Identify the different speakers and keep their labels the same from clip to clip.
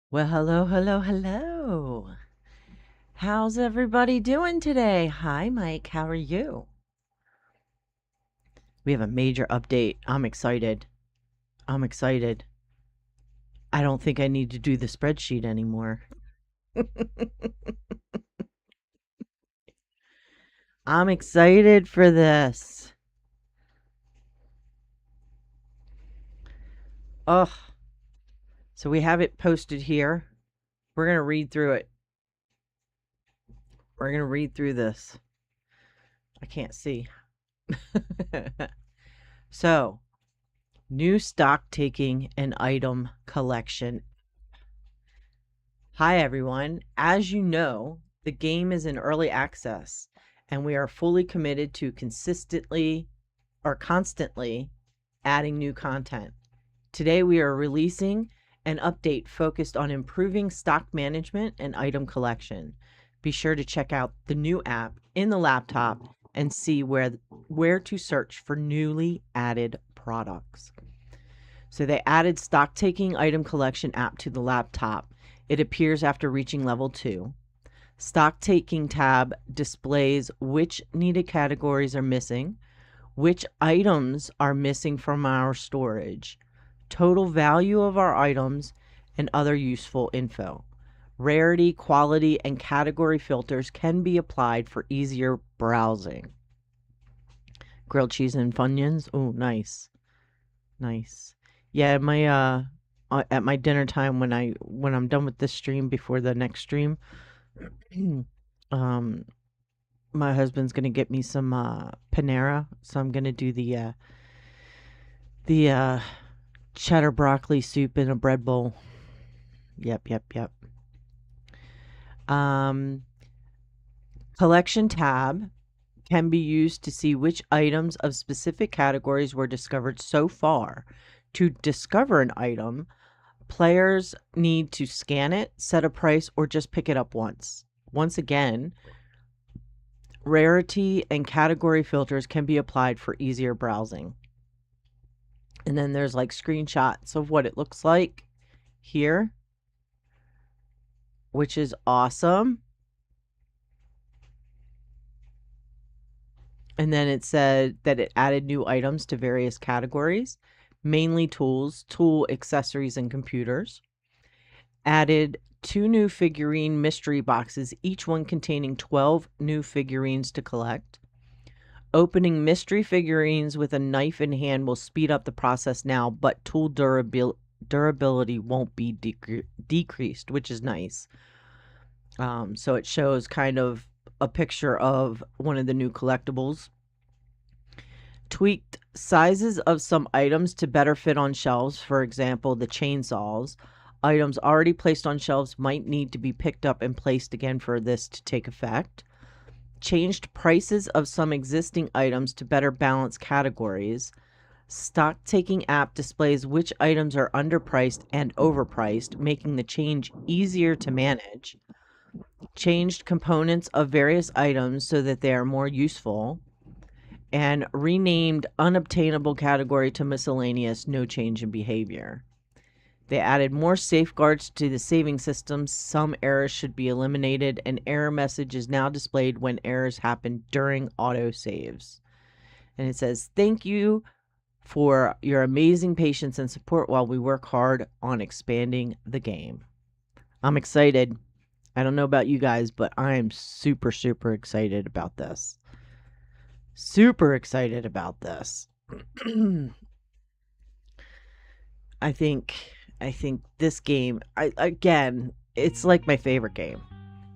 Speaker 1: Well, hello, hello, hello. How's everybody doing today? Hi, Mike. How are you? We have a major update. I'm excited. I'm excited. I don't think I need to do the spreadsheet anymore. I'm excited for this. Ugh. So we have it posted here. We're going to read through it. We're going to read through this. I can't see. So, new stock taking and item collection. Hi, everyone. As you know, the game is in early access, and we are fully committed to constantly adding new content. Today, we are releasing an update focused on improving stock management and item collection. Be sure to check out the new app in the laptop and see where to search for newly added products. So they added stock taking item collection app to the laptop. It appears after reaching level 2. Stock taking tab displays which needed categories are missing, which items are missing from our storage, total value of our items, and other useful info. Rarity, quality, and category filters can be applied for easier browsing. Grilled cheese and Funyuns. Oh, nice. Nice. Yeah, my at my dinner time when I'm done with this stream before the next stream, um my husband's gonna get me some Panera, so I'm gonna do the cheddar broccoli soup in a bread bowl. Yep, yep, yep. Um, Collection tab can be used to see which items of specific categories were discovered so far. To discover an item, players need to scan it, set a price, or just pick it up once. Once again, rarity and category filters can be applied for easier browsing. And then there's like screenshots of what it looks like here, which is awesome. And then it said that it added new items to various categories, mainly tools, tool accessories, and computers. Added 2 new figurine mystery boxes, each one containing 12 new figurines to collect. Opening mystery figurines with a knife in hand will speed up the process now, but tool durability won't be decreased, which is nice. So it shows kind of a picture of one of the new collectibles. Tweaked sizes of some items to better fit on shelves. For example, the chainsaws. Items already placed on shelves might need to be picked up and placed again for this to take effect. Changed prices of some existing items to better balance categories. Stock taking app displays which items are underpriced and overpriced, making the change easier to manage. Changed components of various items so that they are more useful. And renamed unobtainable category to miscellaneous, no change in behavior. They added more safeguards to the saving system. Some errors should be eliminated. An error message is now displayed when errors happen during auto saves. And it says, thank you for your amazing patience and support while we work hard on expanding the game. I'm excited. I don't know about you guys, but I am super, super excited about this. Super excited about this. I think this game, again, it's like my favorite game.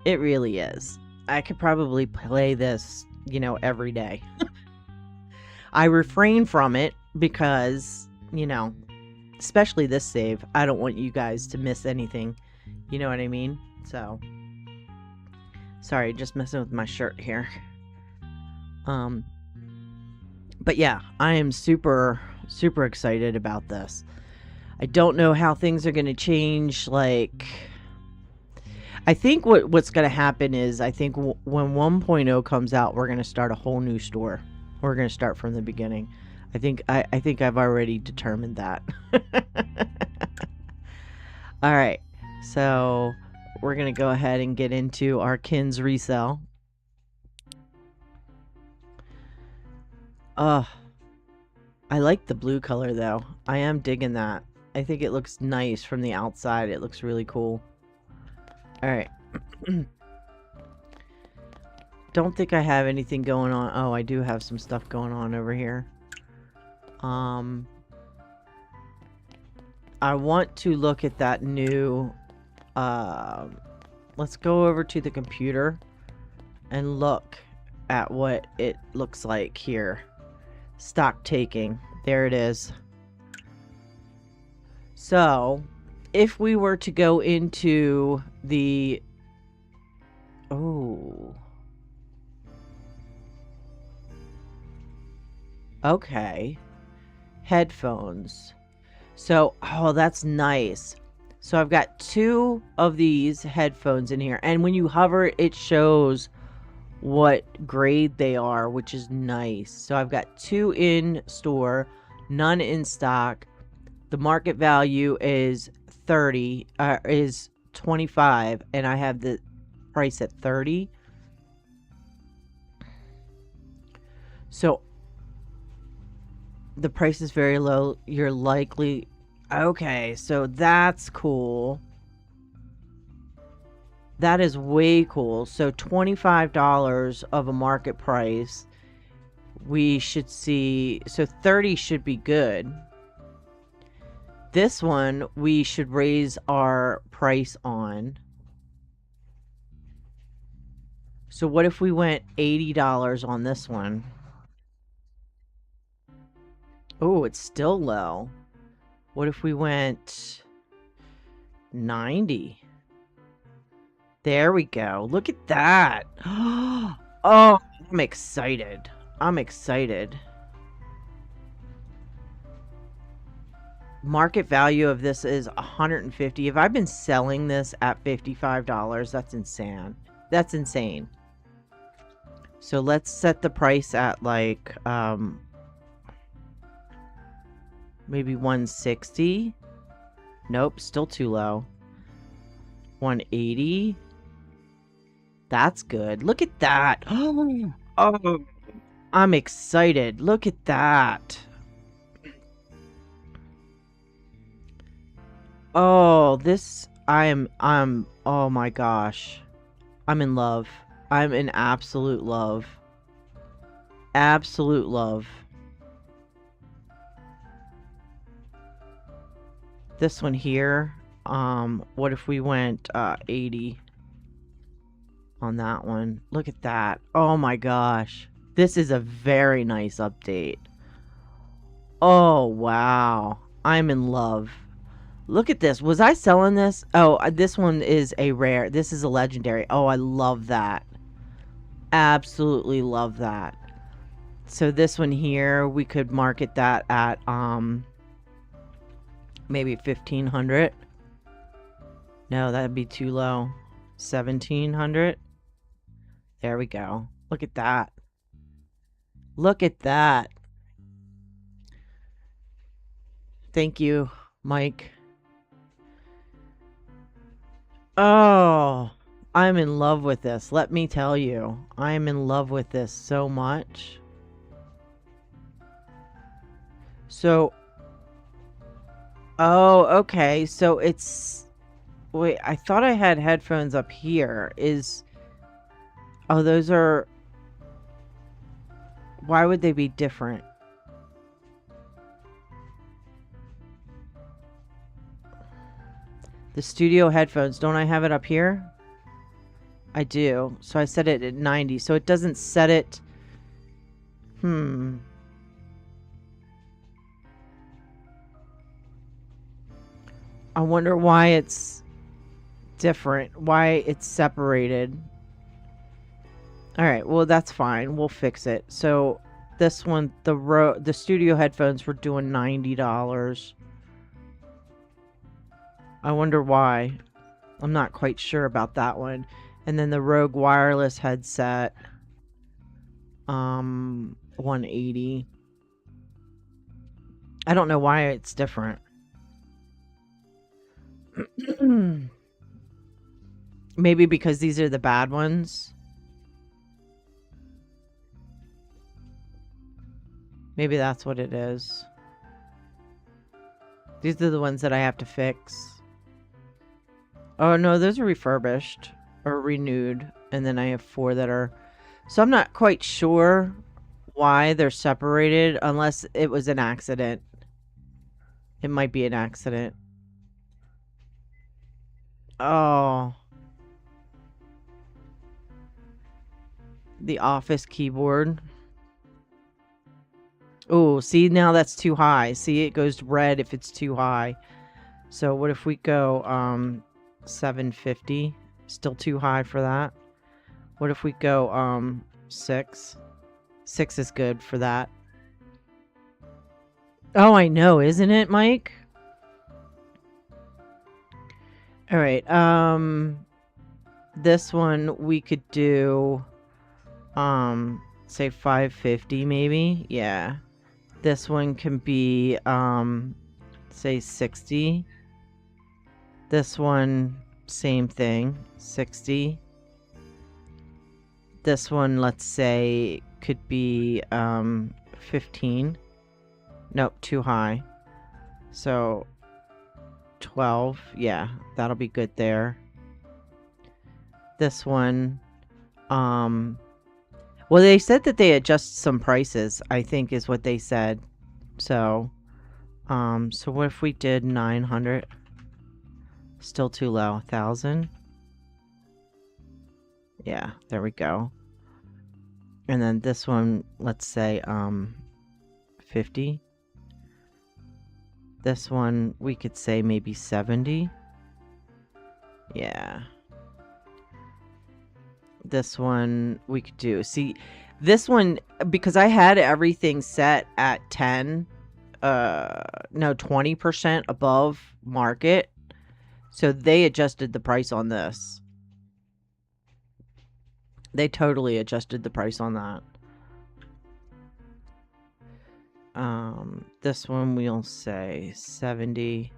Speaker 1: It really is. I could probably play this, every day. I refrain from it because, especially this save, I don't want you guys to miss anything. You know what I mean? So, sorry, just messing with my shirt here. But yeah, I am super, super excited about this. I don't know how things are going to change. Like, I think what's going to happen is I think when 1.0 comes out, we're going to start a whole new store. We're going to start from the beginning. I think I've already determined that. All right. So we're going to go ahead and get into our Kinnz resell. I like the blue color though. I am digging that. I think it looks nice from the outside. It looks really cool. All right. Don't think I have anything going on. Oh, I do have some stuff going on over here. I want to look at that new, let's go over to the computer and look at what it looks like here. Stocktaking. There it is. So, if we were to go into the... Oh. Okay. Headphones. So, oh, that's nice. So I've got 2 of these headphones in here. And when you hover, it shows what grade they are, which is nice. So I've got 2 in store, none in stock. The market value is 25, and I have the price at 30. So the price is very low. You're likely... Okay, so that's cool. That is way cool. So $25 of a market price. We should see... So 30 should be good. This one, we should raise our price on. So what if we went $80 on this one? Oh, it's still low. What if we went 90? There we go. Look at that. Oh, I'm excited. I'm excited. Market value of this is $150. If I've been selling this at $55, that's insane. That's insane. So let's set the price at like maybe 160. Nope, still too low. 180. That's good. Look at that. Oh, I'm excited. Look at that. Oh, this oh my gosh. I'm in love. I'm in absolute love. Absolute love. This one here, what if we went 80 on that one? Look at that. Oh my gosh. This is a very nice update. Oh, wow. I'm in love. Look at this. Was I selling this? Oh, this one is a rare. This is a legendary. Oh, I love that. Absolutely love that. So this one here, we could market that at maybe 1500. No, that'd be too low. 1700. There we go. Look at that. Look at that. Thank you, Mike. Oh, I'm in love with this. Let me tell you. I am in love with this so much. So, oh, okay. So it's... Wait, I thought I had headphones up here. Oh, those are... Why would they be different? The studio headphones, don't I have it up here? I do. So I set it at 90. So it doesn't set it... I wonder why it's different. Why it's separated. Alright, well that's fine. We'll fix it. So this one, the studio headphones were doing $90. I wonder why. I'm not quite sure about that one. And then the Rogue wireless headset, 180. I don't know why it's different. Maybe because these are the bad ones. Maybe that's what it is. These are the ones that I have to fix. Oh, no, those are refurbished or renewed. And then I have 4 that are... So I'm not quite sure why they're separated unless it was an accident. It might be an accident. Oh. The office keyboard. Oh, see, now that's too high. See, it goes red if it's too high. So what if we go 750? Still too high for that. What if we go 6? 6 is good for that. Oh, I know, isn't it, Mike? All right. This one we could do say 550 maybe. Yeah. This one can be say 60. This one same thing, 60. This one, let's say, could be 15. Nope, too high. So 12. Yeah, that'll be good there. This one, well, they said that they adjust some prices, I think is what they said. So so what if we did 900? Still too low. 1,000. Yeah, there we go. And then this one, let's say 50. This one we could say maybe 70. Yeah. This one we could do. See, this one, because I had everything set at 10, no, 20% above market. So they adjusted the price on this. They totally adjusted the price on that. This one we'll say 70.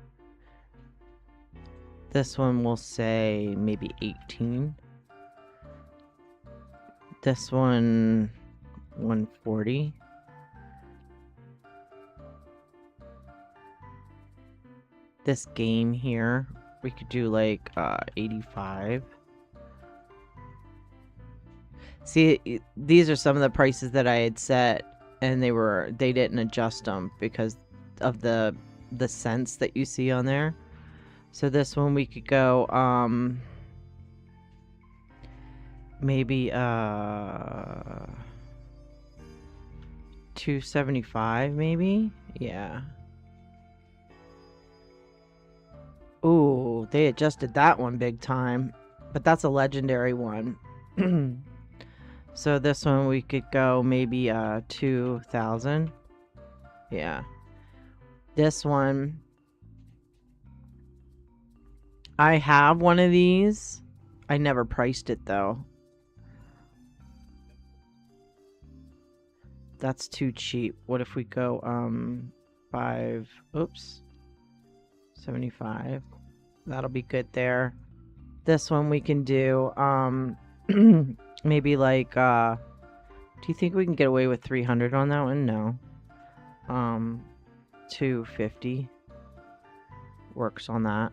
Speaker 1: This one we'll say maybe 18. This one 140. This game here we could do like 85. See, these are some of the prices that I had set, and they didn't adjust them because of the cents that you see on there. So this one we could go maybe 275 maybe. Yeah. Ooh, they adjusted that one big time, but that's a legendary one. So this one we could go maybe 2,000. Yeah. This one, I have one of these. I never priced it though. That's too cheap. What if we go 75. That'll be good there. This one we can do maybe like do you think we can get away with 300 on that one? No. 250 works on that.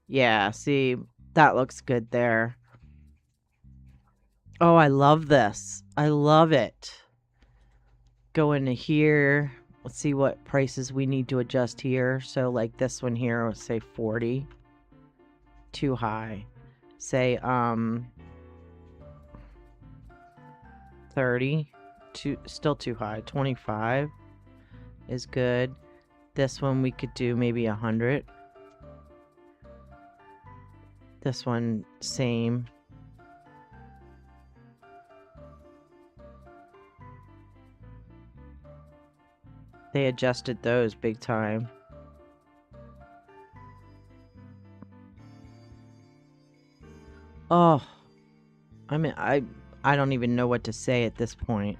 Speaker 1: Yeah, see, that looks good there. Oh, I love this. I love it. Go into here. Let's see what prices we need to adjust here. So like this one here, let's say 40. Too high. Say 30. Still too high. 25 is good. This one we could do maybe 100. This one same. They adjusted those big time. Oh, I mean, I don't even know what to say at this point.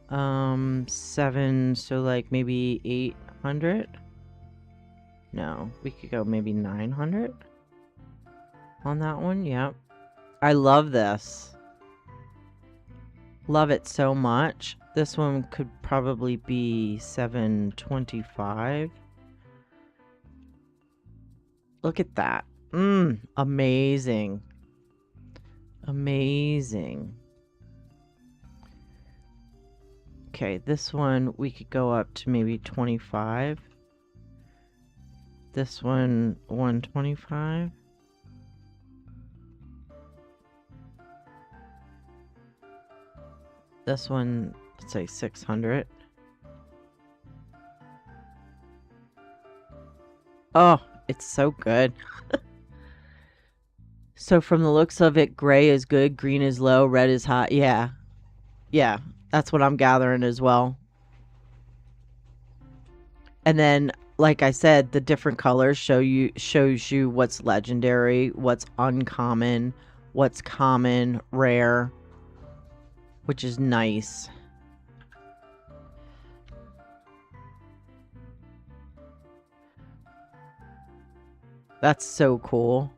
Speaker 1: 7, so like maybe 800. No, we could go maybe 900 on that one. Yep. I love this. Love it so much. This one could probably be 725. Look at that. Amazing. Amazing. Okay, this one we could go up to maybe 25. This one 125. This one, let's say 600. Oh, it's so good. So from the looks of it, gray is good, green is low, red is high. Yeah. Yeah, that's what I'm gathering as well. And then, like I said, the different colors shows you what's legendary, what's uncommon, what's common, rare, which is nice. That's so cool.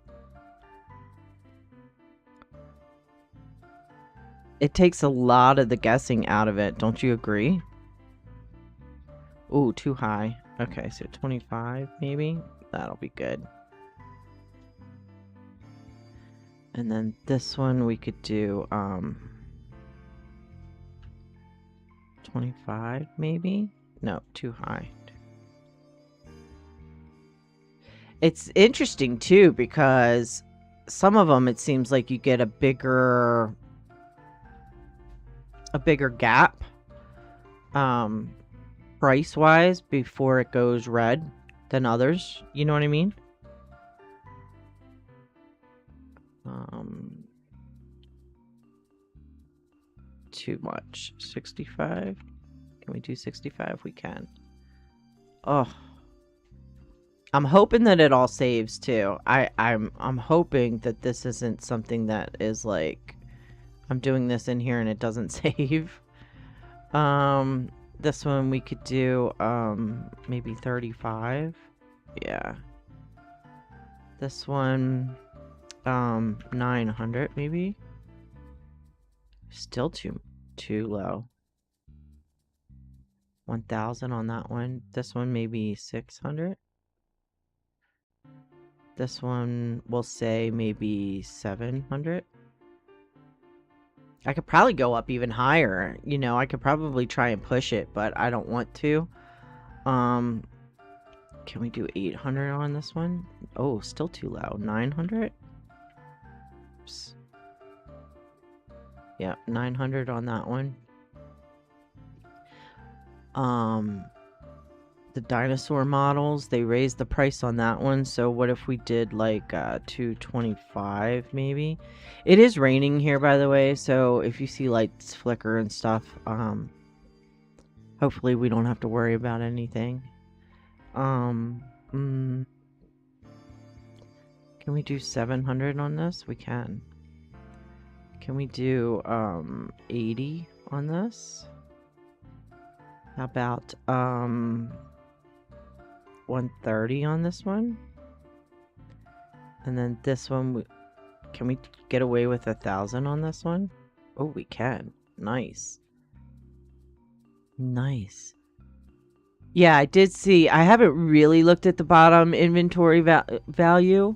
Speaker 1: It takes a lot of the guessing out of it, don't you agree? Ooh, too high. Okay, so 25 maybe? That'll be good. And then this one we could do 25 maybe? No, too high. It's interesting too because some of them it seems like you get a bigger gap price wise before it goes red than others, you know what I mean? Too much. 65. Can we do 65? We can. Oh, I'm hoping that it all saves too. I'm hoping that this isn't something that is like I'm doing this in here and it doesn't save. This one we could do maybe 35. Yeah. This one 900 maybe. Still too low. 1000 on that one. This one maybe 600. This one we'll say maybe 700. I could probably go up even higher. You know, I could probably try and push it, but I don't want to. Can we do 800 on this one? Oh, still too low. 900? Oops. Yeah, 900 on that one. The dinosaur models, they raised the price on that one, so what if we did like 225 maybe? It is raining here, by the way, so if you see lights flicker and stuff, hopefully we don't have to worry about anything. Can we do 700 on this? We can. Can we do 80 on this? How about 130 on this one? And then this one, can we get away with 1,000 on this one? Oh, we can. Nice. Nice. Yeah, I did see. I haven't really looked at the bottom inventory value.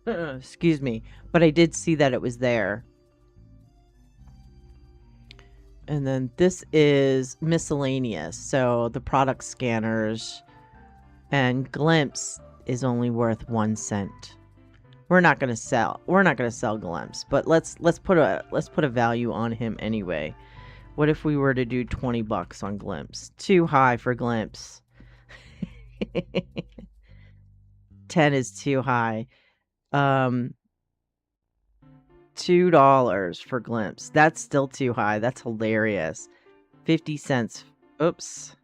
Speaker 1: Excuse me. But I did see that it was there. And then this is miscellaneous. So the product scanners and Glimpse is only worth 1 cent. We're not gonna sell Glimpse, but let's put a value on him anyway. What if we were to do 20 bucks on Glimpse? Too high for Glimpse. 10 is too high. $2 for Glimpse. That's still too high. That's hilarious. 50 cents. Oops.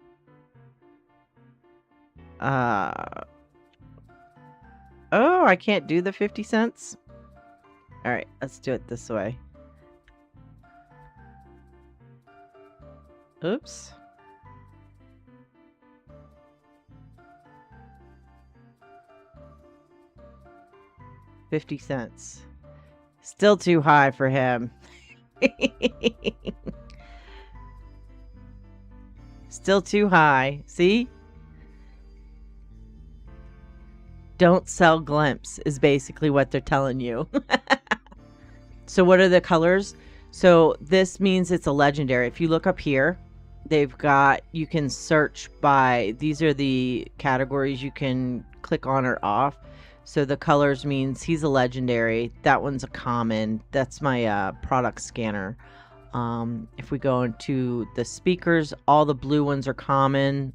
Speaker 1: Oh, I can't do the 50 cents. All right, let's do it this way. Oops. 50 cents. Still too high for him. Still too high. See? Don't sell glimpse is basically what they're telling you. So what are the colors? So this means it's a legendary. If you look up here, they've got, you can search by, these are the categories you can click on or off. So the colors means he's a legendary. That one's a common. That's my product scanner. If we go into the speakers, all the blue ones are common.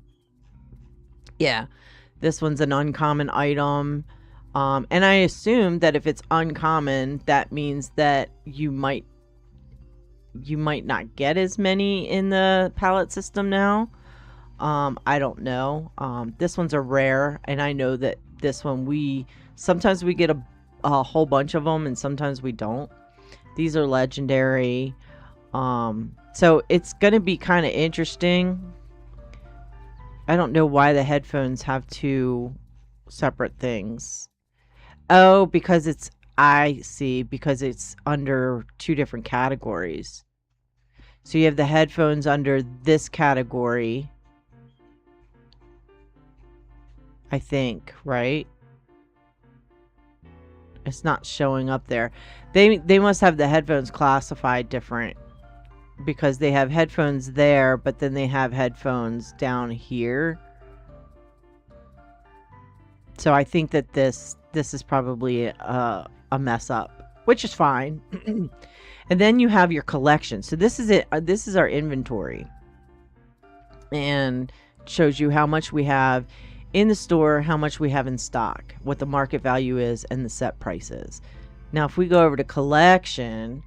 Speaker 1: Yeah, this one's an uncommon item. And I assume that if it's uncommon, that means that you might not get as many in the palette system now. I don't know. This one's a rare, and I know that this one sometimes we get a whole bunch of them, and sometimes we don't. These are legendary. So it's gonna be kind of interesting. I don't know why the headphones have two separate things. Oh, because I see, because it's under two different categories. So you have the headphones under this category, I think, right? It's not showing up there. They must have the headphones classified different, because they have headphones there, but then they have headphones down here. So I think that this is probably a mess up, which is fine. And then you have your collection. So this is it. This is our inventory, and shows you how much we have in the store, how much we have in stock, what the market value is, and the set prices. Now, if we go over to collection,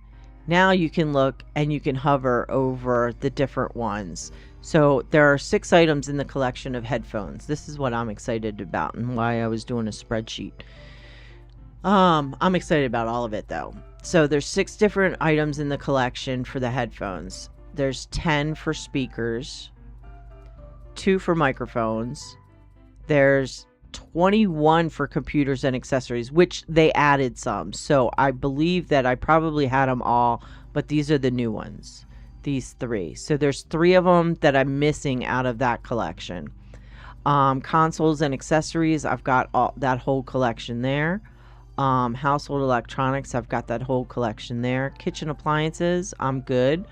Speaker 1: now you can look and you can hover over the different ones. So there are 6 items in the collection of headphones. This is what I'm excited about and why I was doing a spreadsheet. I'm excited about all of it though. So there's 6 different items in the collection for the headphones. There's 10 for speakers, 2 for microphones. There's 21 for computers and accessories, which they added some. So I believe that I probably had them all, but these are the new ones. These 3. So there's 3 of them that I'm missing out of that collection. Consoles and accessories, I've got that whole collection there. Household electronics, I've got that whole collection there. Kitchen appliances, I'm good.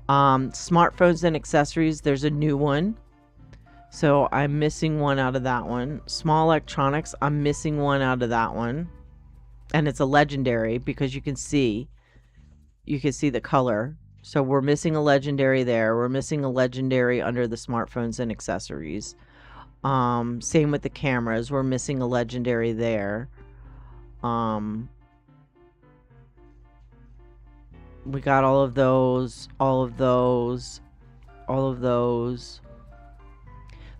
Speaker 1: Smartphones and accessories, there's a new one. So I'm missing one out of that one. Small electronics, I'm missing one out of that one. And it's a legendary because you can see the color. So we're missing a legendary there. We're missing a legendary under the smartphones and accessories. Same with the cameras. We're missing a legendary there. We got all of those.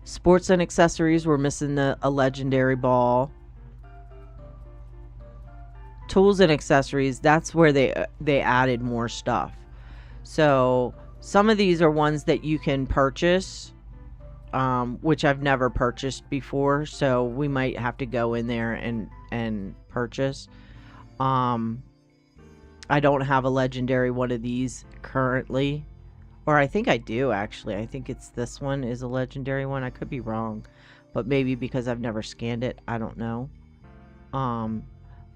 Speaker 1: Sports and accessories, we're missing a legendary ball. Tools and accessories, that's where they added more stuff. So some of these are ones that you can purchase, which I've never purchased before, so we might have to go in there and purchase. I don't have a legendary one of these currently. Or I think I do, actually. I think it's this one is a legendary one. I could be wrong. But maybe because I've never scanned it. I don't know.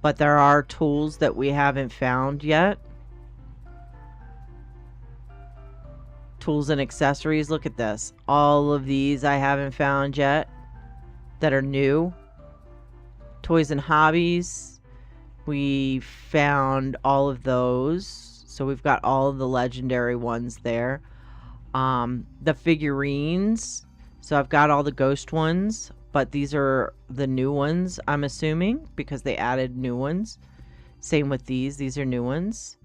Speaker 1: But there are tools that we haven't found yet. Tools and accessories. Look at this. All of these I haven't found yet that are new. Toys and hobbies. We found all of those. So we've got all of the legendary ones there. The figurines. So I've got all the ghost ones, but these are the new ones, I'm assuming, because they added new ones. Same with these. These are new ones.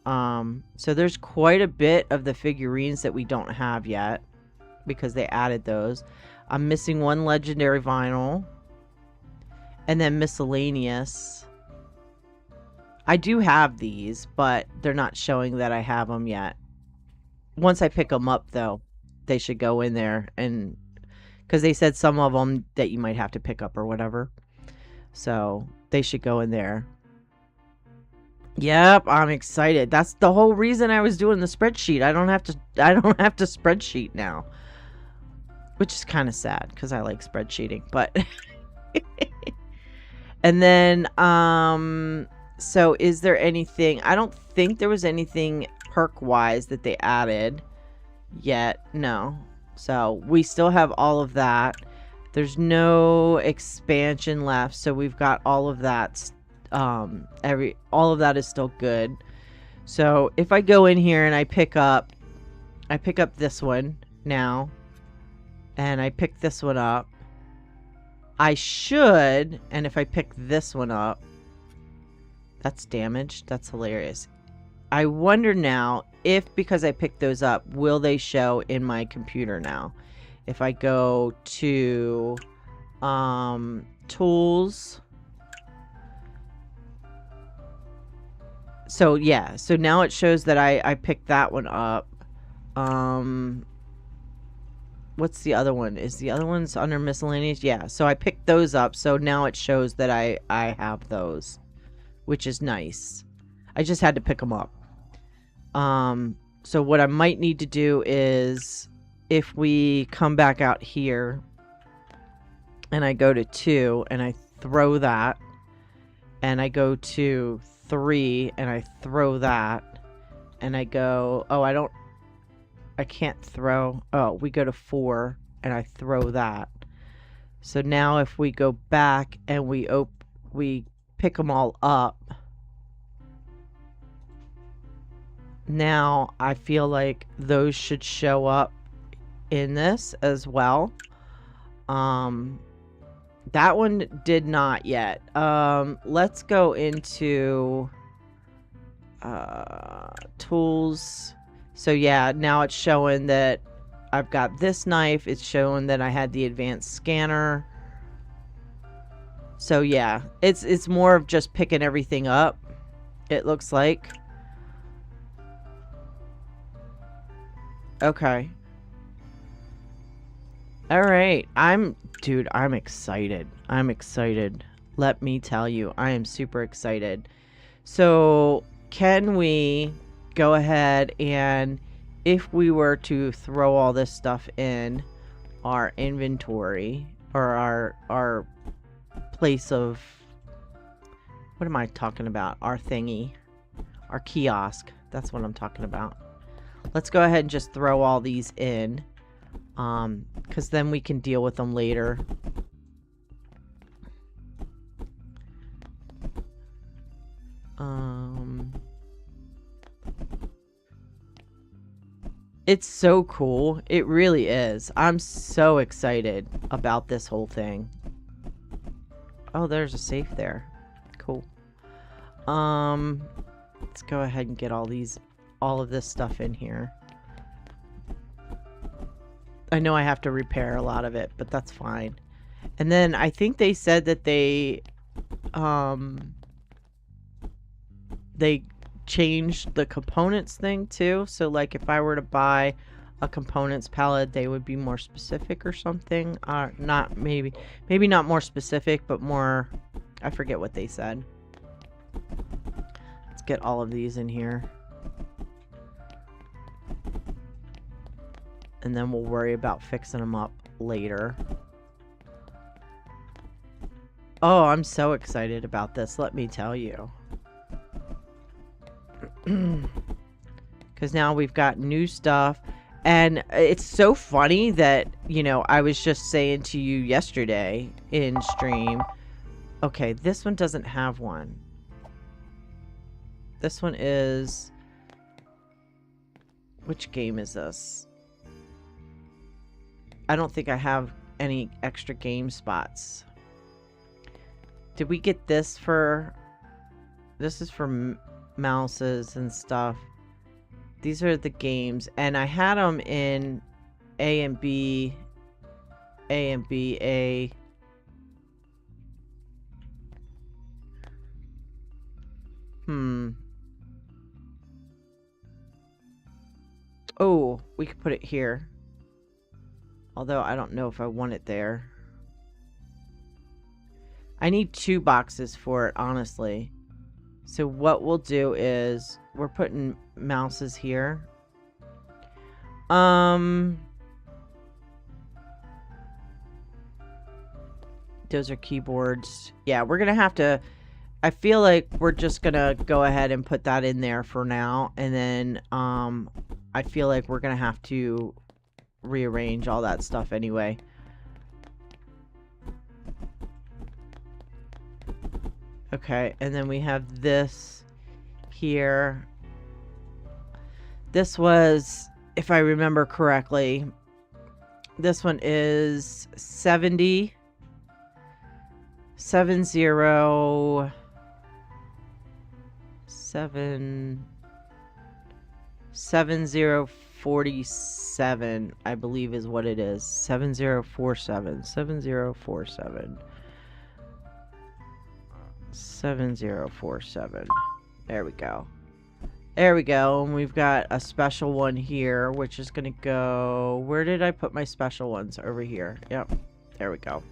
Speaker 1: So there's quite a bit of the figurines that we don't have yet because they added those. I'm missing one legendary vinyl. And then miscellaneous. I do have these, but they're not showing that I have them yet. Once I pick them up, though, they should go in there, and because they said some of them that you might have to pick up or whatever. So they should go in there. Yep, I'm excited. That's the whole reason I was doing the spreadsheet. I don't have to spreadsheet now. Which is kind of sad because I like spreadsheeting, but and then so is there anything, I don't think there was anything perk wise that they added yet. No. So we still have all of that. There's no expansion left, so we've got all of that. All of that is still good. So if I go in here and I pick up this one now, and I pick this one up, I should, and if I pick this one up, that's damaged. That's hilarious. I wonder now if, because I picked those up, will they show in my computer now? If I go to tools. So yeah, so now it shows that I picked that one up. What's the other one? Is the other one's under miscellaneous? Yeah, so I picked those up, so now it shows that I have those, which is nice. I just had to pick them up. So what I might need to do is, if we come back out here and I go to 2 and I throw that, and I go to 3 and I throw that, and I go, oh, I can't throw, oh, we go to 4 and I throw that. So now if we go back and we pick them all up, now I feel like those should show up in this as well. That one did not yet. Let's go into tools. So yeah, now it's showing that I've got this knife. It's showing that I had the advanced scanner. So yeah, it's more of just picking everything up, it looks like. Okay. All right. Dude, I'm excited. I'm excited. Let me tell you, I am super excited. So, can we go ahead and, if we were to throw all this stuff in our inventory, or our place of, what am I talking about? Our thingy, our kiosk. That's what I'm talking about. Let's go ahead and just throw all these in, because then we can deal with them later. It's so cool. It really is. I'm so excited about this whole thing. Oh, there's a safe there. Cool. Let's go ahead and get all of this stuff in here. I know I have to repair a lot of it, but that's fine. And then I think they said that they changed the components thing too. So like if I were to buy a components palette, they would be more specific or something. Not maybe not more specific, but more, I forget what they said. Let's get all of these in here. And then we'll worry about fixing them up later. Oh, I'm so excited about this, let me tell you. Because now we've got new stuff. And it's so funny that, you know, I was just saying to you yesterday in stream. Okay, this one doesn't have one. This one is... Which game is this? I don't think I have any extra game spots. Did we get this for... This is for mouses and stuff. These are the games. And I had them in A and B. A and B, A. Oh, we could put it here. Although I don't know if I want it there. I need 2 boxes for it, honestly. So what we'll do is we're putting mouses here. Those are keyboards. Yeah, we're gonna have to, I feel like we're just gonna go ahead and put that in there for now, and then I feel like we're gonna have to rearrange all that stuff anyway. Okay, and then we have this here. This was, if I remember correctly, this one is 70 7047, I believe is what it is. 7047 7047. There we go. There we go. And we've got a special one here, which is gonna go, where did I put my special ones? Over here. Yep, there we go.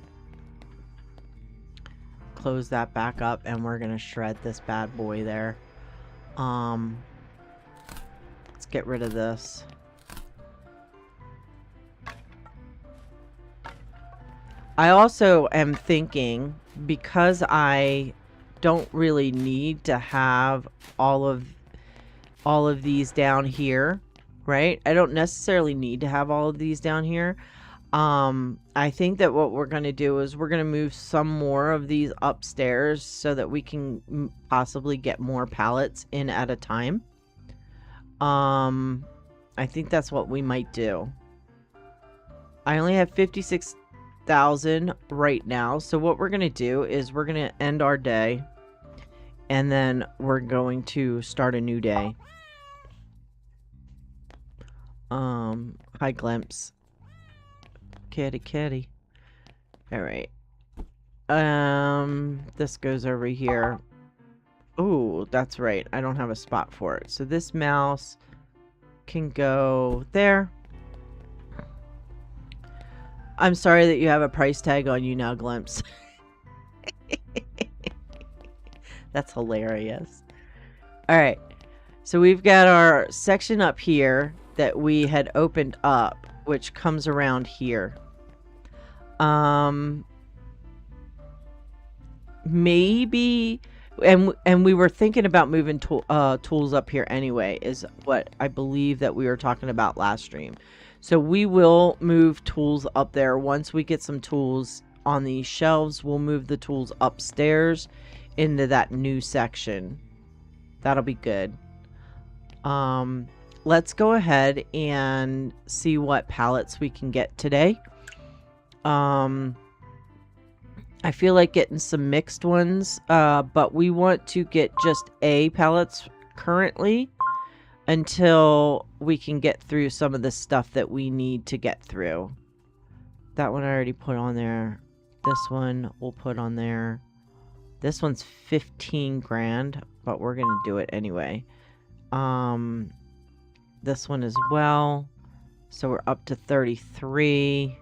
Speaker 1: Close that back up, and we're gonna shred this bad boy there. Let's get rid of this. I also am thinking, because I don't really need to have all of these down here, right? I don't necessarily need to have all of these down here. I think that what we're going to do is we're going to move some more of these upstairs so that we can possibly get more pallets in at a time. I think that's what we might do. I only have 56,000 right now. So what we're going to do is we're going to end our day, and then we're going to start a new day. Hi, Glimpse. Kitty. Alright. This goes over here. Ooh, that's right. I don't have a spot for it. So this mouse can go there. I'm sorry that you have a price tag on you now, Glimpse. That's hilarious. Alright. So we've got our section up here that we had opened up, which comes around here. Maybe, and we were thinking about moving tools up here anyway, is what I believe that we were talking about last stream. So we will move tools up there. Once we get some tools on these shelves, we'll move the tools upstairs into that new section. That'll be good. Let's go ahead and see what pallets we can get today. I feel like getting some mixed ones, but we want to get just A pallets currently until we can get through some of the stuff that we need to get through. That one I already put on there. This one we'll put on there. This one's 15 grand, but we're gonna do it anyway. This one as well. So we're up to 33.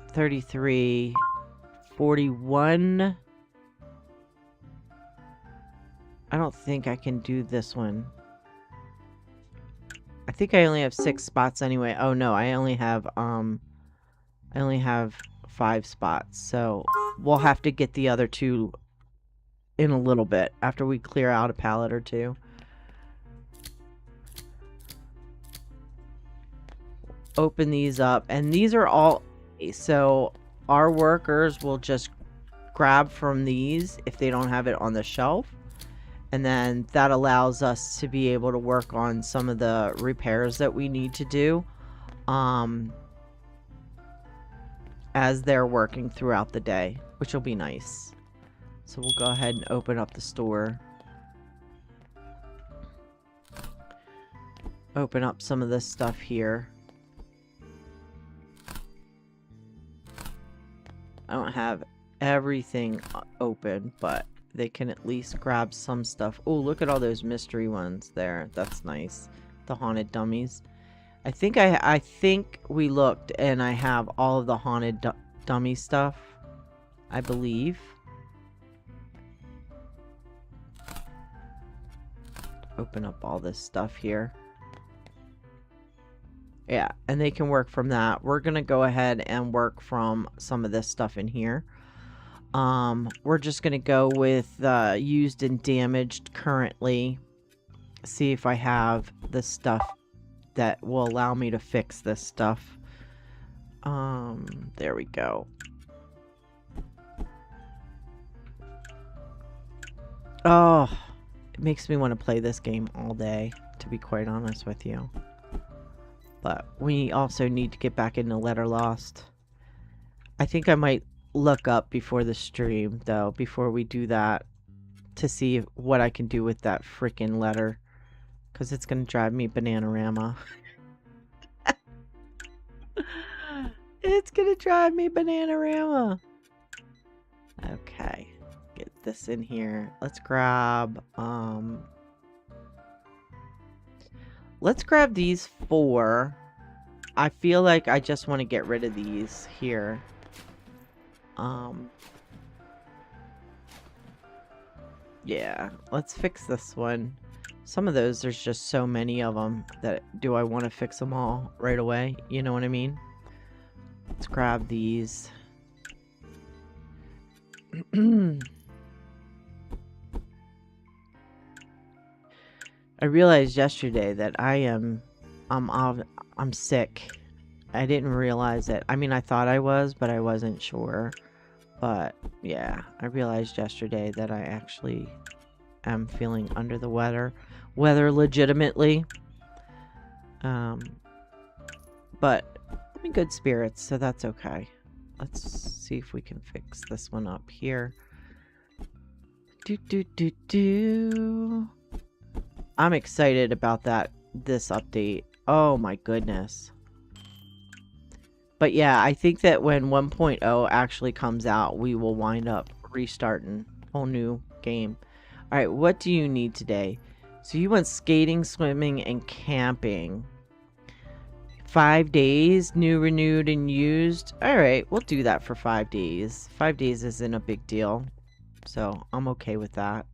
Speaker 1: 33. 41. I don't think I can do this one. I think I only have 6 spots anyway. Oh no, I only have 5 spots. So we'll have to get the other 2 in a little bit after we clear out a pallet or 2. Open these up, and these are all, so our workers will just grab from these if they don't have it on the shelf, and then that allows us to be able to work on some of the repairs that we need to do as they're working throughout the day, which will be nice. So we'll go ahead and open up the store. Open up some of this stuff here. I don't have everything open, but they can at least grab some stuff. Oh, look at all those mystery ones there. That's nice. The haunted dummies. I think we looked, and I have all of the haunted dummy stuff, I believe. open up all this stuff here. Yeah, and they can work from that. We're gonna go ahead and work from some of this stuff in here. We're just gonna go with used and damaged currently. See if I have the stuff that will allow me to fix this stuff. There we go. Oh, it makes me want to play this game all day, to be quite honest with you. But we also need to get back into Letter Lost. I think I might look up before the stream, though, before we do that, to see what I can do with that freaking letter. Because it's going to drive me bananarama. It's going to drive me bananarama. Okay. Get this in here. Let's grab, let's grab these 4. I feel like I just want to get rid of these here. Yeah, let's fix this one. Some of those, there's just so many of them that do I want to fix them all right away? You know what I mean? Let's grab these. I realized yesterday that I'm sick. I didn't realize it. I mean, I thought I was, but I wasn't sure. But yeah, I realized yesterday that I actually am feeling under the weather legitimately. But I'm in good spirits, so that's okay. Let's see if we can fix this one up here. I'm excited about this update. Oh my goodness. But yeah, I think that when 1.0 actually comes out, we will wind up restarting a whole new game. Alright, what do you need today? So you want skating, swimming, and camping. 5 days, new, renewed, and used. Alright, we'll do that for 5 days. 5 days isn't a big deal. So I'm okay with that.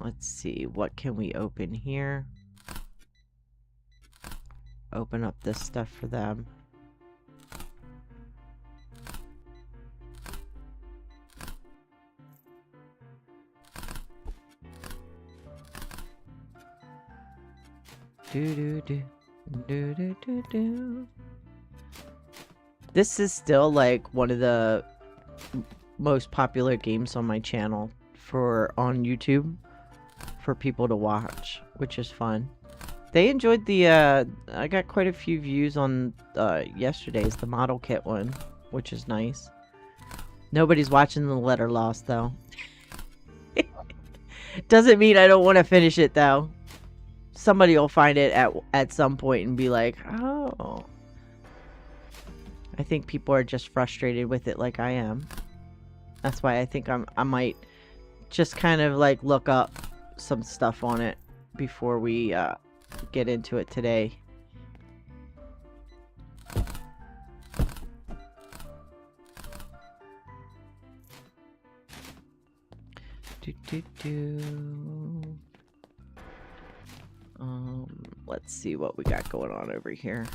Speaker 1: Let's see, what can we open here? Open up this stuff for them. This is still like one of the most popular games on my channel on YouTube for people to watch, which is fun. They enjoyed the I got quite a few views on yesterday's, the model kit one, which is nice. Nobody's watching the Letter Lost though. Doesn't mean I don't want to finish it though. Somebody will find it at some point and be like, oh. I think people are just frustrated with it like I am. That's why I think I might just kind of like look up some stuff on it before we get into it today. Let's see what we got going on over here.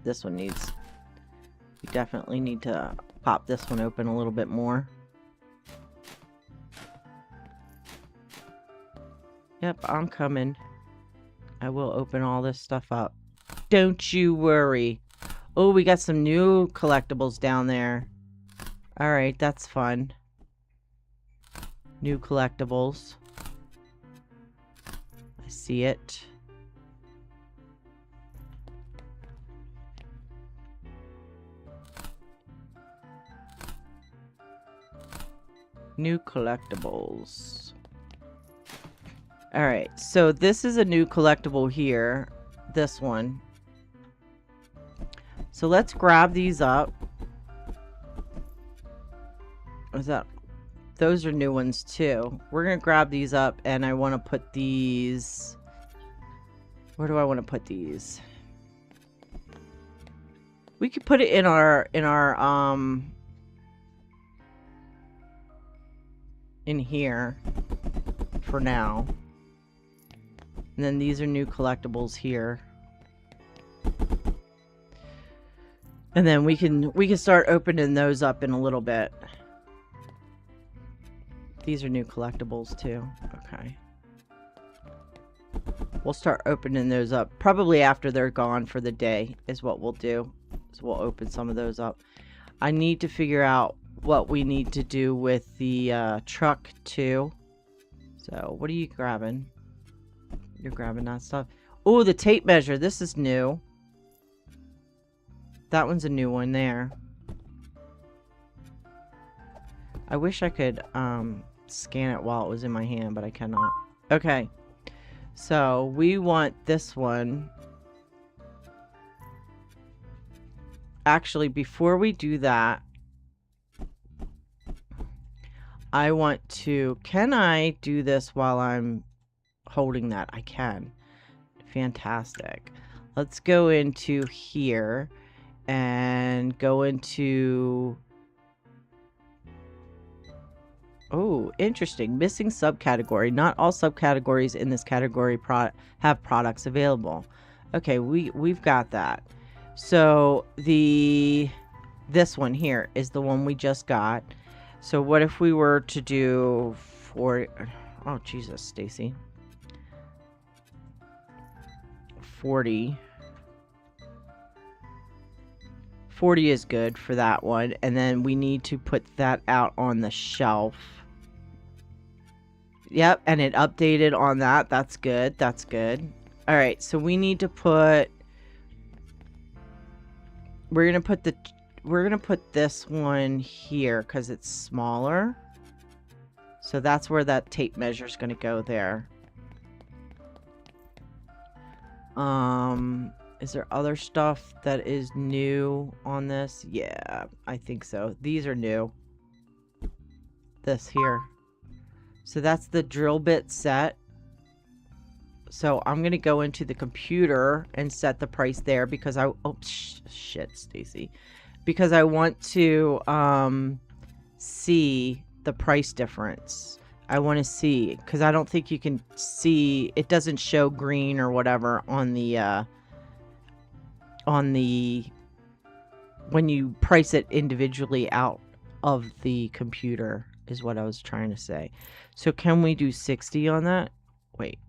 Speaker 1: This one needs... We definitely need to pop this one open a little bit more. Yep, I'm coming. I will open all this stuff up. Don't you worry. Oh, we got some new collectibles down there. Alright, that's fun. New collectibles. I see it. New collectibles. Alright, so this is a new collectible here. This one. So let's grab these up. Those are new ones too. We're gonna grab these up, and I want to put these... Where do I want to put these? We could put it in our in here for now. And then these are new collectibles here. And then we can start opening those up in a little bit. These are new collectibles too. Okay. We'll start opening those up probably after they're gone for the day is what we'll do. So we'll open some of those up. I need to figure out what we need to do with the truck too. So what are you grabbing? You're grabbing that stuff. Oh, the tape measure. This is new. That one's a new one there. I wish I could scan it while it was in my hand, but I cannot. Okay. So we want this one. Actually, before we do that, I want to... Can I do this while I'm holding that? I can. Fantastic. Let's go into here and go into... Oh, interesting. Missing subcategory. Not all subcategories in this category have products available. Okay, we've got that. So this one here is the one we just got. So what if we were to do oh Jesus, Stacy. 40 is good for that one, and then we need to put that out on the shelf. Yep, and it updated on that. That's good. That's good. All right, so we need to put... We're gonna put this one here because it's smaller. So that's where that tape measure is gonna go there. Is there other stuff that is new on this? Yeah, I think so. These are new. This here. So that's the drill bit set. So I'm going to go into the computer and set the price there because I... Oh, shit, Stacy. Because I want to see the price difference. I want to see, because I don't think you can see... It doesn't show green or whatever on the... when you price it individually out of the computer is what I was trying to say. So can we do 60 on that? Wait.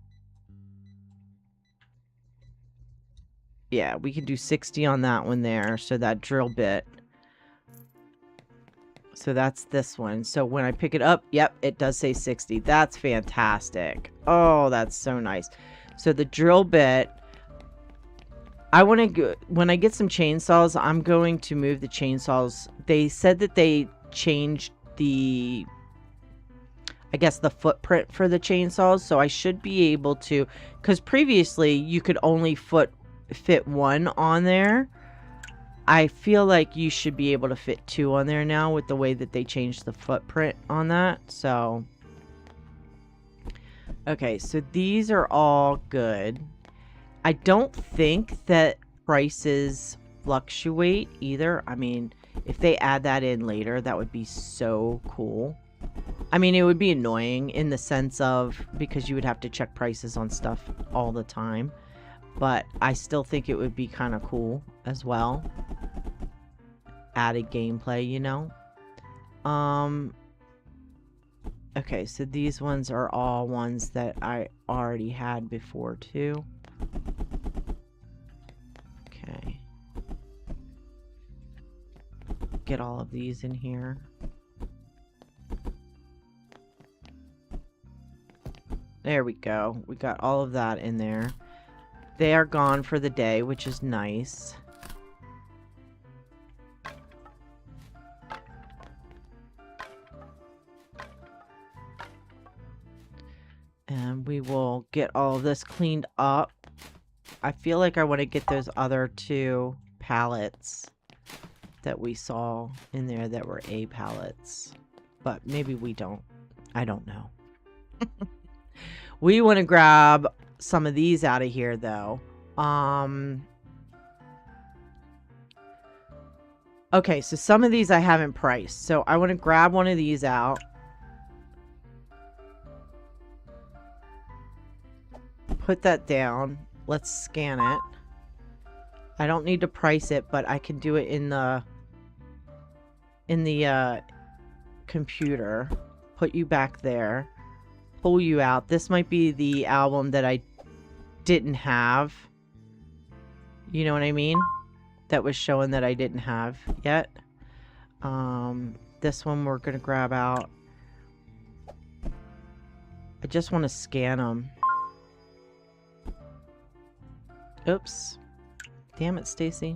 Speaker 1: Yeah, we can do 60 on that one there. So that drill bit. So that's this one. So when I pick it up, yep, it does say 60. That's fantastic. Oh, that's so nice. So the drill bit, I want to go, when I get some chainsaws, I'm going to move the chainsaws. They said that they changed the, I guess, the footprint for the chainsaws. So I should be able to, because previously you could only fit one on there. I feel like you should be able to fit two on there now with the way that they changed the footprint on that. So, okay, so these are all good. I don't think that prices fluctuate either. I mean, if they add that in later, that would be so cool. I mean, it would be annoying in the sense of, because you would have to check prices on stuff all the time. But I still think it would be kind of cool as well. Added gameplay, you know? Okay, so these ones are all ones that I already had before too. Okay. Get all of these in here. There we go. We got all of that in there. They are gone for the day, which is nice. And we will get all of this cleaned up. I feel like I want to get those other two pallets that we saw in there that were A pallets. But maybe we don't. I don't know. We want to grab some of these out of here though. Okay, so some of these I haven't priced. So I want to grab one of these out. Put that down. Let's scan it. I don't need to price it, but I can do it in the computer. Put you back there. Pull you out. This might be the album that I didn't have. You know what I mean? That was showing that I didn't have yet. This one we're gonna grab out. I just want to scan them. Oops. Damn it, Stacy.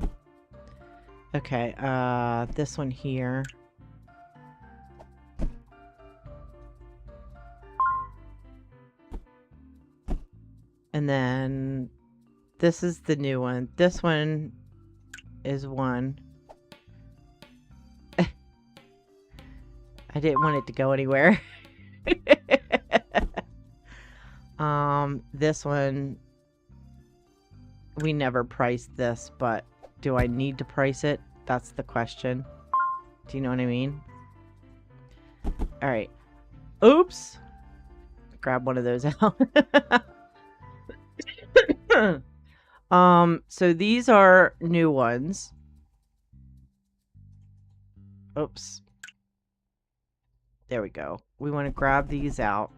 Speaker 1: Okay, this one here. And then this is the new one. This one is one. I didn't want it to go anywhere. This one, we never priced this, but do I need to price it? That's the question. Do you know what I mean? All right. Oops. Grab one of those out. So these are new ones. Oops. There we go. We want to grab these out.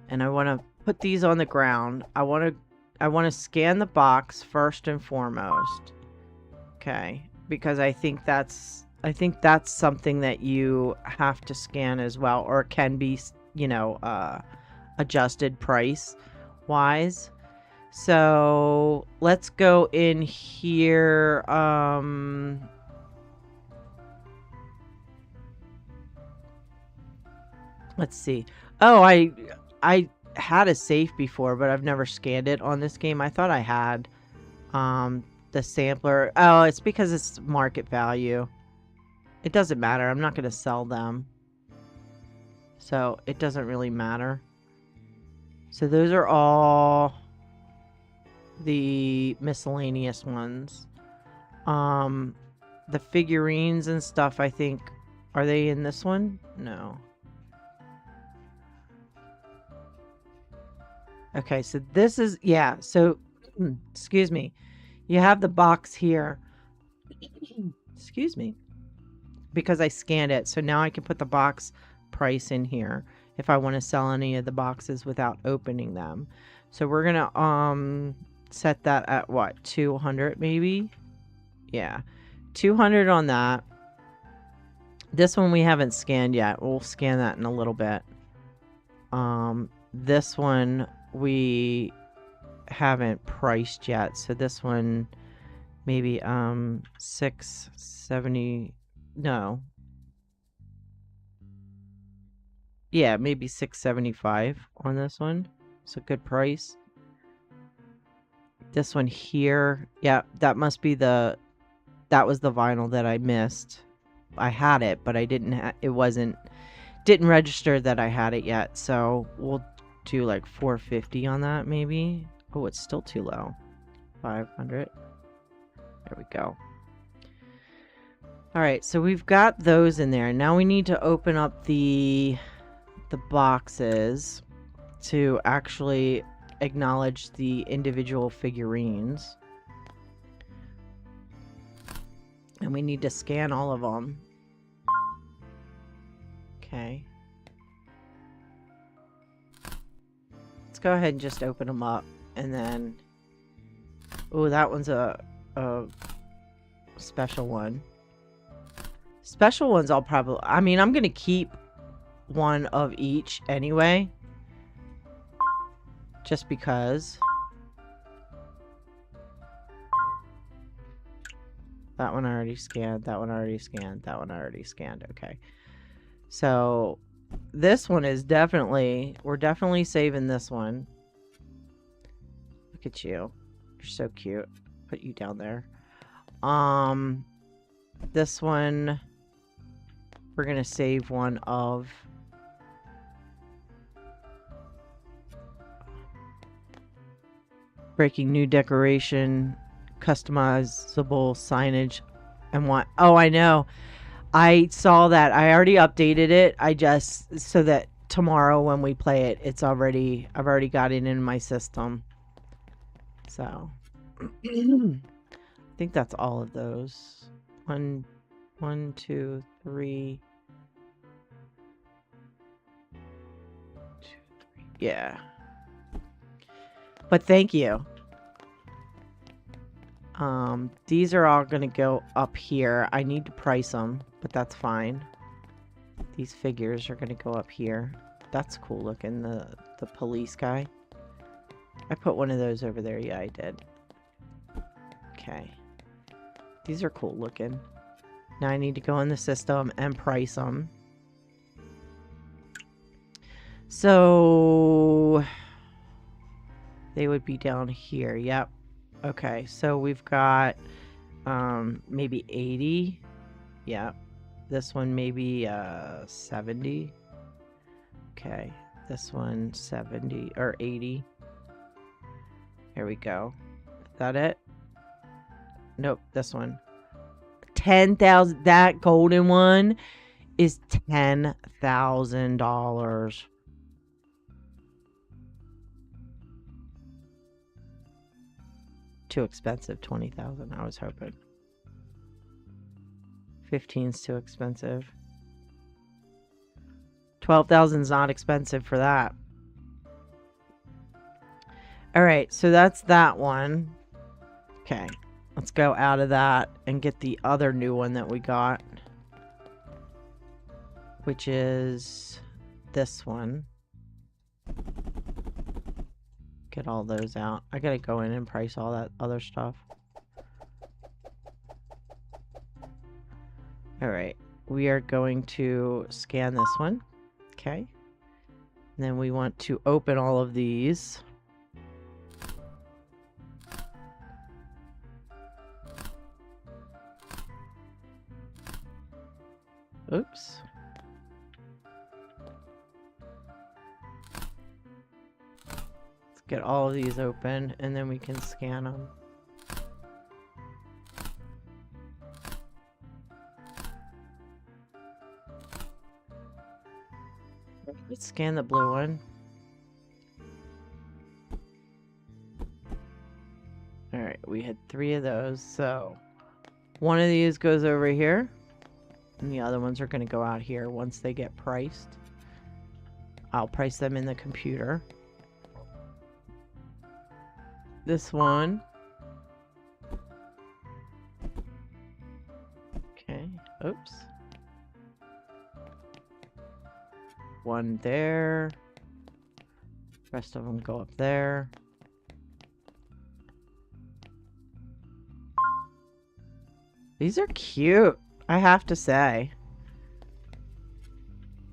Speaker 1: And I want to put these on the ground. I want to scan the box first and foremost. Okay, because I think that's something that you have to scan as well, or it can be, you know, adjusted price wise. So let's go in here. Let's see. Oh, I had a safe before, but I've never scanned it on this game. I thought I had the sampler. Oh, it's because it's market value. It doesn't matter. I'm not going to sell them. So it doesn't really matter. So those are all the miscellaneous ones. The figurines and stuff, I think, are they in this one? No. Okay, so this is, yeah, so, excuse me. You have the box here. Excuse me. Because I scanned it, so now I can put the box price in here if I want to sell any of the boxes without opening them. So we're gonna set that at what, 200 maybe? Yeah, 200 on that. This one we haven't scanned yet. We'll scan that in a little bit. This one we haven't priced yet, so this one maybe 670. No. Yeah, maybe 675 on this one. It's a good price. This one here, yeah, that must be that was the vinyl that I missed. I had it, but I didn't didn't register that I had it yet, so we'll do like 450 on that maybe. Oh, it's still too low. 500. There we go. All right, so we've got those in there. Now we need to open up the boxes to actually acknowledge the individual figurines. And we need to scan all of them. Okay. Let's go ahead and just open them up, and then, oh, that one's a special one. Special ones I'll probably, I mean, I'm gonna keep one of each anyway, just because. That one I already scanned, that one I already scanned, that one I already scanned. Okay, so this one is definitely, we're definitely saving this one. Look at you, you're so cute. Put you down there. This one we're gonna save one of. Breaking new decoration customizable signage and want. Oh, I know. I saw that. I already updated it. I just so that tomorrow when we play it, I've already got it in my system. So I think that's all of those. One, 2, 3. 2, 3. Yeah. But thank you. These are all gonna go up here. I need to price them, but that's fine. These figures are gonna go up here. That's cool looking, the police guy. I put one of those over there. Yeah, I did. Okay. These are cool looking. Now I need to go in the system and price them. So they would be down here. Yep. Okay, so we've got maybe 80. Yeah. This one maybe 70. Okay. This one 70 or 80. Here we go. Is that it? Nope, this one. 10,000. That golden one is $10,000. Too expensive. 20,000. I was hoping 15's too expensive. 12,000's not expensive for that. All right, so that's that one. Okay, let's go out of that and get the other new one that we got, which is this one. Get all those out. I gotta go in and price all that other stuff. All right, we are going to scan this one. Okay, and then we want to open all of these. Oops. Let's get all of these open and then we can scan them. Let's scan the blue one. Alright, we had 3 of those, so one of these goes over here. And the other ones are going to go out here once they get priced. I'll price them in the computer. This one. Okay. Oops. One there. Rest of them go up there. These are cute. I have to say,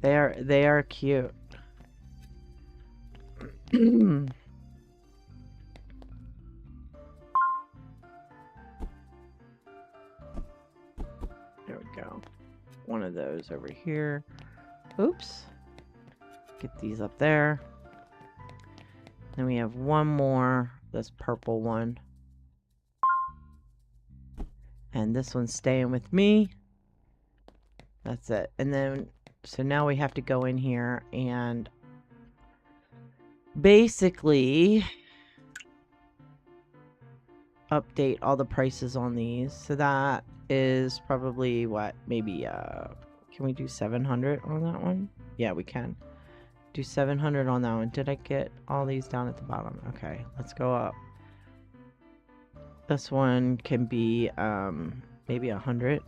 Speaker 1: they are cute. There we go. One of those over here. Oops. Get these up there. Then we have one more, this purple one. And this one's staying with me. That's it. And then, so now we have to go in here and basically update all the prices on these. So that is probably what, maybe, can we do 700 on that one? Yeah, we can. Do 700 on that one. Did I get all these down at the bottom? Okay, let's go up. This one can be, maybe 100.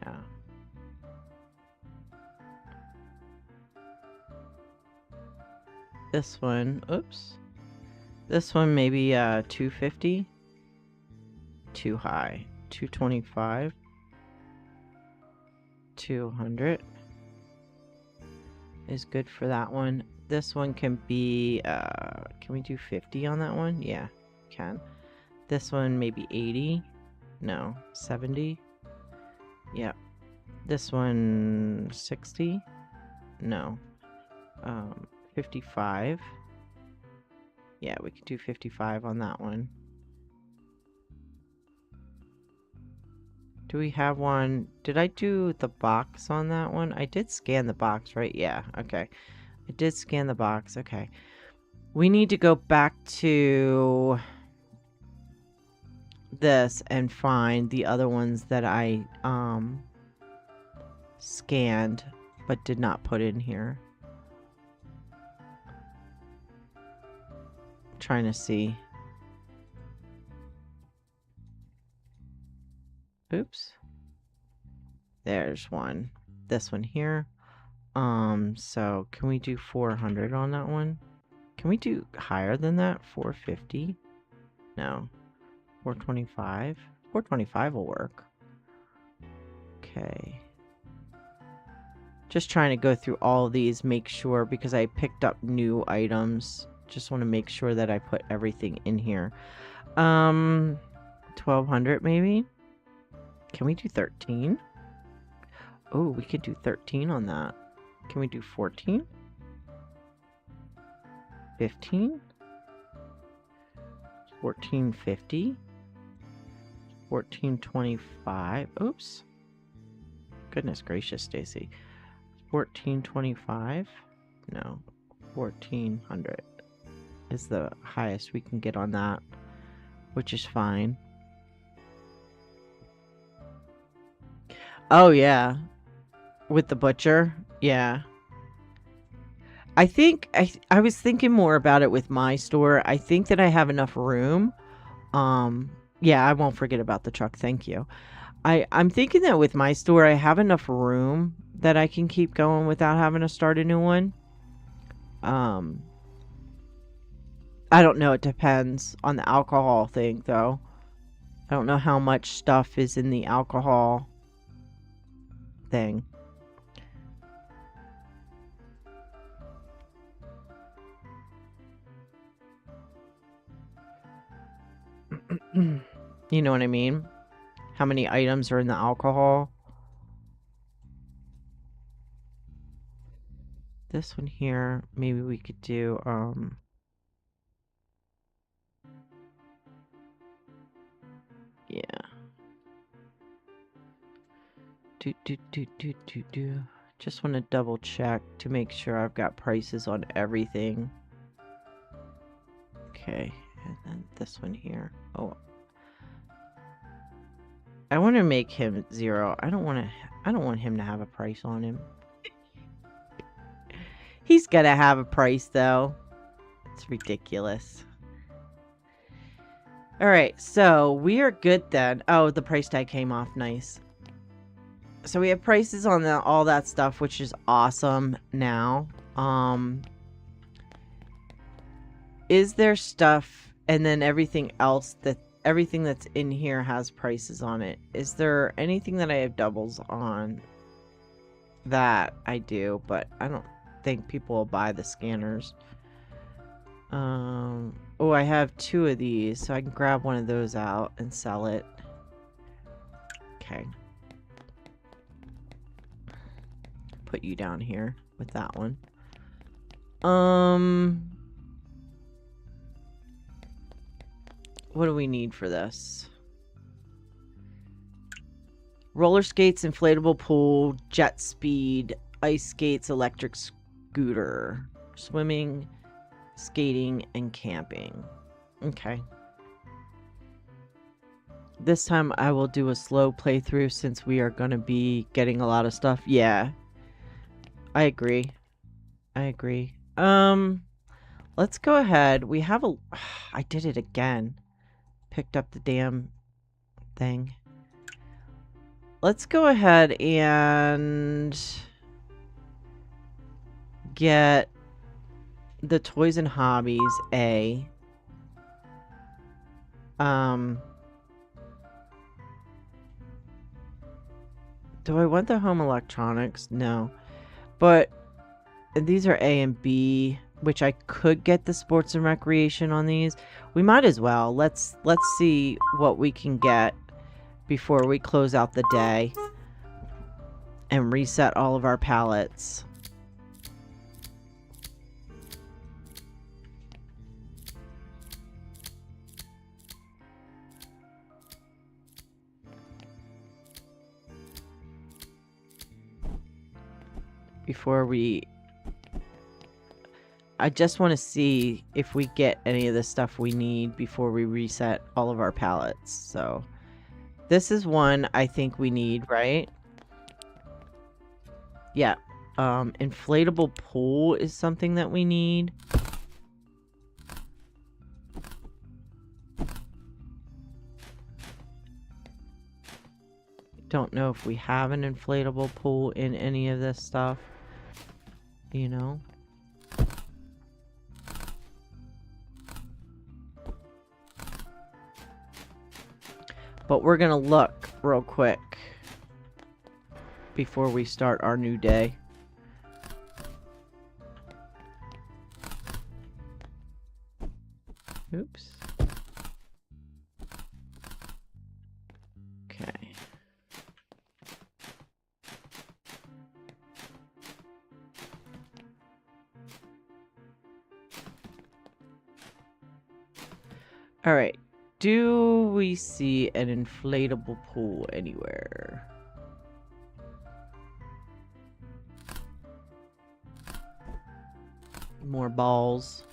Speaker 1: Yeah. This one, oops. This one maybe 250. Too high. 225. 200 is good for that one. This one can be can we do 50 on that one? Yeah, can. This one maybe 80. No, 70. Yeah. This one 60. No. 55. Yeah, we could do 55 on that one. Do we have one? Did I do the box on that one? I did scan the box, right? Yeah, okay. I did scan the box. Okay. We need to go back to this and find the other ones that I scanned but did not put in here. I'm trying to see. Oops. There's one. This one here. So can we do 400 on that one? Can we do higher than that? 450? No. 425? 425 will work. Okay. Just trying to go through all of these, make sure, because I picked up new items. Just want to make sure that I put everything in here. 1200 maybe? Can we do 13? Oh, we could do 13 on that. Can we do 14? 15? 1450? 1425? Oops. Goodness gracious, Stacy. 1425? No. 1400 is the highest we can get on that, which is fine. Oh, yeah. With the butcher? Yeah. I think I was thinking more about it with my store. I think that I have enough room. Yeah, I won't forget about the truck. Thank you. I'm thinking that with my store, I have enough room that I can keep going without having to start a new one. I don't know. It depends on the alcohol thing, though. I don't know how much stuff is in the alcohol thing. You know what I mean? How many items are in the alcohol? This one here, maybe we could do, yeah. Just want to double check to make sure I've got prices on everything. Okay, and then this one here. Oh, I want to make him 0. I don't want him to have a price on him. He's gonna have a price though. It's ridiculous. All right, so we are good then. Oh, the price tag came off. Nice. So we have prices on all that stuff, which is awesome now. Is there stuff and then everything else everything that's in here has prices on it? Is there anything that I have doubles on? That I do, but I don't think people will buy the scanners. Oh, I have 2 of these, so I can grab one of those out and sell it. Okay. Put you down here with that one. What do we need for this? Roller skates, inflatable pool, jet speed, ice skates, electric scooter, swimming, skating, and camping. Okay. This time I will do a slow playthrough since we are going to be getting a lot of stuff. Yeah. I agree. I agree. Let's go ahead. We have a... I did it again. Picked up the damn thing. Let's go ahead and get the toys and hobbies A. Do I want the home electronics? No. But these are A and B, which I could get the sports and recreation on these. We might as well. Let's see what we can get before we close out the day and reset all of our pallets. before we... I just want to see if we get any of the stuff we need before we reset all of our pallets. So this is one I think we need, right? Yeah. Inflatable pool is something that we need. Don't know if we have an inflatable pool in any of this stuff, you know. But we're gonna look real quick before we start our new day. Oops. Okay. All right. Do we see an inflatable pool anywhere? More balls.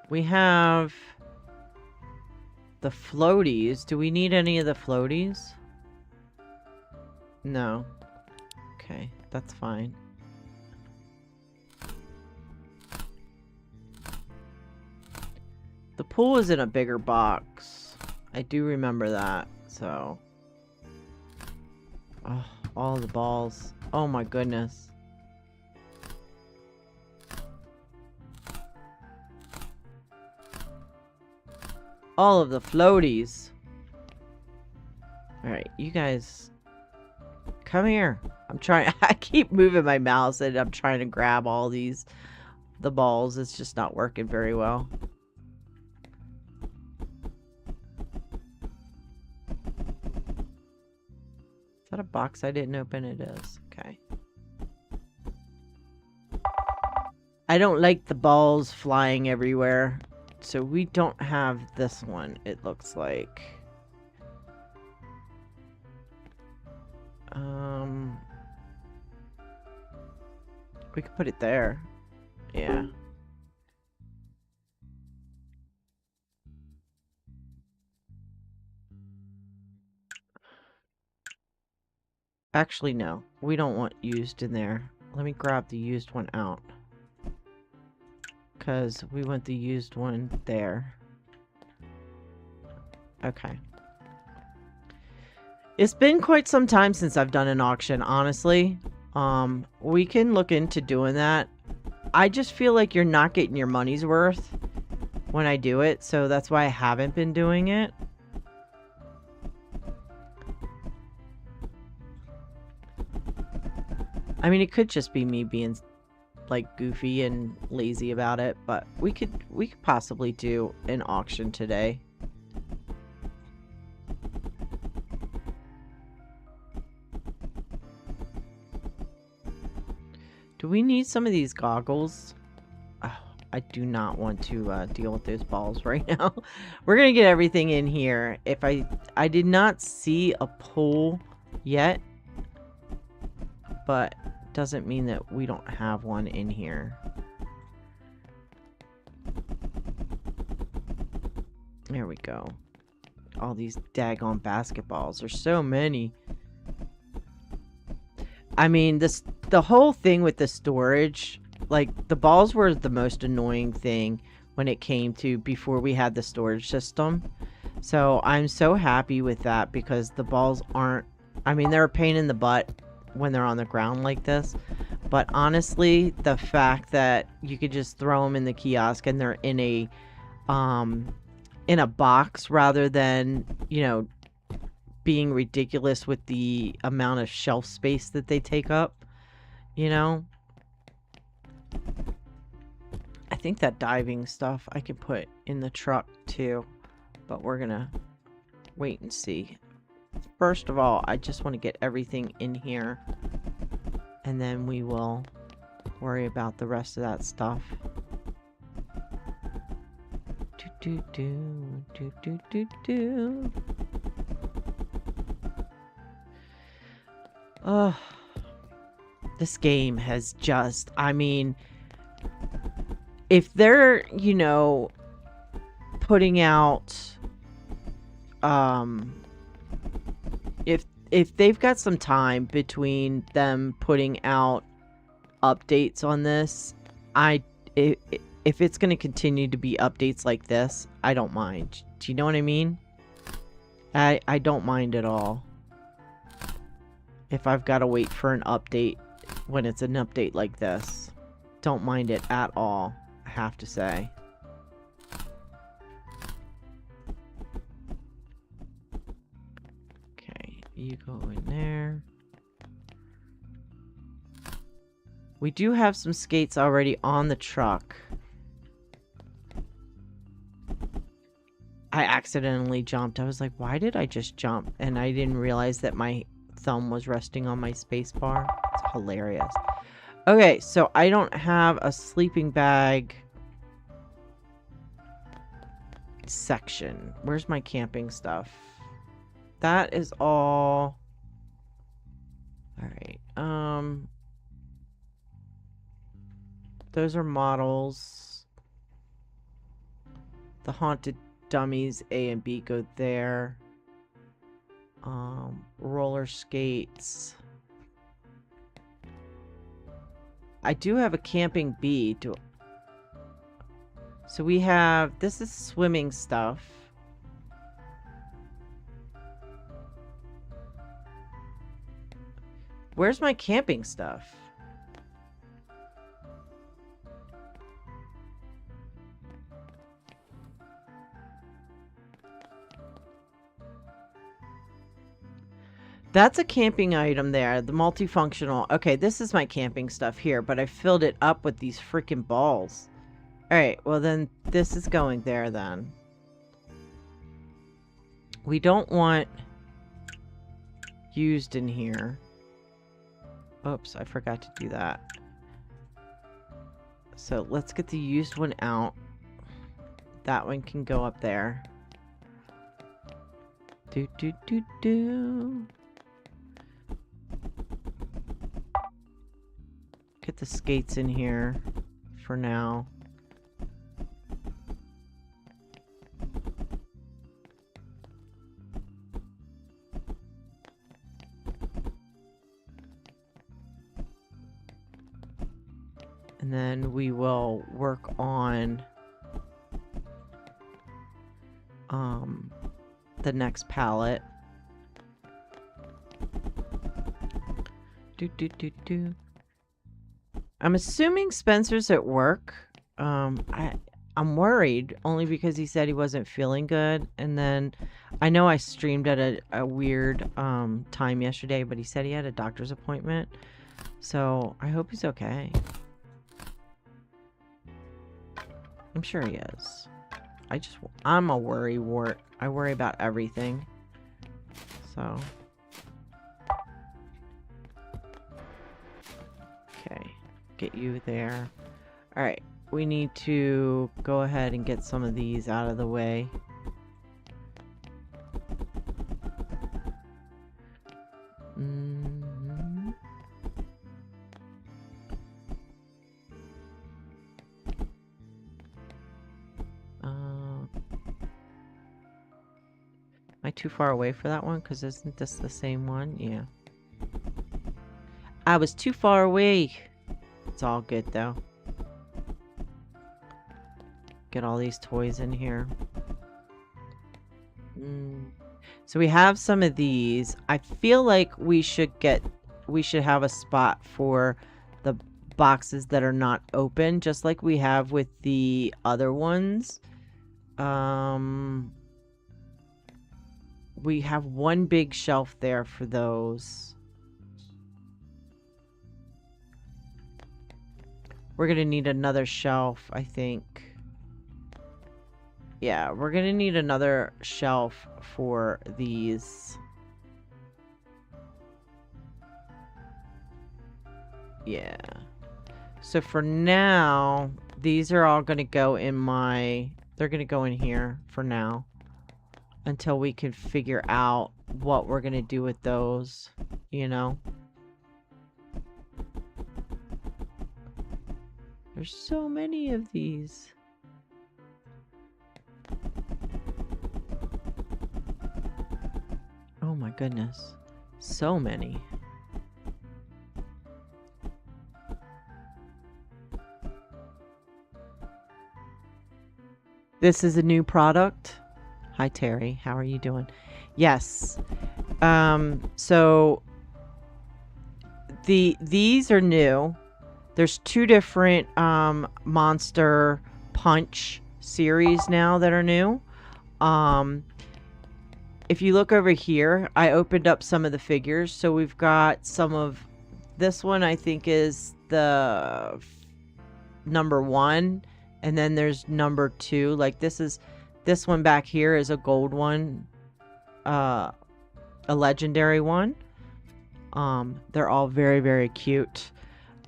Speaker 1: We have the floaties. Do we need any of the floaties? No. Okay, that's fine. The pool is in a bigger box. I do remember that, so... Oh, all the balls. Oh my goodness. All of the floaties. Alright, you guys... Come here. I'm trying... I keep moving my mouse and I'm trying to grab all these... The balls. It's just not working very well. Is that a box I didn't open? It is. Okay. I don't like the balls flying everywhere. So we don't have this one, it looks like. We could put it there. Yeah. Actually, no. We don't want used in there. Let me grab the used one out. Because we want the used one there. Okay. It's been quite some time since I've done an auction, honestly. We can look into doing that. I just feel like you're not getting your money's worth when I do it, so that's why I haven't been doing it. I mean, it could just be me being like goofy and lazy about it, but we could possibly do an auction today. Do we need some of these goggles? Oh, I do not want to deal with those balls right now. We're gonna get everything in here. If I did not see a pool yet, but doesn't mean that we don't have one in here. There we go. All these daggone basketballs. There's so many. I mean, the whole thing with the storage, like, the balls were the most annoying thing when it came to before we had the storage system. So I'm so happy with that because the balls aren't, I mean, they're a pain in the butt when they're on the ground like this, but honestly, the fact that you could just throw them in the kiosk and they're in a box rather than, you know, being ridiculous with the amount of shelf space that they take up, you know. I think that diving stuff I can put in the truck too, but we're gonna wait and see. First of all, I just want to get everything in here, and then we will worry about the rest of that stuff. Do do do do do do do. Oh, this game has just, I mean, if they're, you know, putting out, if they've got some time between them putting out updates on this, if it's going to continue to be updates like this, I don't mind. Do you know what I mean? I don't mind at all. If I've got to wait for an update when it's an update like this, don't mind it at all, I have to say. Okay, you go in there. We do have some skates already on the truck. I accidentally jumped. I was like, why did I just jump? And I didn't realize that my thumb was resting on my space bar. It's hilarious. Okay, so I don't have a sleeping bag section. Where's my camping stuff? That is all. Alright. Those are models. The haunted dummies A and B go there. Roller skates. I do have a camping B. So we have, this is swimming stuff. Where's my camping stuff? That's a camping item there, the multifunctional. Okay, this is my camping stuff here, but I filled it up with these freaking balls. Alright, well then this is going there then. We don't want used in here. Oops, I forgot to do that. So let's get the used one out. That one can go up there. Do. Get the skates in here for now. And then we will work on the next palette. Do. I'm assuming Spencer's at work. I'm worried only because he said he wasn't feeling good, and then I know I streamed at a weird time yesterday, but he said he had a doctor's appointment, so I hope he's okay. I'm sure he is. I'm a worry wart. I worry about everything. So. Okay. Get you there. Alright. We need to go ahead and get some of these out of the way. Am I too far away for that one? Because isn't this the same one? Yeah. I was too far away. It's all good though. Get all these toys in here. So we have some of these. I feel like we should have a spot for the boxes that are not open, just like we have with the other ones. We have one big shelf there for those. We're gonna need another shelf, I think. Yeah, we're gonna need another shelf for these. Yeah. So for now, these are all gonna go in they're gonna go in here for now. Until we can figure out what we're gonna do with those, you know? There's so many of these. Oh my goodness. So many. This is a new product. Hi, Terry. How are you doing? Yes. So these are new. There's two different Monster Punch series now that are new. If you look over here, I opened up some of the figures. So we've got some of this one, I think is the number 1. And then there's number 2. Like this one back here is a gold one, a legendary one. They're all very, very cute.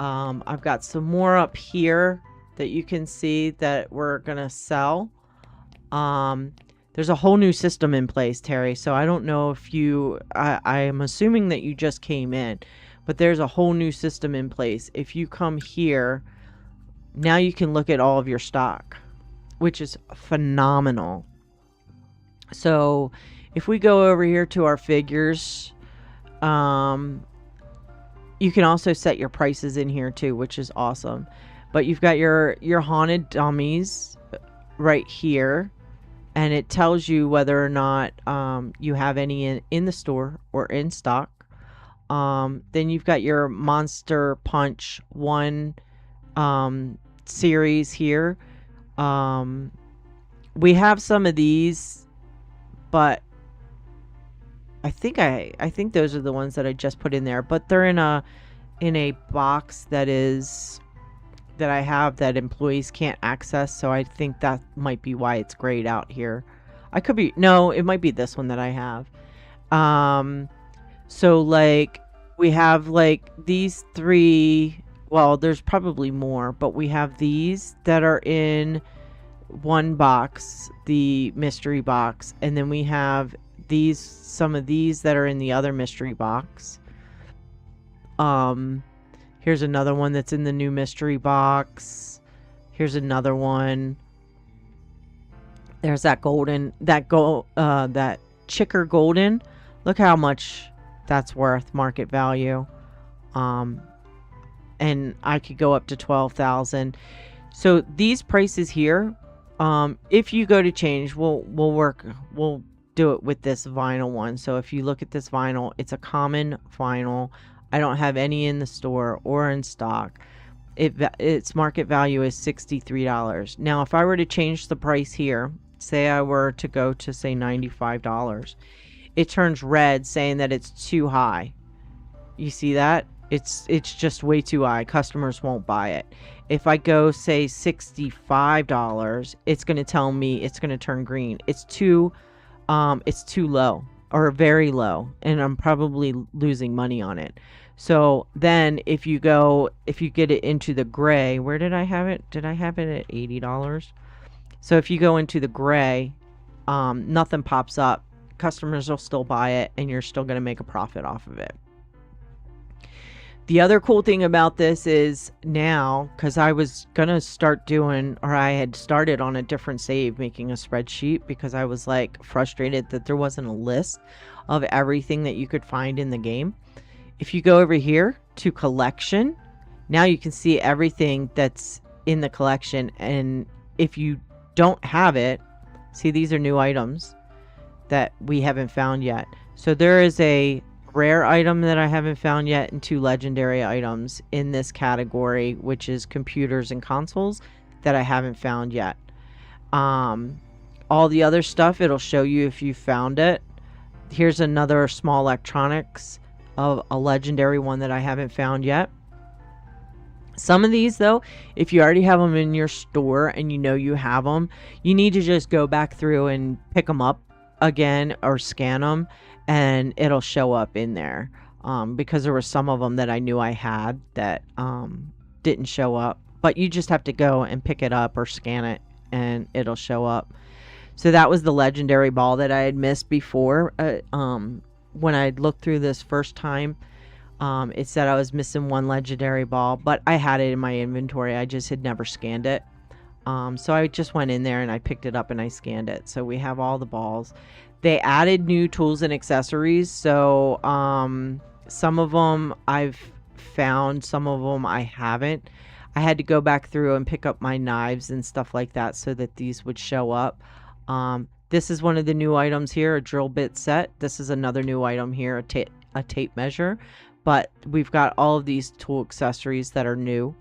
Speaker 1: I've got some more up here that you can see that we're gonna sell. There's a whole new system in place, Terry. So I don't know if I am assuming that you just came in, but there's a whole new system in place. If you come here, now you can look at all of your stock, which is phenomenal. So if we go over here to our figures, you can also set your prices in here too, which is awesome. But you've got your haunted dummies right here, and it tells you whether or not you have any in the store or in stock. Then you've got your Monster Punch 1 series here. We have some of these, but I think those are the ones that I just put in there, but they're in a box that I have that employees can't access, so I think that might be why it's grayed out here. It might be this one that I have. So like we have like these 3. Well, there's probably more, but we have these that are in one box, the mystery box, and then we have some of these that are in the other mystery box. Here's another one that's in the new mystery box. Here's another one. There's that that Chicker Golden. Look how much that's worth, market value. And I could go up to 12,000. So these prices here, if you go to change, we'll do it with this vinyl one. So if you look at this vinyl, it's a common vinyl. I don't have any in the store or in stock. Its market value is $63. Now, if I were to change the price here, say I were to go to say $95, it turns red saying that it's too high. You see that? It's just way too high. Customers won't buy it. If I go say $65, it's going to tell me it's going to turn green. It's too low or very low, and I'm probably losing money on it. So then if you get it into the gray, where did I have it? Did I have it at $80? So if you go into the gray, nothing pops up. Customers will still buy it, and you're still going to make a profit off of it. The other cool thing about this is now, because I was going to start doing, or I had started on a different save, making a spreadsheet, because I was like frustrated that there wasn't a list of everything that you could find in the game. If you go over here to collection, now you can see everything that's in the collection. And if you don't have it, see, these are new items that we haven't found yet. So there is a rare item that I haven't found yet and 2 legendary items in this category, which is computers and consoles, that I haven't found yet. All the other stuff, it'll show you if you found it. Here's another small electronics of a legendary one that I haven't found yet. Some of these, though, if you already have them in your store and you know you have them, you need to just go back through and pick them up again or scan them, and it'll show up in there, because there were some of them that I knew I had that didn't show up, but you just have to go and pick it up or scan it and it'll show up. So that was the legendary ball that I had missed before when I looked through this first time. It said I was missing one legendary ball, but I had it in my inventory. I just had never scanned it. So I just went in there and I picked it up and I scanned it. So we have all the balls. They added new tools and accessories. So some of them I've found, some of them I haven't. I had to go back through and pick up my knives and stuff like that so that these would show up. This is one of the new items here, a drill bit set. This is another new item here, a tape measure. But we've got all of these tool accessories that are new.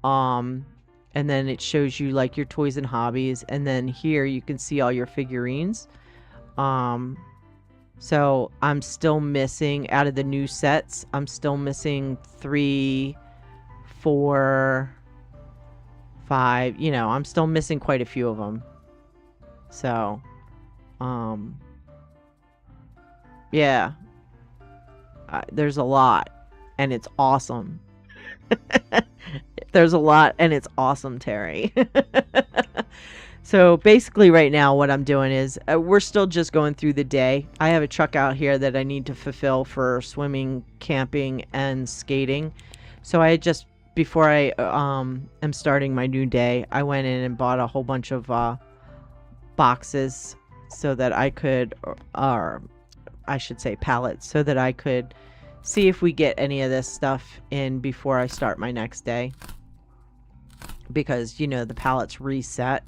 Speaker 1: And then it shows you like your toys and hobbies. And then here you can see all your figurines. So I'm still missing, out of the new sets, I'm still missing 3, 4, 5. You know, I'm still missing quite a few of them. So, yeah. There's a lot, and it's awesome. There's a lot, and it's awesome, Terry. So basically right now what I'm doing is we're still just going through the day. I have a truck out here that I need to fulfill for swimming, camping, and skating. So I just, before I am starting my new day, I went in and bought a whole bunch of boxes so that I could, or I should say pallets, so that I could see if we get any of this stuff in before I start my next day, because you know the pallets reset.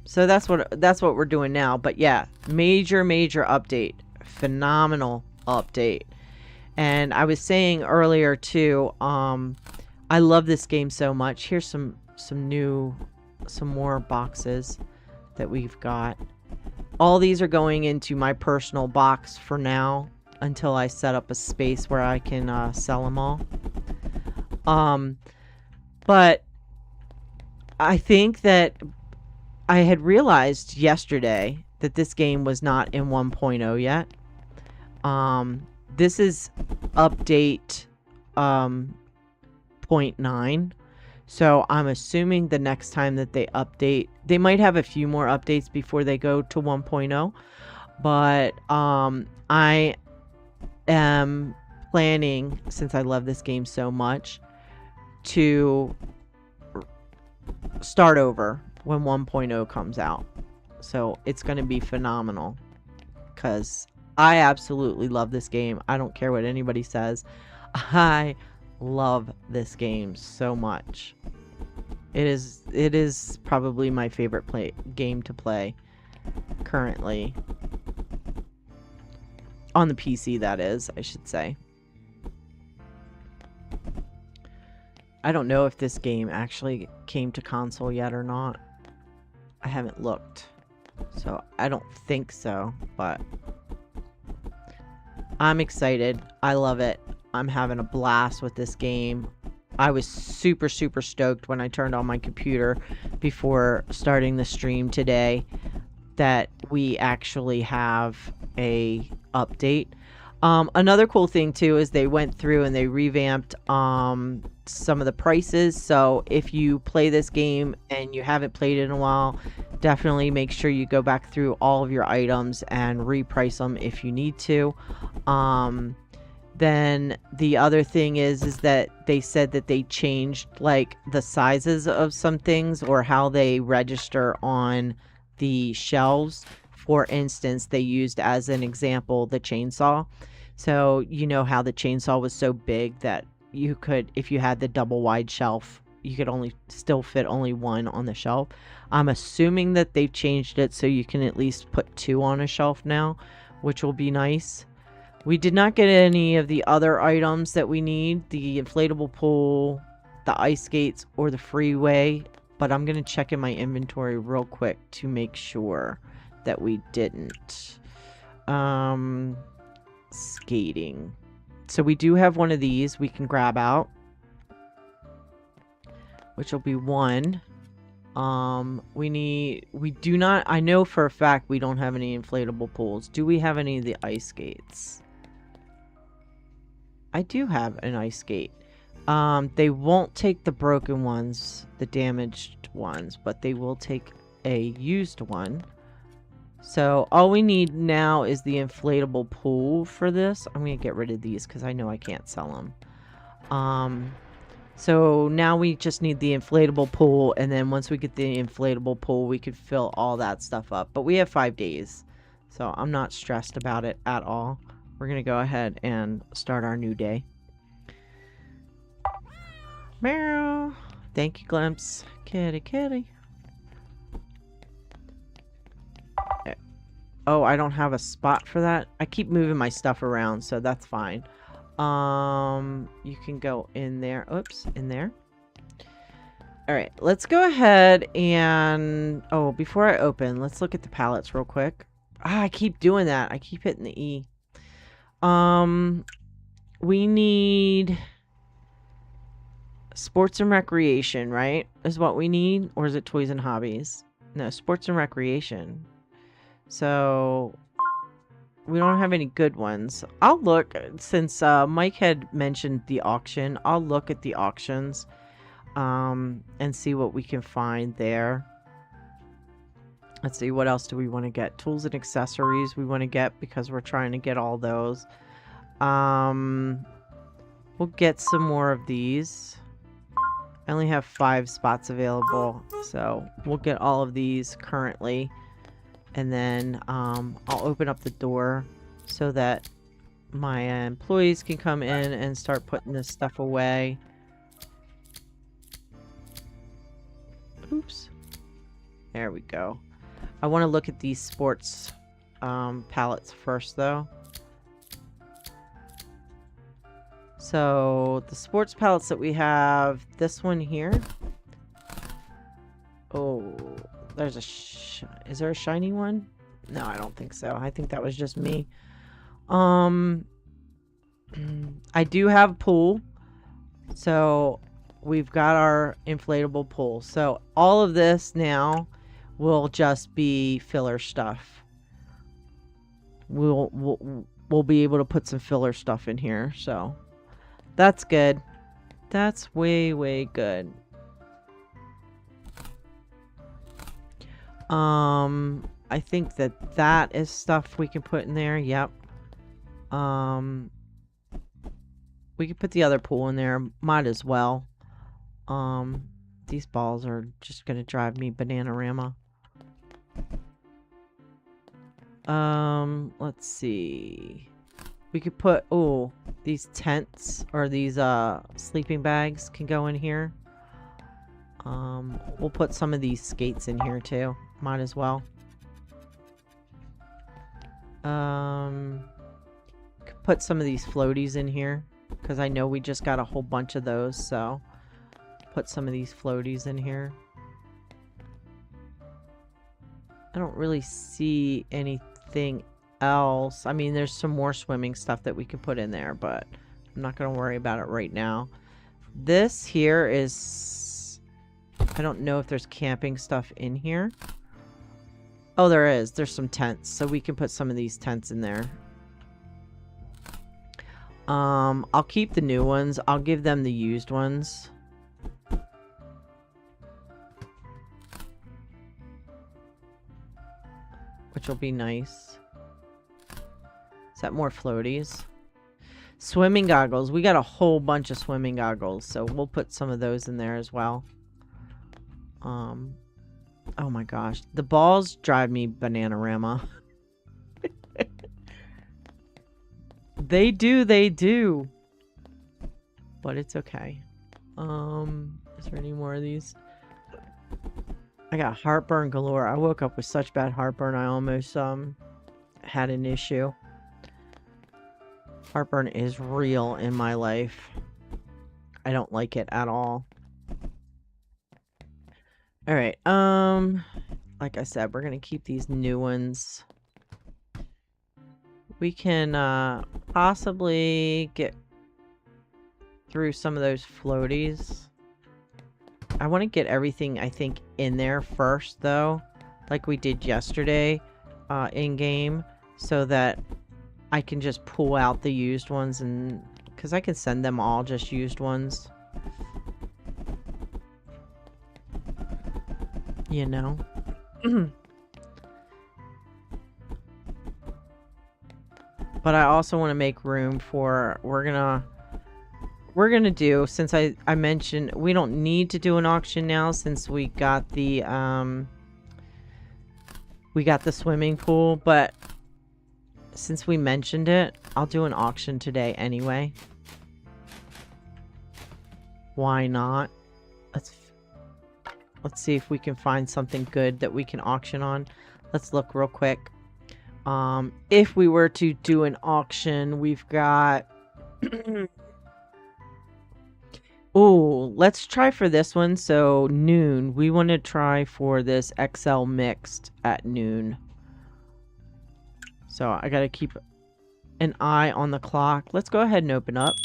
Speaker 1: So that's what we're doing now. But yeah, major update, phenomenal update. And I was saying earlier too, I love this game so much. Here's some more boxes that we've got. All these are going into my personal box for now until I set up a space where I can sell them all. But I think that I had realized yesterday that this game was not in 1.0 yet. This is update 0.9. So I'm assuming the next time that they update, they might have a few more updates before they go to 1.0. But I am planning, since I love this game so much, to start over when 1.0 comes out. So it's going to be phenomenal, because I absolutely love this game. I don't care what anybody says. I love this game so much. It is probably my favorite game to play currently. On the PC, that is, I should say. I don't know if this game actually came to console yet or not. I haven't looked. So I don't think so, but I'm excited. I love it. I'm having a blast with this game. I was super stoked when I turned on my computer before starting the stream today that we actually have a update. Another cool thing too is they went through and they revamped some of the prices. So if you play this game and you haven't played it in a while, definitely make sure you go back through all of your items and reprice them if you need to. Then the other thing is that they said that they changed like the sizes of some things, or how they register on the shelves. For instance, they used as an example the chainsaw. So you know how the chainsaw was so big that you could, if you had the double wide shelf, you could still fit only one on the shelf. I'm assuming that they've changed it so you can at least put 2 on a shelf now, which will be nice. We did not get any of the other items that we need, the inflatable pool, the ice skates, or the freeway, but I'm going to check in my inventory real quick to make sure that we didn't. Skating. So we do have one of these we can grab out, which will be 1. We do not, I know for a fact we don't have any inflatable pools. Do we have any of the ice skates? I do have an ice skate. They won't take the broken ones, the damaged ones, but they will take a used one. So all we need now is the inflatable pool for this. I'm going to get rid of these because I know I can't sell them. So now we just need the inflatable pool, and then once we get the inflatable pool, we could fill all that stuff up. But we have 5 days, so I'm not stressed about it at all. We're going to go ahead and start our new day. Meow. Thank you, Glimpse. Kitty, kitty. Oh, I don't have a spot for that. I keep moving my stuff around, so that's fine. You can go in there. Oops, in there. All right, let's go ahead and... Oh, before I open, let's look at the pallets real quick. Ah, I keep doing that. I keep hitting the E. We need... Sports and recreation, right? Is what we need? Or is it toys and hobbies? No, sports and recreation. So... we don't have any good ones. I'll look, since Mike had mentioned the auction, I'll look at the auctions and see what we can find there. Let's see, what else do we want to get? Tools and accessories we want to get because we're trying to get all those. We'll get some more of these. I only have 5 spots available, so we'll get all of these currently. And then I'll open up the door so that my employees can come in and start putting this stuff away. Oops. There we go. I want to look at these sports pallets first, though. So the sports pallets that we have, this one here. Oh... There's a is there a shiny one? No, I don't think so. I think that was just me. I do have a pool. So we've got our inflatable pool. So all of this now will just be filler stuff. We'll be able to put some filler stuff in here. So that's good. That's way good. I think that is stuff we can put in there. Yep. We could put the other pool in there. Might as well. These balls are just gonna drive me bananarama. Let's see. We could put, oh, these tents or these sleeping bags can go in here. We'll put some of these skates in here too. Might as well. Could put some of these floaties in here because I know we just got a whole bunch of those, so put some of these floaties in here. I don't really see anything else. I mean, there's some more swimming stuff that we could put in there, but I'm not going to worry about it right now. This here is... I don't know if there's camping stuff in here. Oh, there is. There's some tents, so we can put some of these tents in there. I'll keep the new ones. I'll give them the used ones. Which will be nice. Is that more floaties? Swimming goggles. We got a whole bunch of swimming goggles, so we'll put some of those in there as well. Oh my gosh. The balls drive me bananarama. They do. But it's okay. Is there any more of these? I got heartburn galore. I woke up with such bad heartburn, I almost had an issue. Heartburn is real in my life. I don't like it at all. Alright, like I said, we're gonna keep these new ones. We can possibly get through some of those floaties. I want to get everything, I think, in there first, though, like we did yesterday in-game, so that I can just pull out the used ones, and because I can send them all just used ones. You know? But I also want to make room for, we're gonna do, since I mentioned we don't need to do an auction now since we got the swimming pool, but since we mentioned it, I'll do an auction today anyway. Why not? Let's see if we can find something good that we can auction on. Let's look real quick. If we were to do an auction, we've got oh, let's try for this one. So noon, we want to try for this XL mixed at noon. So I gotta keep an eye on the clock. Let's go ahead and open up.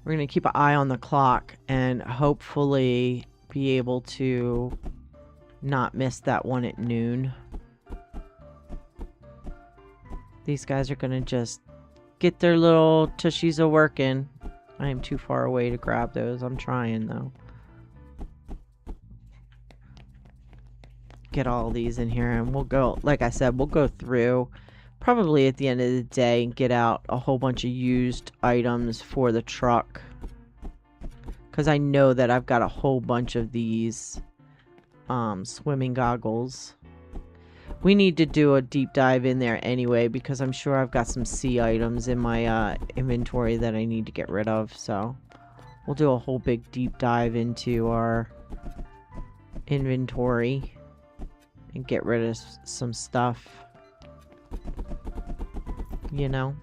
Speaker 1: We're gonna keep an eye on the clock and hopefully be able to not miss that one at noon. These guys are gonna just get their little tushies a working. I am too far away to grab those. I'm trying though. Get all these in here and we'll go, like I said, we'll go through probably at the end of the day and get out a whole bunch of used items for the truck. Because I know that I've got a whole bunch of these swimming goggles. We need to do a deep dive in there anyway because I'm sure I've got some sea items in my inventory that I need to get rid of. So we'll do a whole big deep dive into our inventory and get rid of some stuff. You know?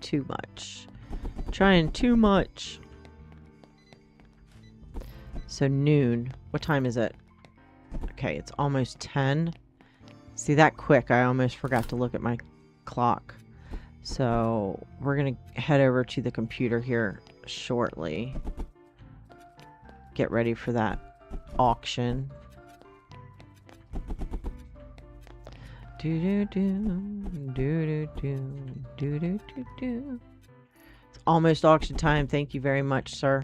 Speaker 1: Too much. Trying too much. So noon. What time is it? Okay, it's almost 10. See, that quick, I almost forgot to look at my clock. So we're gonna head over to the computer here shortly. Get ready for that auction. It's almost auction time. Thank you very much, sir.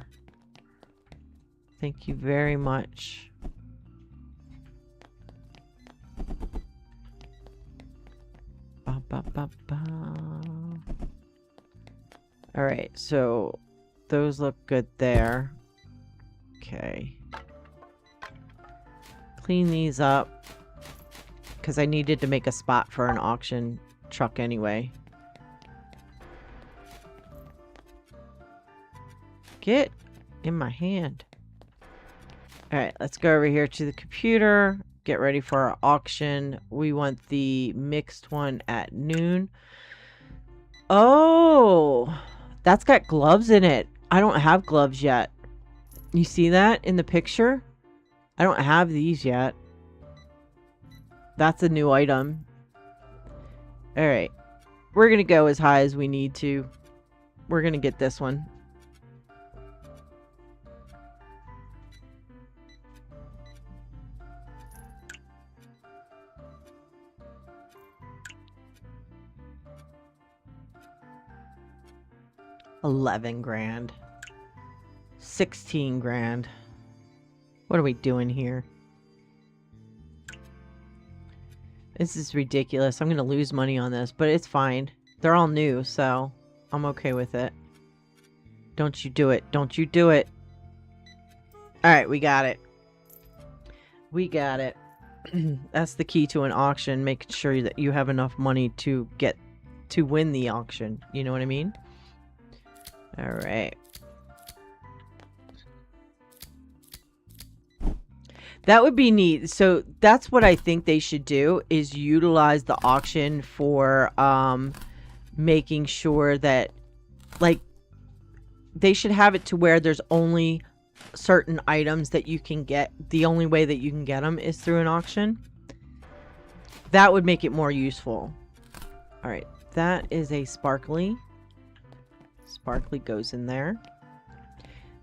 Speaker 1: Thank you very much. Alright, so those look good there. Okay. Clean these up. Because I needed to make a spot for an auction truck anyway. Get in my hand. Alright, let's go over here to the computer. Get ready for our auction. We want the mixed one at noon. Oh, that's got gloves in it. I don't have gloves yet. You see that in the picture? I don't have these yet. That's a new item. Alright. We're going to go as high as we need to. We're going to get this one. $11,000. 16 grand. What are we doing here? This is ridiculous. I'm gonna lose money on this, but it's fine. They're all new, so I'm okay with it. Don't you do it. Don't you do it. Alright, we got it. We got it. That's the key to an auction, making sure that you have enough money to win the auction. You know what I mean? Alright. That would be neat. So that's what I think they should do, is utilize the auction for making sure that, like, they should have it to where there's only certain items that you can get. The only way that you can get them is through an auction. That would make it more useful. All right, that is a sparkly. Sparkly goes in there.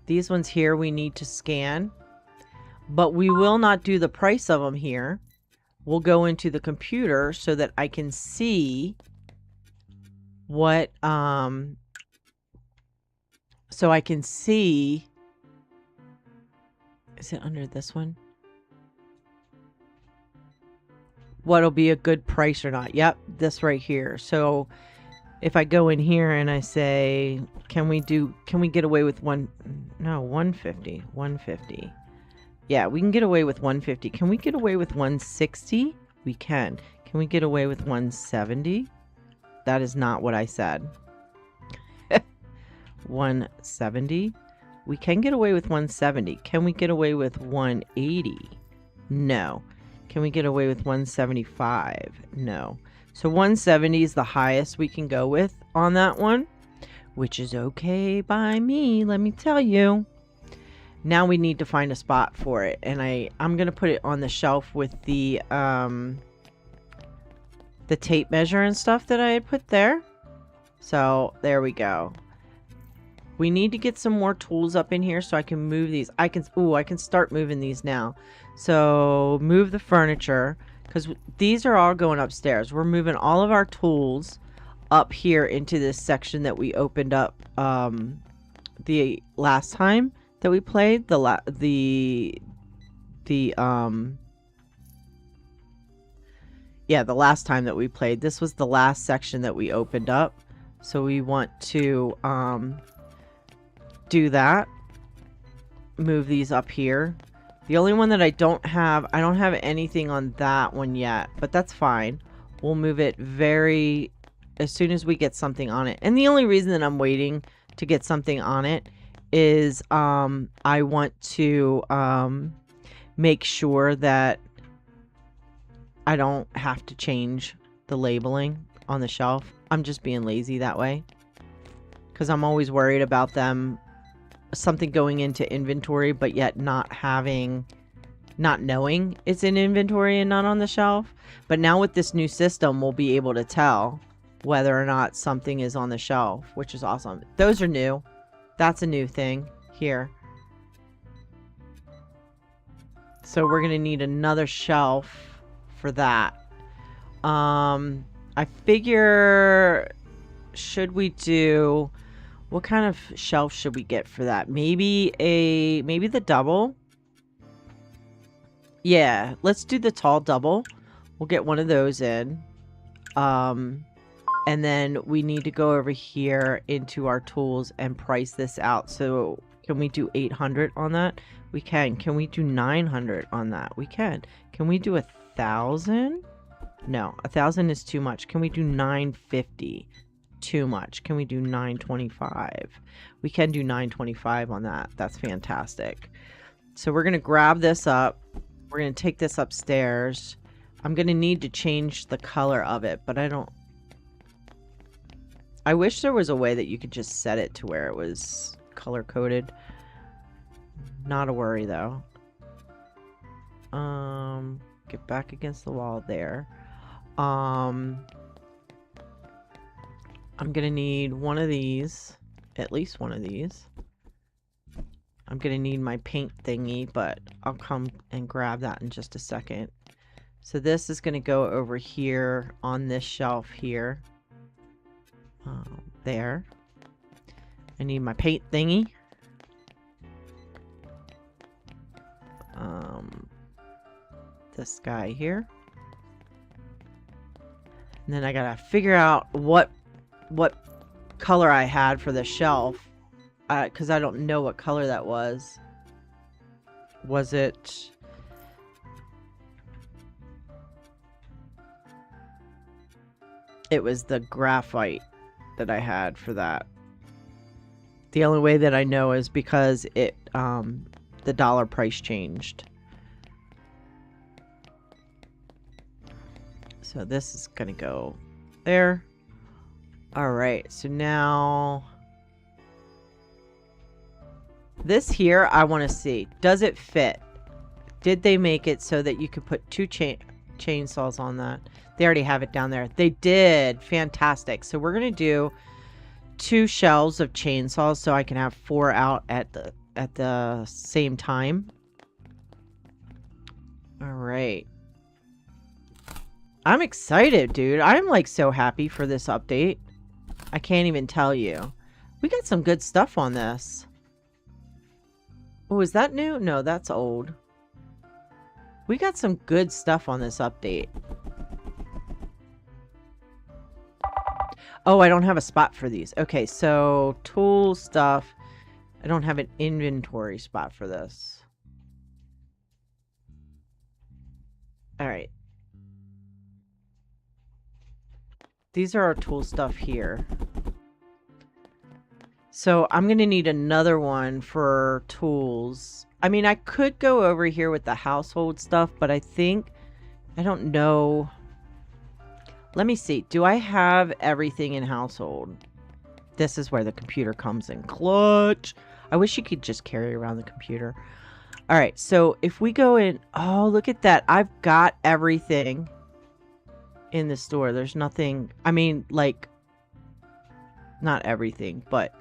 Speaker 1: These ones here we need to scan. But we will not do the price of them here. We'll go into the computer so that I can see what, so I can see, is it under this one? what'll be a good price or not. Yep, this right here. So if I go in here and I say, can we get away with 150, 150. Yeah, we can get away with 150. Can we get away with 160? We can. Can we get away with 170? That is not what I said. 170. We can get away with 170. Can we get away with 180? No. Can we get away with 175? No. So 170 is the highest we can go with on that one, which is okay by me, let me tell you. Now we need to find a spot for it, and I'm gonna put it on the shelf with the tape measure and stuff that I had put there. So there we go. We need to get some more tools up in here so I can move these. I can start moving these now. So move the furniture, because these are all going upstairs. We're moving all of our tools up here into this section that we opened up the last time that we played. The last time that we played. This was the last section that we opened up. So we want to do that. Move these up here. The only one that I don't have anything on that one yet, but that's fine. We'll move it as soon as we get something on it. And the only reason that I'm waiting to get something on it is I want to make sure that I don't have to change the labeling on the shelf. I'm just being lazy that way, because I'm always worried about something going into inventory but yet not knowing it's in inventory and not on the shelf. But now with this new system, we'll be able to tell whether or not something is on the shelf, which is awesome. Those are new. That's a new thing here. So we're gonna need another shelf for that. I figure, should we do, what kind of shelf should we get for that? Maybe the double. Yeah, let's do the tall double. We'll get one of those in. And then we need to go over here into our tools and price this out. So can we do 800 on that? We can. Can we do 900 on that? We can. Can we do 1,000? No, 1,000 is too much. Can we do 950? Too much. Can we do 925? We can do 925 on that. That's fantastic. So we're going to grab this up. We're going to take this upstairs. I'm going to need to change the color of it, but I wish there was a way that you could just set it to where it was color coded. Not a worry though. Get back against the wall there. I'm gonna need one of these, at least one of these. I'm gonna need my paint thingy, but I'll come and grab that in just a second. So this is gonna go over here on this shelf here. There. I need my paint thingy. This guy here. And then I gotta figure out what color I had for the shelf, because I don't know what color that was. Was it... It was the graphite that I had for that. The only way that I know is because it the dollar price changed. So this is gonna go there. All right, so now this here, I want to see, does it fit? Did they make it so that you could put two chainsaws on that? They already have it down there. They did. Fantastic. So we're gonna do 2 shelves of chainsaws so I can have 4 out at the same time. All right. I'm excited, dude. I'm like so happy for this update. I can't even tell you. We got some good stuff on this. Oh, is that new? No, that's old. We got some good stuff on this update. Oh, I don't have a spot for these. Okay, so tool stuff. I don't have an inventory spot for this. All right. These are our tool stuff here. So I'm going to need another one for tools. I mean, I could go over here with the household stuff, but I think, I don't know. Let me see. Do I have everything in household? This is where the computer comes in clutch. I wish you could just carry around the computer. All right. So if we go in, oh, look at that. I've got everything in the store. There's nothing. I mean, like, not everything, but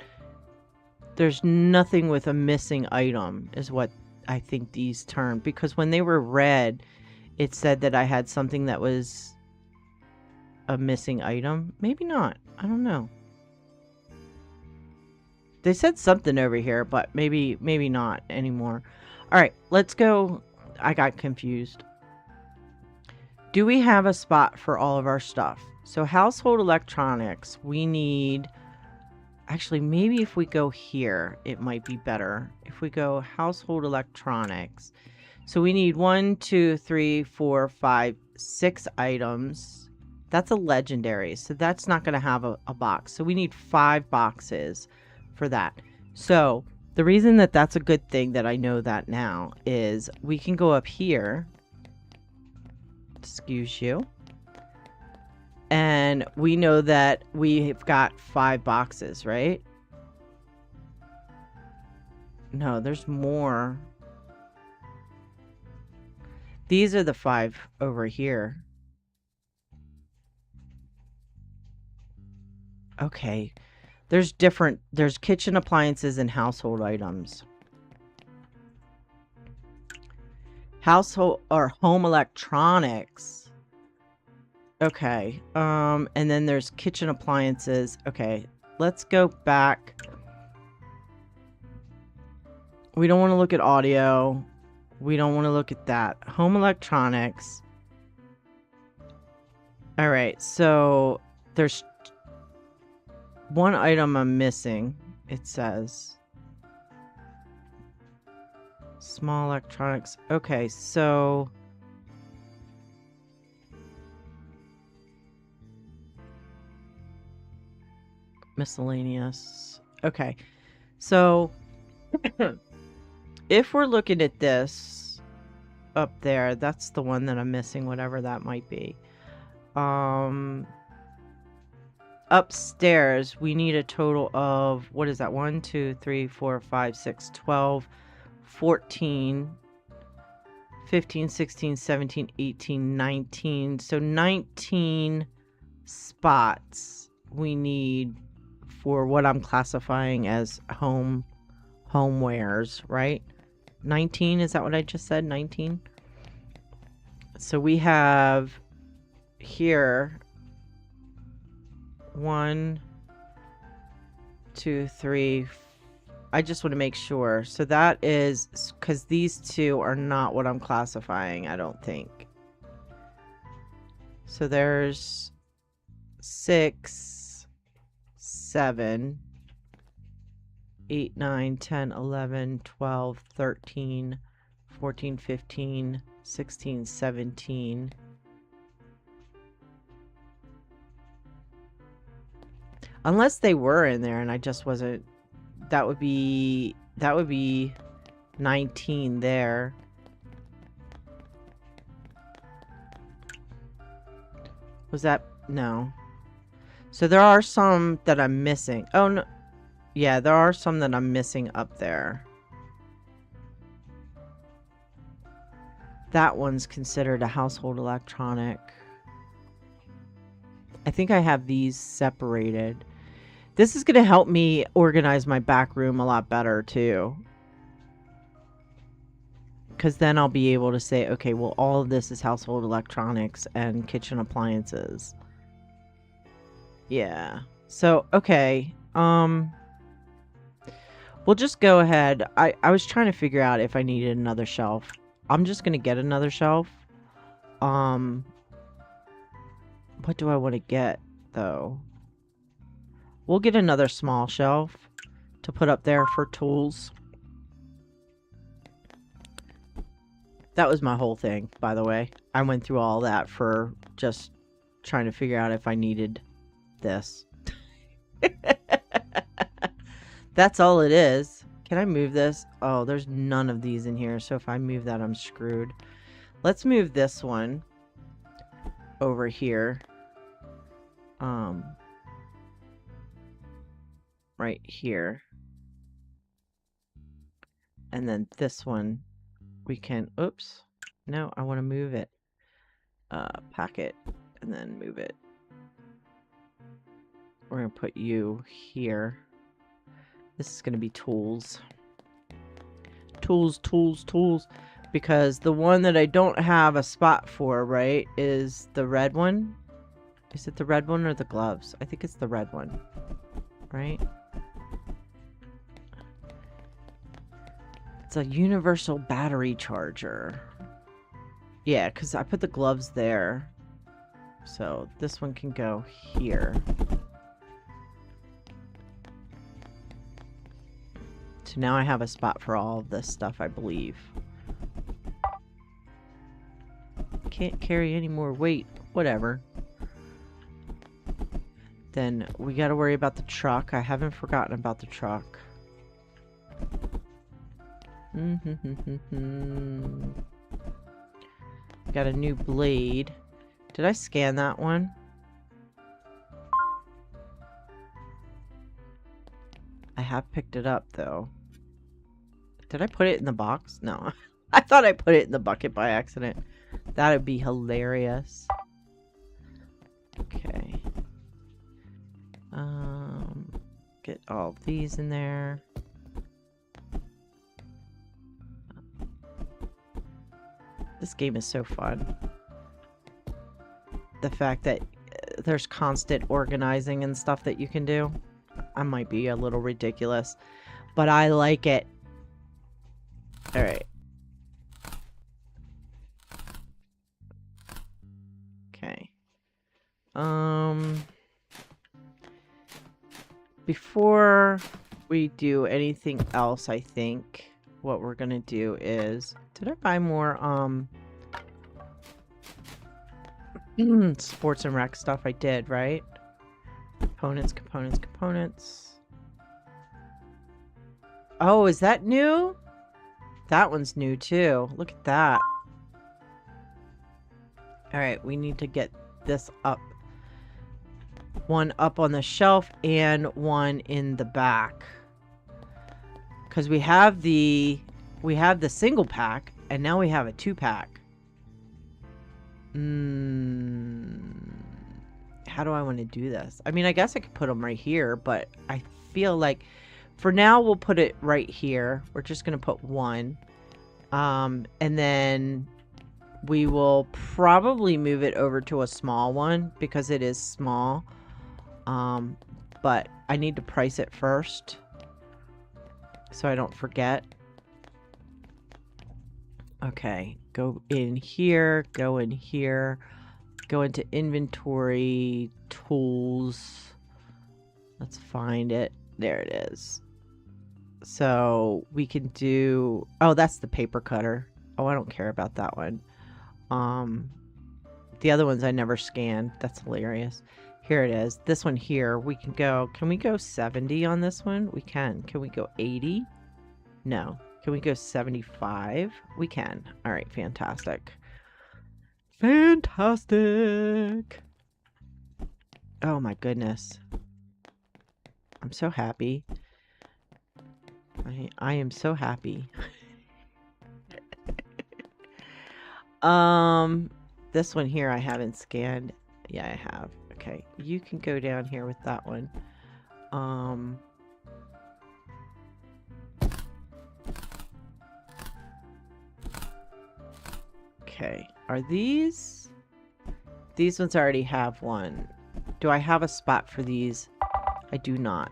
Speaker 1: there's nothing with a missing item is what I think these termed. Because when they were red, it said that I had something that was a missing item. Maybe not. I don't know. They said something over here, but maybe not anymore. All right, let's go. I got confused. Do we have a spot for all of our stuff? So household electronics, we need... Actually, maybe if we go here, it might be better. If we go household electronics. So we need 1, 2, 3, 4, 5, 6 items. That's a legendary, so that's not going to have a box. So we need 5 boxes for that. So the reason that that's a good thing that I know that now is we can go up here. Excuse you. And we know that we've got 5 boxes, right? No, there's more. These are the 5 over here. Okay. There's kitchen appliances and household items. Household or home electronics. Okay. And then there's kitchen appliances. Okay. Let's go back. We don't want to look at audio. We don't want to look at that. Home electronics. All right. So there's one item I'm missing. It says small electronics. Okay. So miscellaneous. Okay. So if we're looking at this up there, that's the one that I'm missing, whatever that might be. Upstairs, we need a total of, what is that? 1, 2, 3, 4, 5, 6, 12, 14, 15, 16, 17, 18, 19. So 19 spots we need for what I'm classifying as homewares, right? 19, is that what I just said? 19? So we have here 1, 2, 3. I just want to make sure. So that is because these 2 are not what I'm classifying, I don't think. So there's 6, 7, 8, 9, 10, 11, 12, 13, 14, 15, 16, 17. Unless they were in there and I just wasn't, that would be 19 there. Was that? No. So there are some that I'm missing. Oh, no. Yeah, there are some that I'm missing up there. That one's considered a household electronic. I think I have these separated. This is going to help me organize my back room a lot better, too. Because then I'll be able to say, okay, well, all of this is household electronics and kitchen appliances. Yeah. So, okay. We'll just go ahead. I was trying to figure out if I needed another shelf. I'm just going to get another shelf. What do I want to get, though? We'll get another small shelf to put up there for tools. That was my whole thing, by the way. I went through all that for just trying to figure out if I needed this. That's all it is. Can I move this? Oh, there's none of these in here, so if I move that, I'm screwed. Let's move this one over here. Right here. And then this one, we can, oops. No, I want to move it. Pack it, and then move it. We're going to put you here. This is going to be tools. Tools, tools, tools. Because the one that I don't have a spot for, right, is the red one. Is it the red one or the gloves? I think it's the red one. Right? It's a universal battery charger. Yeah, because I put the gloves there. So this one can go here. So now I have a spot for all of this stuff, I believe. Can't carry any more weight. Whatever. Then we got to worry about the truck. I haven't forgotten about the truck. Got a new blade. Did I scan that one? I have picked it up though. Did I put it in the box? No. I thought I put it in the bucket by accident. That would be hilarious. Okay. Get all these in there. This game is so fun. The fact that there's constant organizing and stuff that you can do. I might be a little ridiculous, but I like it. Alright. Okay. Before we do anything else, I think what we're gonna do is... Did I buy more, sports and rec stuff? I did, right? Components, components, components. Oh, is that new? That one's new, too. Look at that. Alright, we need to get this up. One up on the shelf and one in the back. Because we have the single pack, and now we have a 2-pack. How do I want to do this? I mean, I guess I could put them right here, but I feel like for now we'll put it right here. We're just going to put one. And then we will probably move it over to a small one because it is small. But I need to price it first so I don't forget. Okay, go in here, go in here, go into inventory, tools. Let's find it. There it is. So we can do, oh, that's the paper cutter. Oh, I don't care about that one. The other ones I never scanned. That's hilarious. Here it is. This one here, we can go, can we go 70 on this one? We can. Can we go 80? No. Can we go 75? We can. All right, fantastic. Fantastic. Oh my goodness. I'm so happy. I am so happy. This one here I haven't scanned. Yeah, I have. Okay, you can go down here with that one. Okay, are these ones already have one. Do I have a spot for these? I do not.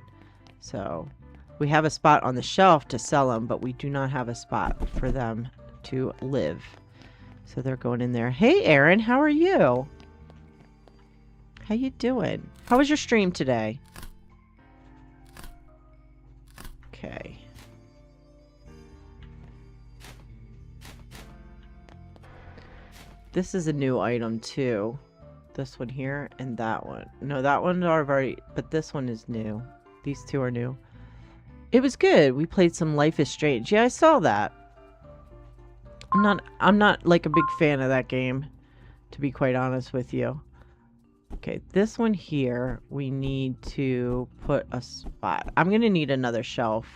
Speaker 1: So we have a spot on the shelf to sell them, but we do not have a spot for them to live. So they're going in there. Hey, Aaron, how are you? How you doing? How was your stream today? This is a new item too. This one here and that one. No, that one's already, but this one is new. These two are new. It was good. We played some Life is Strange. Yeah, I saw that. I'm not like a big fan of that game, to be quite honest with you. Okay, this one here, we need to put a spot. I'm gonna need another shelf.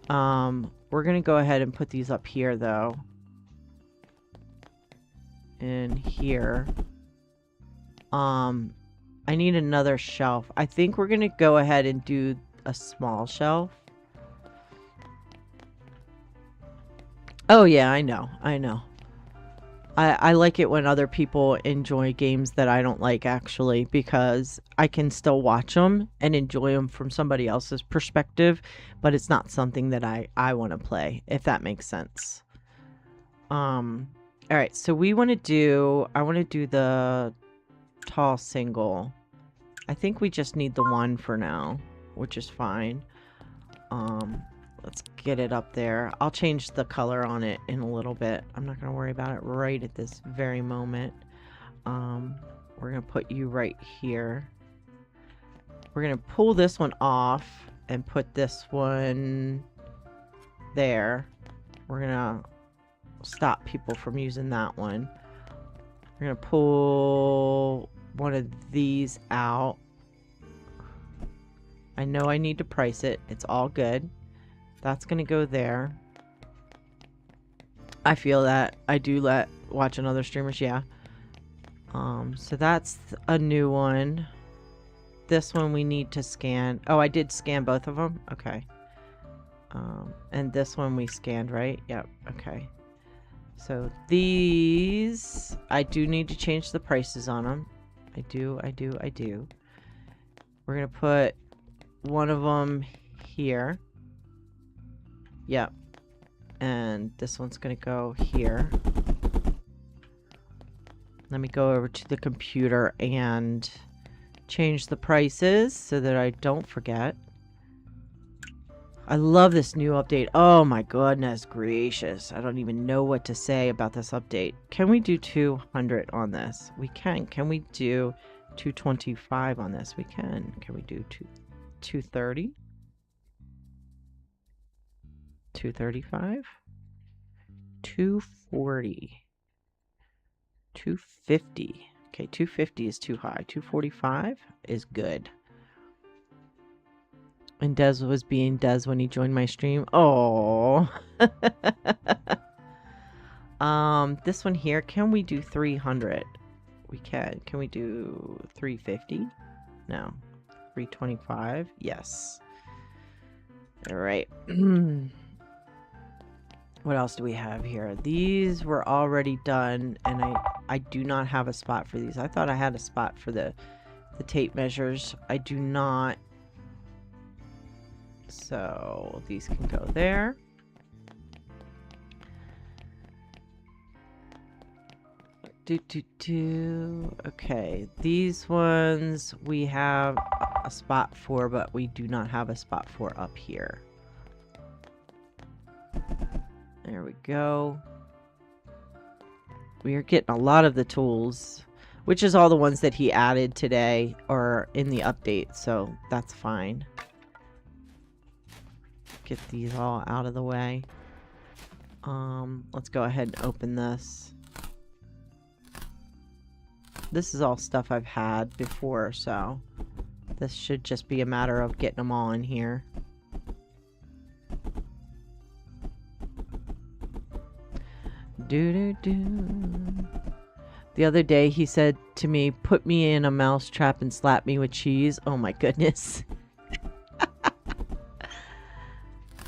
Speaker 1: We're gonna go ahead and put these up here though. In here. I need another shelf. I think we're gonna go ahead and do a small shelf. Oh yeah, I know. I like it when other people enjoy games that I don't like, actually, because I can still watch them and enjoy them from somebody else's perspective, but it's not something that I want to play, if that makes sense. All right, so I want to do the tall single. I think we just need the one for now, which is fine. Let's get it up there. I'll change the color on it in a little bit. I'm not going to worry about it right at this very moment. We're going to put you right here. We're going to pull this one off and put this one there. We're going to stop people from using that one. We're going to pull one of these out. I know I need to price it. It's all good. That's gonna go there. I feel that. I do watch other streamers, yeah. So that's a new one. This one we need to scan. Oh, I did scan both of them? Okay. And this one we scanned, right? Yep, okay. So these, I do need to change the prices on them. I do. We're gonna put one of them here. Yep. And this one's gonna go here. Let me go over to the computer and change the prices so that I don't forget. I love this new update. Oh my goodness gracious. I don't even know what to say about this update. Can we do 200 on this? We can. Can we do 225 on this? We can. Can we do 230? 235, 240, 250. Okay, 250 is too high. 245 is good. And Des was being Des when he joined my stream. Oh. This one here, can we do 300? We can. Can we do 350? No. 325? Yes. All right. What else do we have here? These were already done, and I do not have a spot for these. I thought I had a spot for the tape measures. I do not. So these can go there. Okay, these ones we have a spot for, but we do not have a spot for up here. There we go. We are getting a lot of the tools, which is all the ones that he added today or in the update, so that's fine. Get these all out of the way. Let's go ahead and open this. This is all stuff I've had before, so this should just be a matter of getting them all in here. The other day he said to me, put me in a mouse trap and slap me with cheese. Oh my goodness.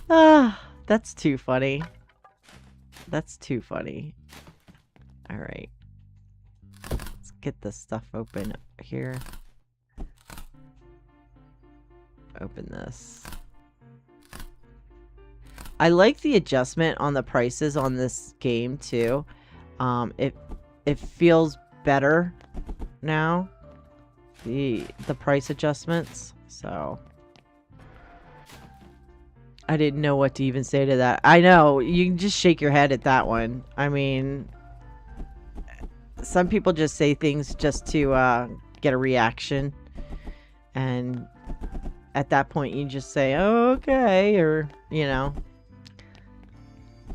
Speaker 1: Ah, that's too funny. That's too funny. All right. Let's get this stuff open here. Open this. I like the adjustment on the prices on this game too. It feels better now. The price adjustments. So I didn't know what to even say to that. I know you can just shake your head at that one. I mean, Some people just say things just to get a reaction. And at that point, you just say, oh, okay. Or, you know,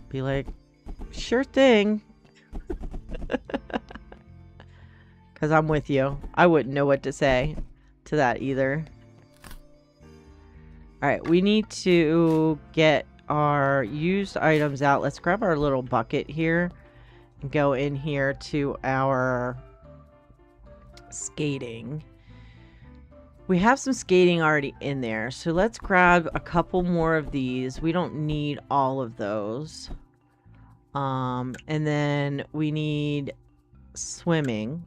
Speaker 1: be like, sure thing. Because I'm with you. I wouldn't know what to say to that either. Alright, we need to get our used items out. Let's grab our little bucket here and go in here to our skating. We have some skating already in there, so let's grab a couple more of these. We don't need all of those. And then we need swimming.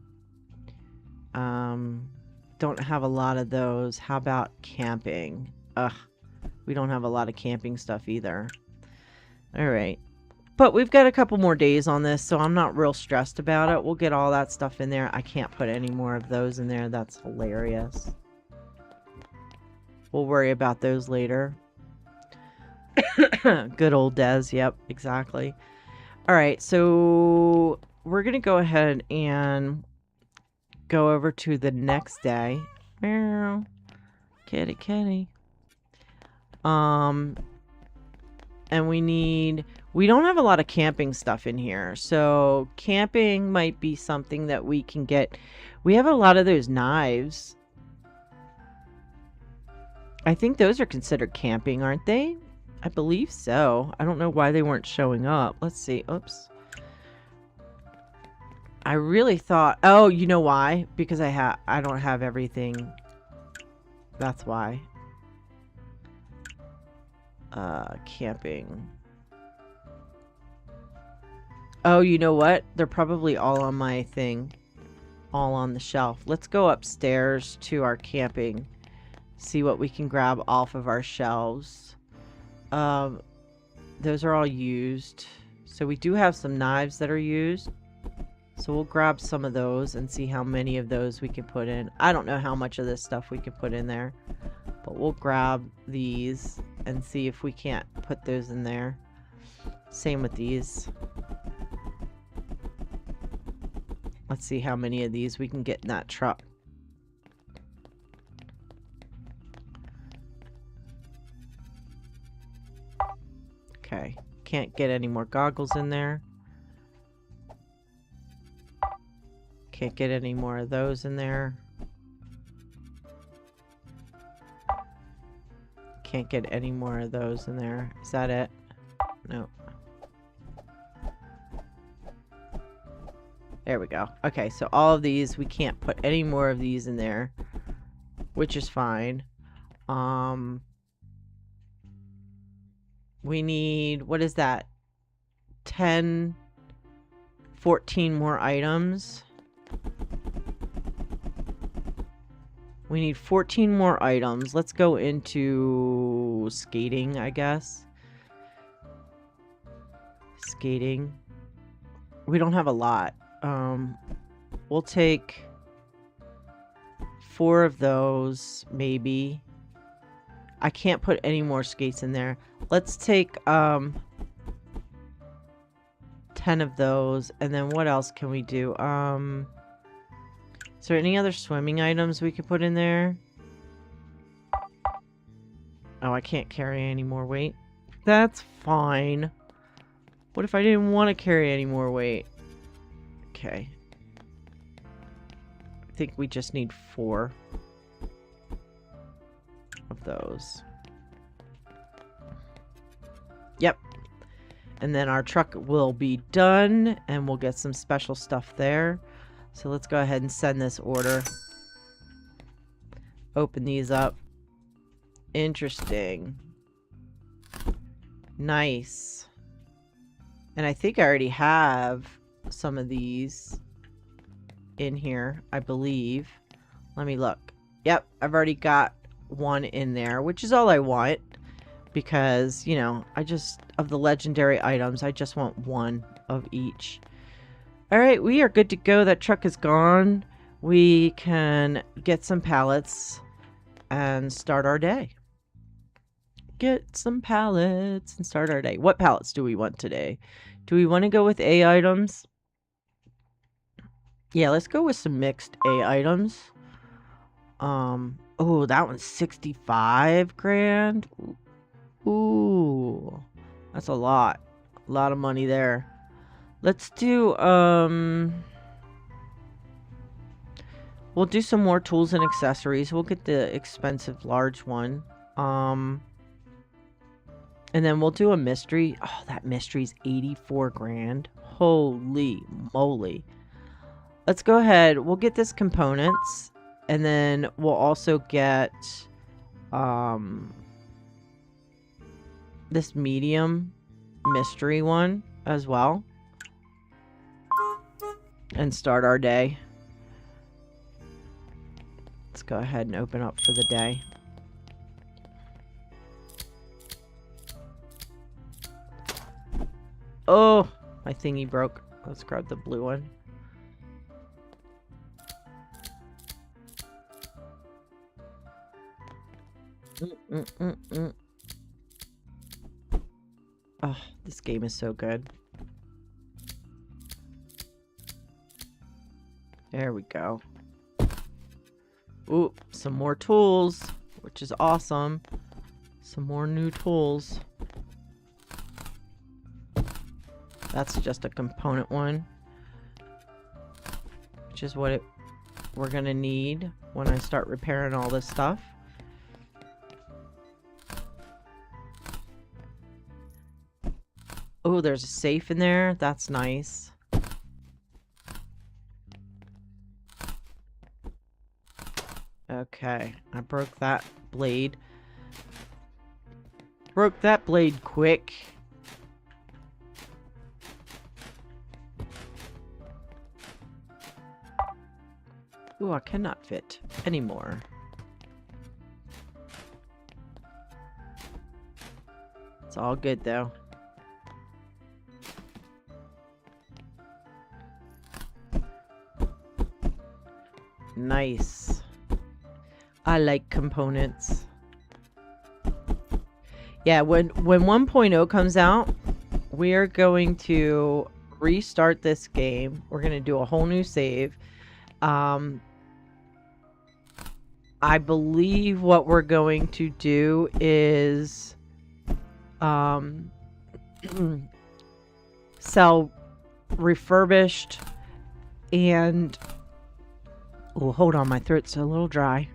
Speaker 1: Don't have a lot of those. How about camping? Ugh, we don't have a lot of camping stuff either. Alright. But we've got a couple more days on this, so I'm not real stressed about it. We'll get all that stuff in there. I can't put any more of those in there. That's hilarious. We'll worry about those later. Good old Des. Yep, exactly. Alright, so we're going to go ahead and go over to the next day. Meow. Kitty, kitty. And we don't have a lot of camping stuff in here. So camping might be something that we can get. We have a lot of those knives. I think those are considered camping, aren't they? I believe so. I don't know why they weren't showing up. Let's see. Oops. I really thought, oh, you know why? Because I don't have everything. That's why. Camping. Oh, you know what? They're probably all on my thing. All on the shelf. Let's go upstairs to our camping. See what we can grab off of our shelves. Those are all used. So we do have some knives that are used. So we'll grab some of those and see how many of those we can put in. I don't know how much of this stuff we can put in there. But we'll grab these and see if we can't put those in there. Same with these. Let's see how many of these we can get in that truck. Okay. Can't get any more goggles in there. Can't get any more of those in there. Can't get any more of those in there. Is that it? No. There we go. Okay, so all of these, we can't put any more of these in there, which is fine. We need, what is that? 10, 14 more items. We need 14 more items. Let's go into skating, I guess. Skating. We don't have a lot. We'll take 4 of those, maybe. I can't put any more skates in there. Let's take 10 of those, and then what else can we do? Is there any other swimming items we could put in there? Oh, I can't carry any more weight. That's fine. What if I didn't want to carry any more weight? Okay. I think we just need 4 of those. Yep. And then our truck will be done, and we'll get some special stuff there. So let's go ahead and send this order. Open these up. Interesting. Nice. And I think I already have some of these in here, I believe. Let me look. Yep, I've already got one in there, which is all I want. Because, you know, of the legendary items, I just want one of each. Alright, we are good to go. That truck is gone. We can get some pallets and start our day. Get some pallets and start our day. What pallets do we want today? Do we want to go with A items? Yeah, let's go with some mixed A items. Oh, that one's 65 grand. Ooh, that's a lot. A lot of money there. Let's do, we'll do some more tools and accessories. We'll get the expensive large one. And then we'll do a mystery. Oh, that mystery's 84 grand. Holy moly. Let's go ahead. We'll get this components. And then we'll also get this medium mystery one as well. And start our day. Let's go ahead and open up for the day. Oh, my thingy broke. Let's grab the blue one. Oh, this game is so good. There we go. Ooh, some more tools, which is awesome. Some more new tools. That's just a component one, which is what we're gonna need when I start repairing all this stuff. Oh, there's a safe in there. That's nice. Okay, I broke that blade. Broke that blade quick. Ooh, I cannot fit anymore. It's all good though. Nice. I like components. Yeah, when 1.0 comes out, we are going to restart this game. We're going to do a whole new save. I believe what we're going to do is sell refurbished and oh, hold on, my throat's a little dry.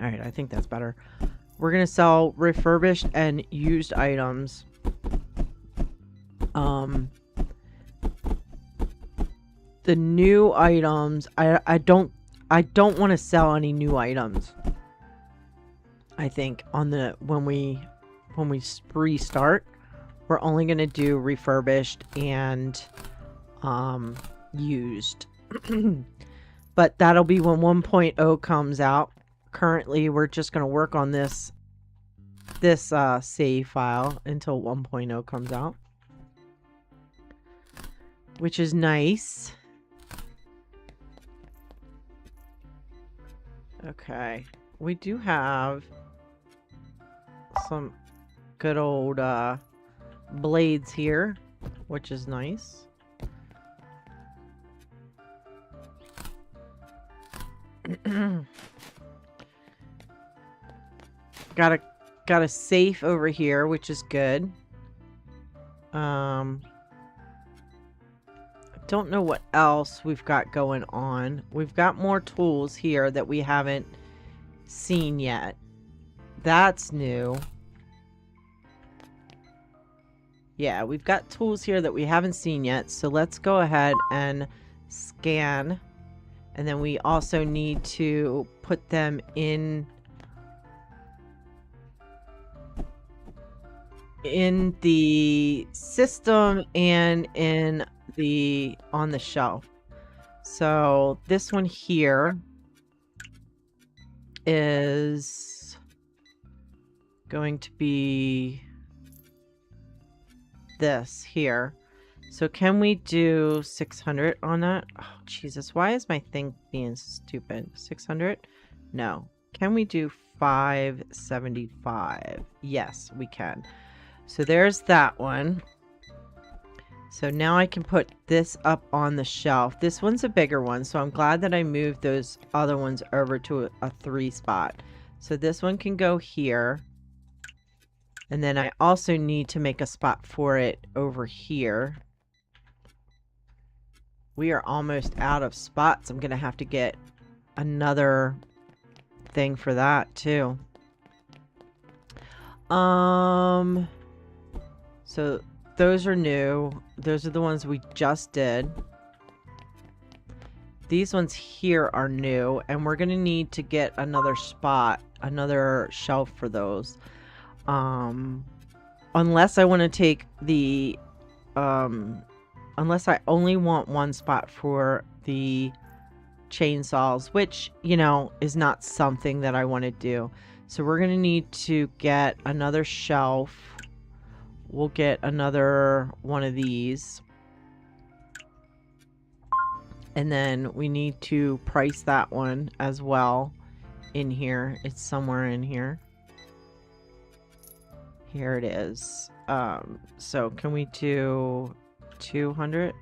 Speaker 1: All right, I think that's better. We're going to sell refurbished and used items. The new items, I don't want to sell any new items. I think on the when we restart, we're only going to do refurbished and used. But that'll be when 1.0 comes out. Currently, we're just going to work on this save file until 1.0 comes out, which is nice. Okay, we do have some good old blades here, which is nice. Got a safe over here, which is good. I don't know what else we've got going on. We've got more tools here that we haven't seen yet. That's new. Yeah, we've got tools here that we haven't seen yet. So let's go ahead and scan. And then we also need to put them in the system and on the shelf. So this one here is going to be this here. So can we do 600 on that? Oh, Jesus, why is my thing being stupid? 600? No. Can we do 575? Yes, we can. So there's that one. So now I can put this up on the shelf. This one's a bigger one, so I'm glad that I moved those other ones over to a 3 spot. So this one can go here. And then I also need to make a spot for it over here. We are almost out of spots. I'm going to have to get another thing for that too. So those are new. Those are the ones we just did. These ones here are new, and we're gonna need to get another spot, another shelf for those. Unless I want to take the unless I only want one spot for the chainsaws, which, you know, is not something that I want to do. So we're going to need to get another shelf. We'll get another one of these. And then we need to price that one as well in here. It's somewhere in here. Here it is. So can we do 200?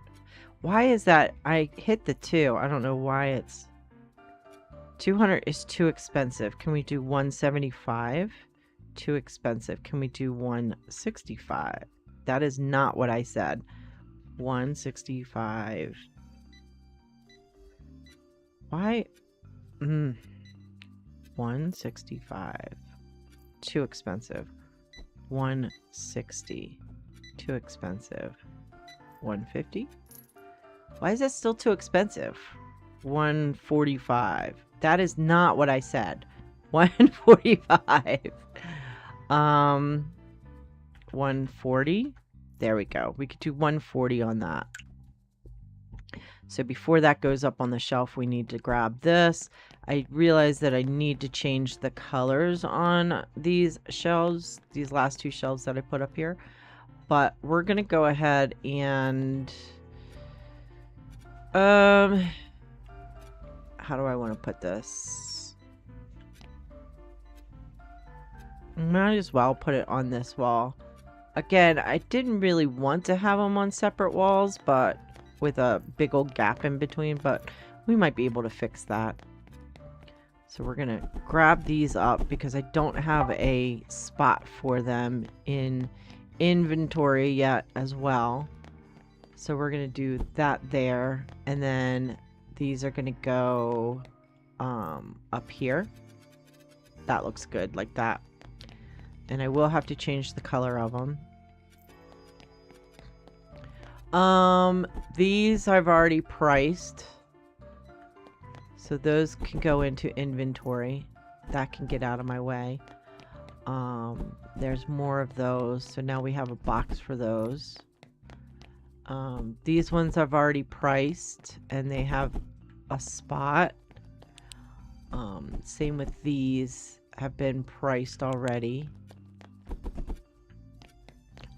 Speaker 1: Why is that? I hit the 2. I don't know why it's 200 is too expensive. Can we do 175? Too expensive. Can we do 165? That is not what I said. 165. Why? 165. Too expensive. 160. Too expensive. 150. Why is that still too expensive? 145. That is not what I said. 145. 140. There we go. We could do 140 on that. So before that goes up on the shelf, we need to grab this. I realize that I need to change the colors on these shelves, these last 2 shelves that I put up here. But we're going to go ahead and how do I want to put this? Might as well put it on this wall. Again, I didn't really want to have them on separate walls, but with a big old gap in between, but we might be able to fix that. So we're going to grab these up because I don't have a spot for them in inventory yet as well. So we're going to do that there, and then these are going to go up here. That looks good like that. And I will have to change the color of them. These I've already priced. So those can go into inventory. That can get out of my way. There's more of those. So now we have a box for those. These ones I've already priced and they have a spot. Same with these, have been priced already.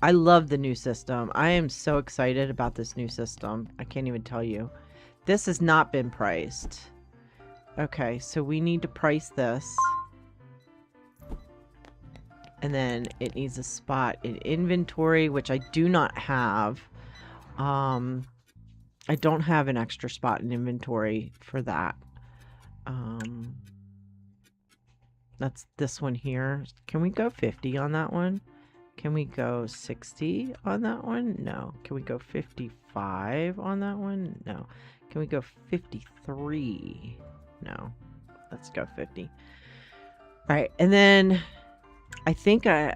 Speaker 1: I love the new system. I am so excited about this new system. I can't even tell you. This has not been priced. Okay, so we need to price this. And then it needs a spot in inventory, which I do not have. I don't have an extra spot in inventory for that. That's this one here. Can we go 50 on that one? Can we go 60 on that one? No. Can we go 55 on that one? No. Can we go 53? No. Let's go 50. All right, and then I think I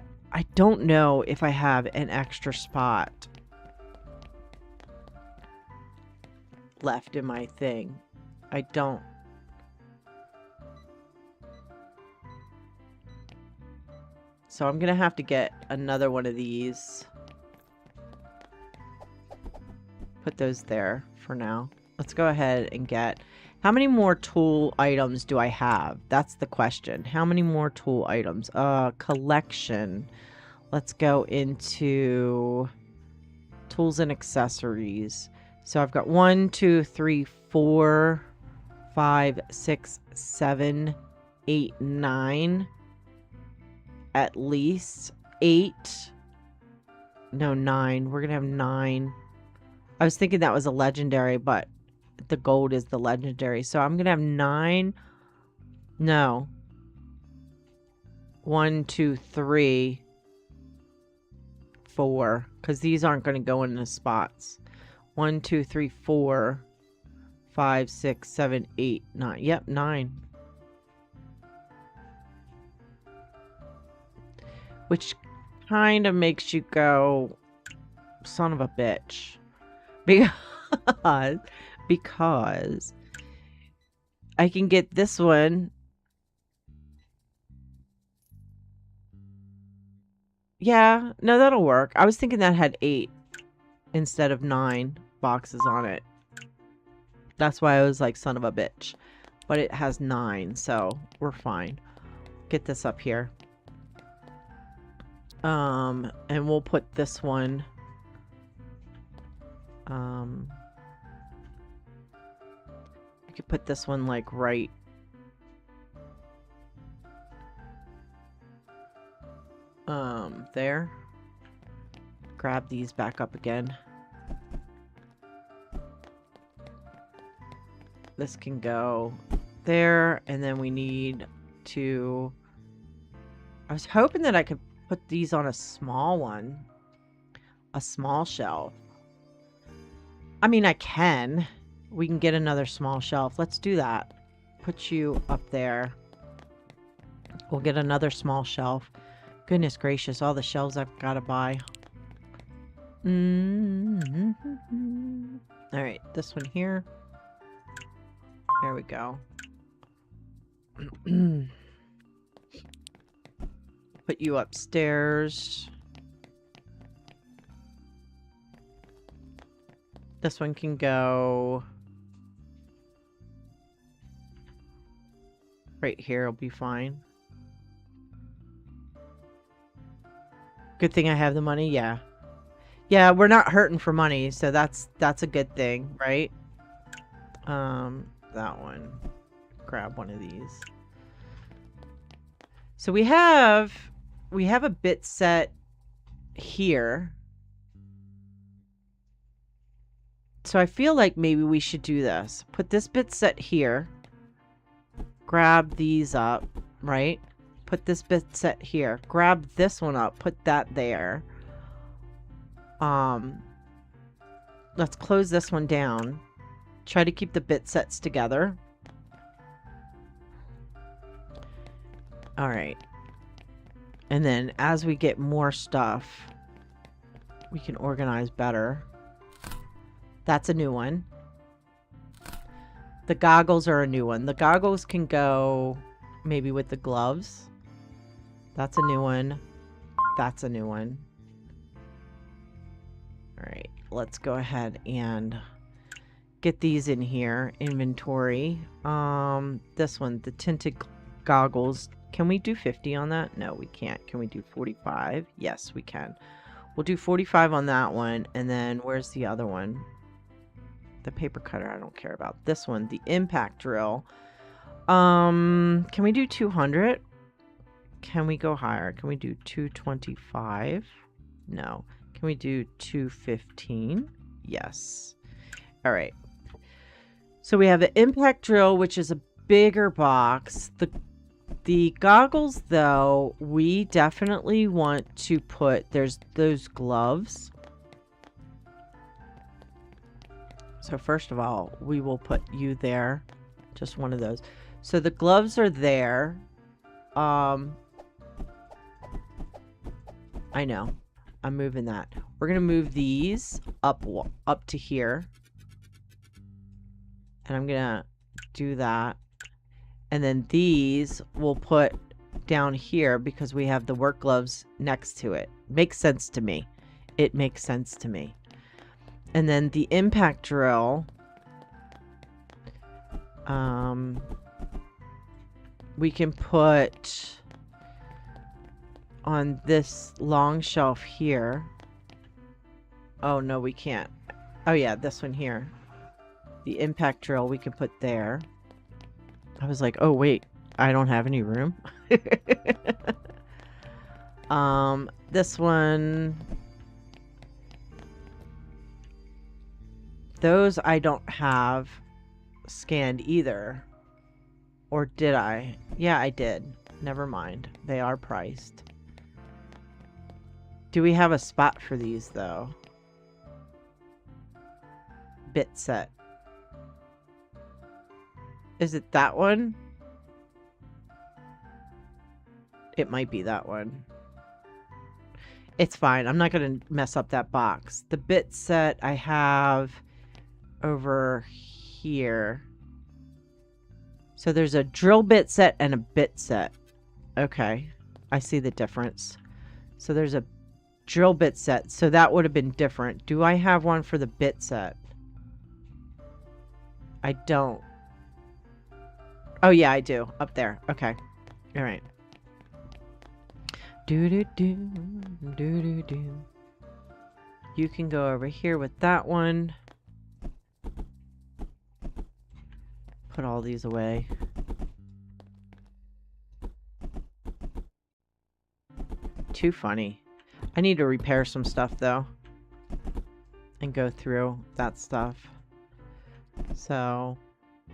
Speaker 1: don't know if I have an extra spot left in my thing. I don't. So I'm gonna have to get another one of these. Put those there for now. Let's go ahead and get... How many more tool items do I have? That's the question. How many more tool items? Collection. Let's go into tools and accessories. So I've got 1, 2, 3, 4, 5, 6, 7 8, 9. At least 8. No, 9. We're going to have 9. I was thinking that was a legendary, but the gold is the legendary. So I'm going to have 9. No. 1, 2, 3, 4. Because these aren't going to go in the spots. 1, 2, 3, 4, 5, 6, 7, 8, 9. Yep, 9. Which kind of makes you go, son of a bitch. Because I can get this one. Yeah, no, that'll work. I was thinking that had 8 instead of 9 boxes on it. That's why I was like, son of a bitch. But it has 9, so we're fine. Get this up here. And we'll put this one. We could put this one like right. There. Grab these back up again. This can go there, and then we need to... I was hoping that I could put these on a small one. A small shelf. I mean, I can. We can get another small shelf. Let's do that. Put you up there. We'll get another small shelf. Goodness gracious, all the shelves I've got to buy. Alright, this one here. There we go. Put you upstairs. This one can go right here. It'll be fine. Good thing I have the money. Yeah. Yeah, we're not hurting for money, so that's a good thing, right? That one. Grab one of these. So we have a bit set here. So I feel like maybe we should do this. Put this bit set here. Grab these up, right? Put this bit set here. Grab this one up. Put that there. Let's close this one down. Try to keep the bit sets together. All right. And then as we get more stuff, we can organize better. That's a new one. The goggles are a new one. The goggles can go maybe with the gloves. That's a new one. That's a new one. All right, let's go ahead and get these in here. Inventory. This one, the tinted goggles. Can we do 50 on that? No, we can't. Can we do 45? Yes, we can. We'll do 45 on that one. And then where's the other one? The paper cutter, I don't care about. This one, the impact drill. Can we do 200? Can we go higher? Can we do 225? No. Can we do 215? Yes. All right. So we have the impact drill, which is a bigger box. The goggles, though, we definitely want to put, there's those gloves. So first of all, we will put you there. Just one of those. So the gloves are there. I know. I'm moving that. We're going to move these up to here. And I'm going to do that. And then these we'll put down here because we have the work gloves next to it. Makes sense to me. It makes sense to me. And then the impact drill, we can put on this long shelf here. Oh, no, we can't. Oh, yeah, this one here. The impact drill we can put there. I was like, oh, wait. I don't have any room. This one, those I don't have scanned either. Or did I? Yeah, I did. Never mind. They are priced. Do we have a spot for these though? Bit set. Is it that one? It might be that one. It's fine. I'm not going to mess up that box. The bit set I have over here. So there's a drill bit set and a bit set. Okay. I see the difference. So there's a drill bit set. So that would have been different. Do I have one for the bit set? I don't. Oh yeah, I do. Up there. Okay. All right. Do-do-do, do-do-do. You can go over here with that one. Put all these away. Too funny. I need to repair some stuff though. And go through that stuff. So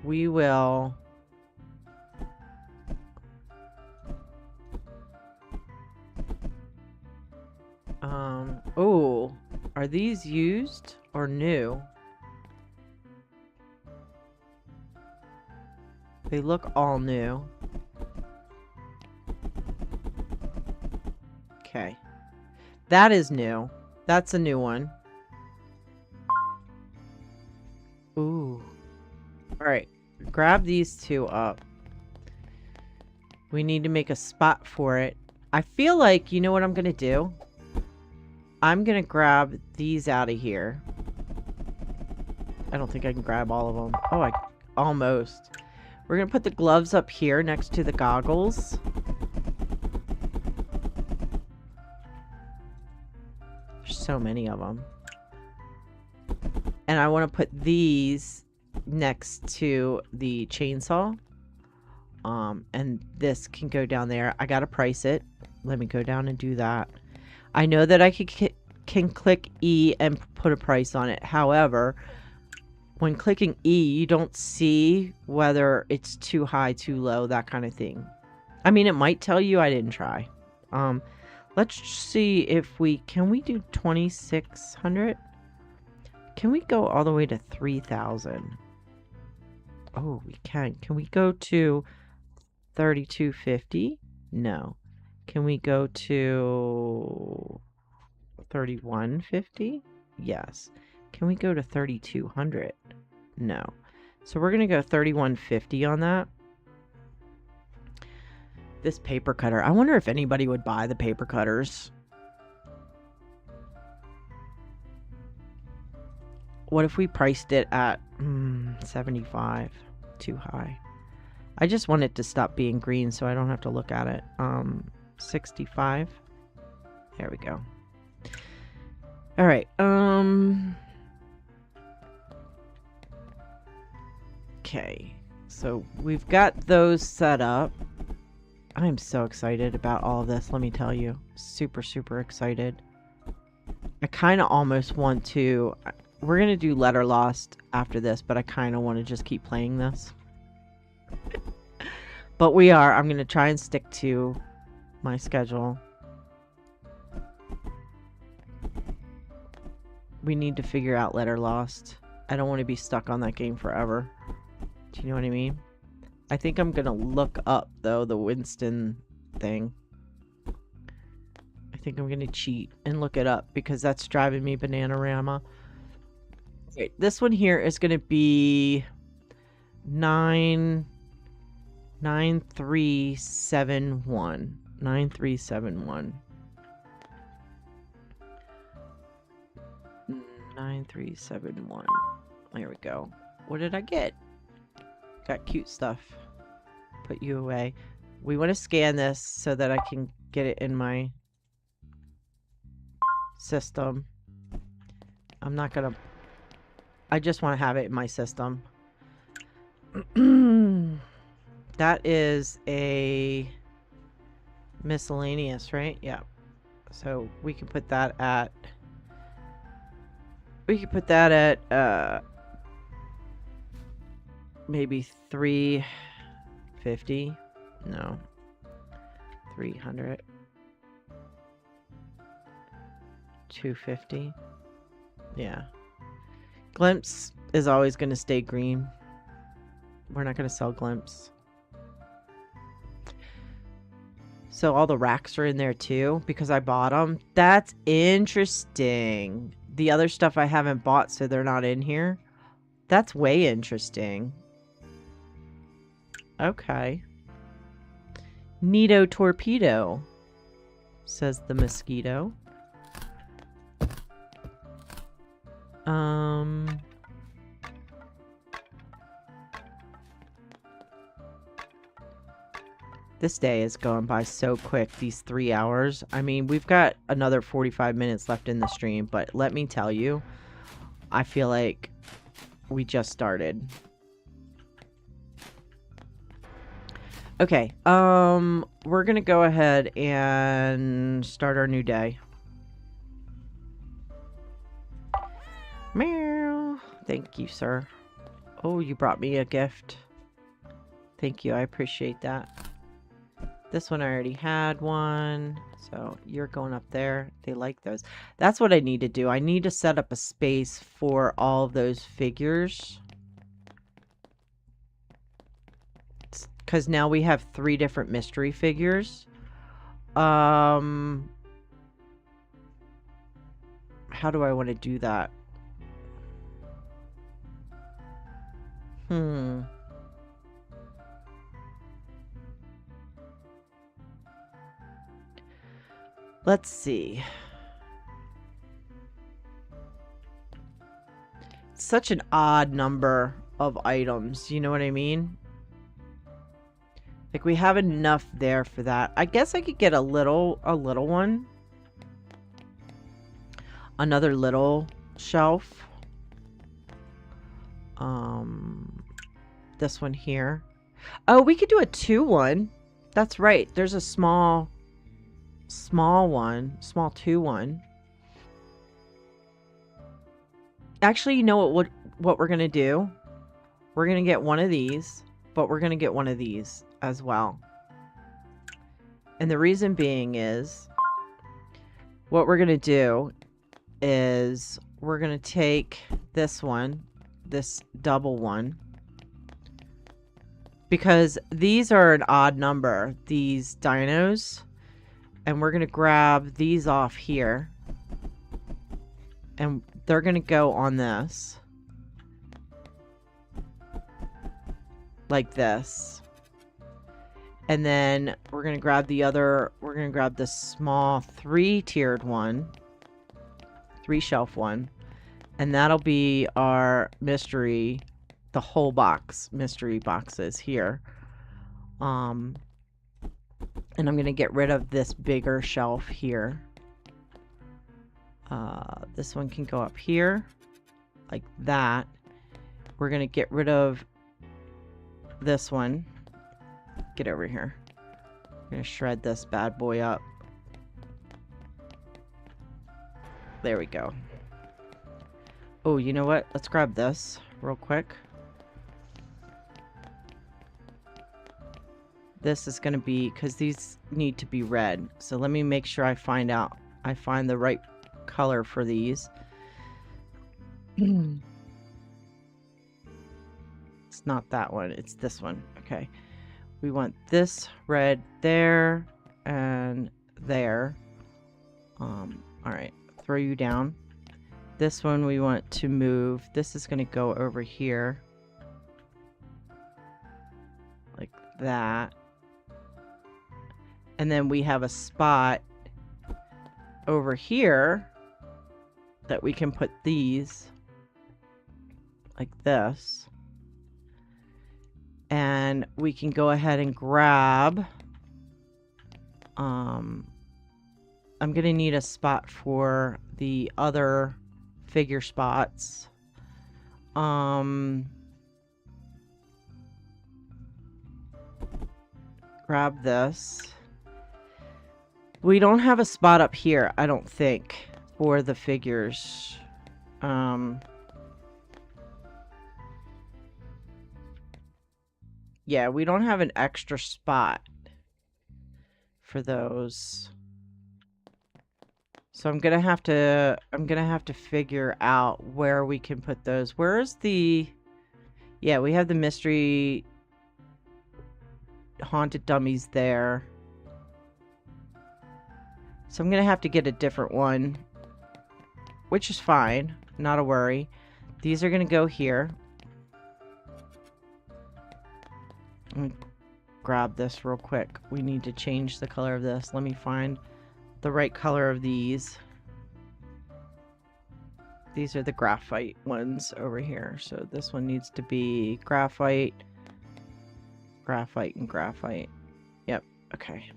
Speaker 1: we will... oh, are these used or new? They look all new. Okay. That is new. That's a new one. Ooh. Alright. Grab these two up. We need to make a spot for it. I feel like, you know what I'm going to do? I'm going to grab these out of here. I don't think I can grab all of them. Oh, I almost. We're going to put the gloves up here next to the goggles. There's so many of them. And I want to put these next to the chainsaw. And this can go down there. I got to price it. Let me go down and do that. I know that I can click E and put a price on it. However, when clicking E, you don't see whether it's too high, too low, that kind of thing. I mean, it might tell you. I didn't try. Let's see if can we do 2,600? Can we go all the way to 3,000? Oh, we can. Can we go to 3,250? No. Can we go to 3,150? Yes. Can we go to 3,200? No. So we're going to go 3,150 on that. This paper cutter. I wonder if anybody would buy the paper cutters. What if we priced it at 75? Too high. I just want it to stop being green so I don't have to look at it. 65. There we go. All right. Okay. So we've got those set up. I'm so excited about all of this, let me tell you. Super, super excited. I kind of almost want to... We're going to do Letter Lost after this, but I kind of want to just keep playing this. But we are. I'm going to try and stick to my schedule. We need to figure out Letter Lost. I don't want to be stuck on that game forever. Do you know what I mean? I think I'm going to look up, though, the Winston thing. I think I'm going to cheat and look it up because that's driving me bananarama. Okay, this one here is going to be 9371. 9371. 9371. There we go. What did I get? Got cute stuff. Put you away. We want to scan this so that I can get it in my system. I'm not gonna... I just want to have it in my system. That is a miscellaneous, right? Yeah. So we can put that at maybe 350. No. 300. 250. Yeah. Glimpse is always going to stay green. We're not going to sell Glimpse. So all the racks are in there too because I bought them. That's interesting. The other stuff I haven't bought, so they're not in here. That's way interesting. Okay. Neato torpedo, says the mosquito. This day is going by so quick, these 3 hours. I mean, we've got another 45 minutes left in the stream, but let me tell you, I feel like we just started. Okay, we're gonna go ahead and start our new day. Meow. Thank you, sir. Oh, you brought me a gift. Thank you, I appreciate that. This one I already had one, so you're going up there. They like those. That's what I need to do. I need to set up a space for all of those figures. Because now we have 3 different mystery figures. How do I want to do that? Let's see. Such an odd number of items, you know what I mean? Like, we have enough there for that. I guess I could get a little one. Another little shelf. This one here. Oh, we could do a 2-1. That's right. There's a small one. Small 2-1. Actually, you know what we're going to do? We're going to get one of these, but we're going to get one of these as well. And the reason being is, what we're going to do is we're going to take this one, this double one, because these are an odd number, these dinos, and we're going to grab these off here, and they're going to go on this, like this. And then we're going to grab the other, we're going to grab the small 3-tiered one, 3-shelf one, and that'll be our mystery, the whole box, mystery boxes here. And I'm going to get rid of this bigger shelf here. This one can go up here, like that. We're going to get rid of this one. Get over here. I'm going to shred this bad boy up. There we go. Oh, you know what? Let's grab this real quick. This is going to be, because these need to be red. So let me make sure I find the right color for these. It's not that one. It's this one. Okay. We want this red there and there. All right. Throw you down. This one we want to move. This is going to go over here. Like that. And then we have a spot over here that we can put these like this. And we can go ahead and grab, I'm going to need a spot for the other figure spots. grab this. We don't have a spot up here, I don't think, for the figures. Yeah, we don't have an extra spot for those. So I'm gonna have to figure out where we can put those. Where's the... Yeah, we have the mystery haunted dummies there. So I'm gonna have to get a different one, which is fine, not a worry. These are gonna go here. Let me grab this real quick. We need to change the color of this. Let me find the right color of these. These are the graphite ones over here. So this one needs to be graphite, graphite, and graphite. Yep, okay.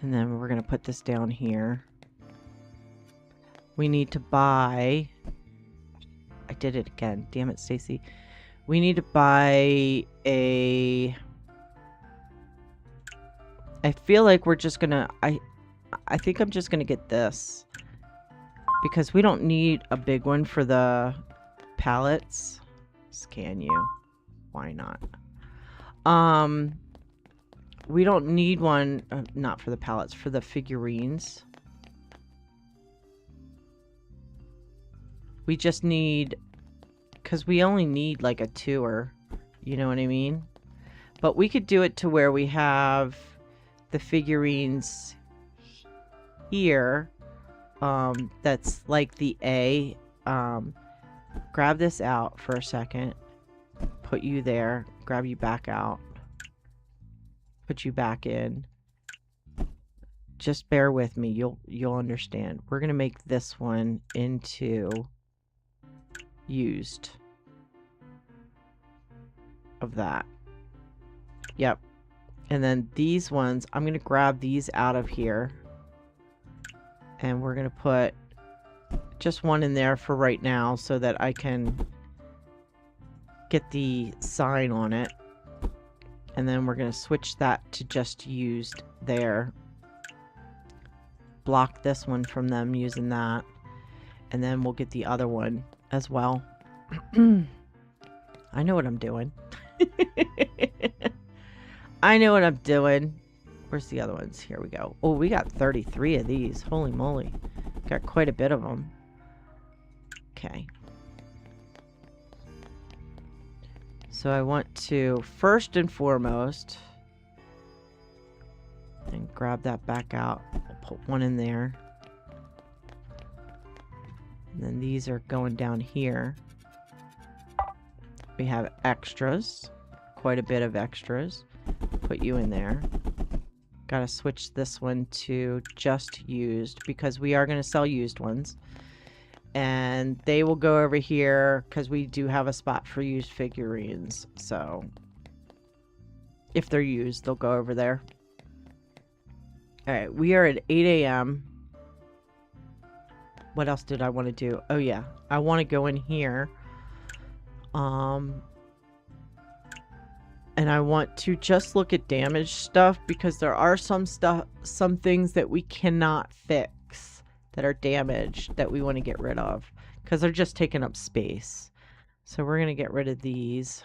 Speaker 1: And then we're going to put this down here. We need to buy... I did it again. Damn it, Stacy. We need to buy a... I feel like we're just going to... I think I'm just going to get this. Because we don't need a big one for the pallets. Scan you. Why not? We don't need one, not for the pallets, for the figurines. We just need, because we only need like a tour, you know what I mean? But we could do it to where we have the figurines here. That's like the A. Grab this out for a second. Put you there. Grab you back out. Put you back in. Just bear with me. You'll understand. We're gonna make this one into used of that. Yep. And then these ones, I'm gonna grab these out of here. And we're gonna put just one in there for right now so that I can get the sign on it. And then we're going to switch that to just used there. Block this one from them using that. And then we'll get the other one as well. I know what I'm doing. I know what I'm doing. Where's the other ones? Here we go. Oh, we got 33 of these. Holy moly. Got quite a bit of them. Okay. So I want to, first and foremost, and grab that back out. I'll put one in there. And then these are going down here. We have extras. Quite a bit of extras. Put you in there. Gotta switch this one to just used because we are going to sell used ones. And they will go over here because we do have a spot for used figurines. So if they're used, they'll go over there. Alright, we are at 8 a.m. What else did I want to do? Oh yeah, I want to go in here. And I want to just look at damaged stuff because there are some things that we cannot fix that are damaged that we want to get rid of because they're just taking up space. So we're going to get rid of these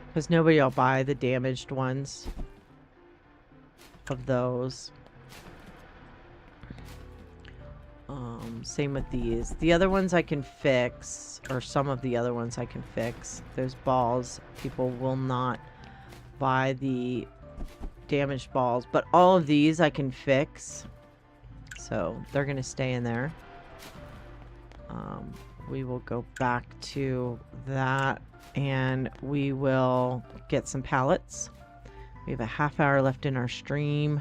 Speaker 1: because nobody will buy the damaged ones of those. Same with these. The other ones I can fix, or some of the other ones I can fix. Those balls, people will not buy the damaged balls, but all of these I can fix. So they're going to stay in there. We will go back to that and we will get some pallets. We have a half hour left in our stream.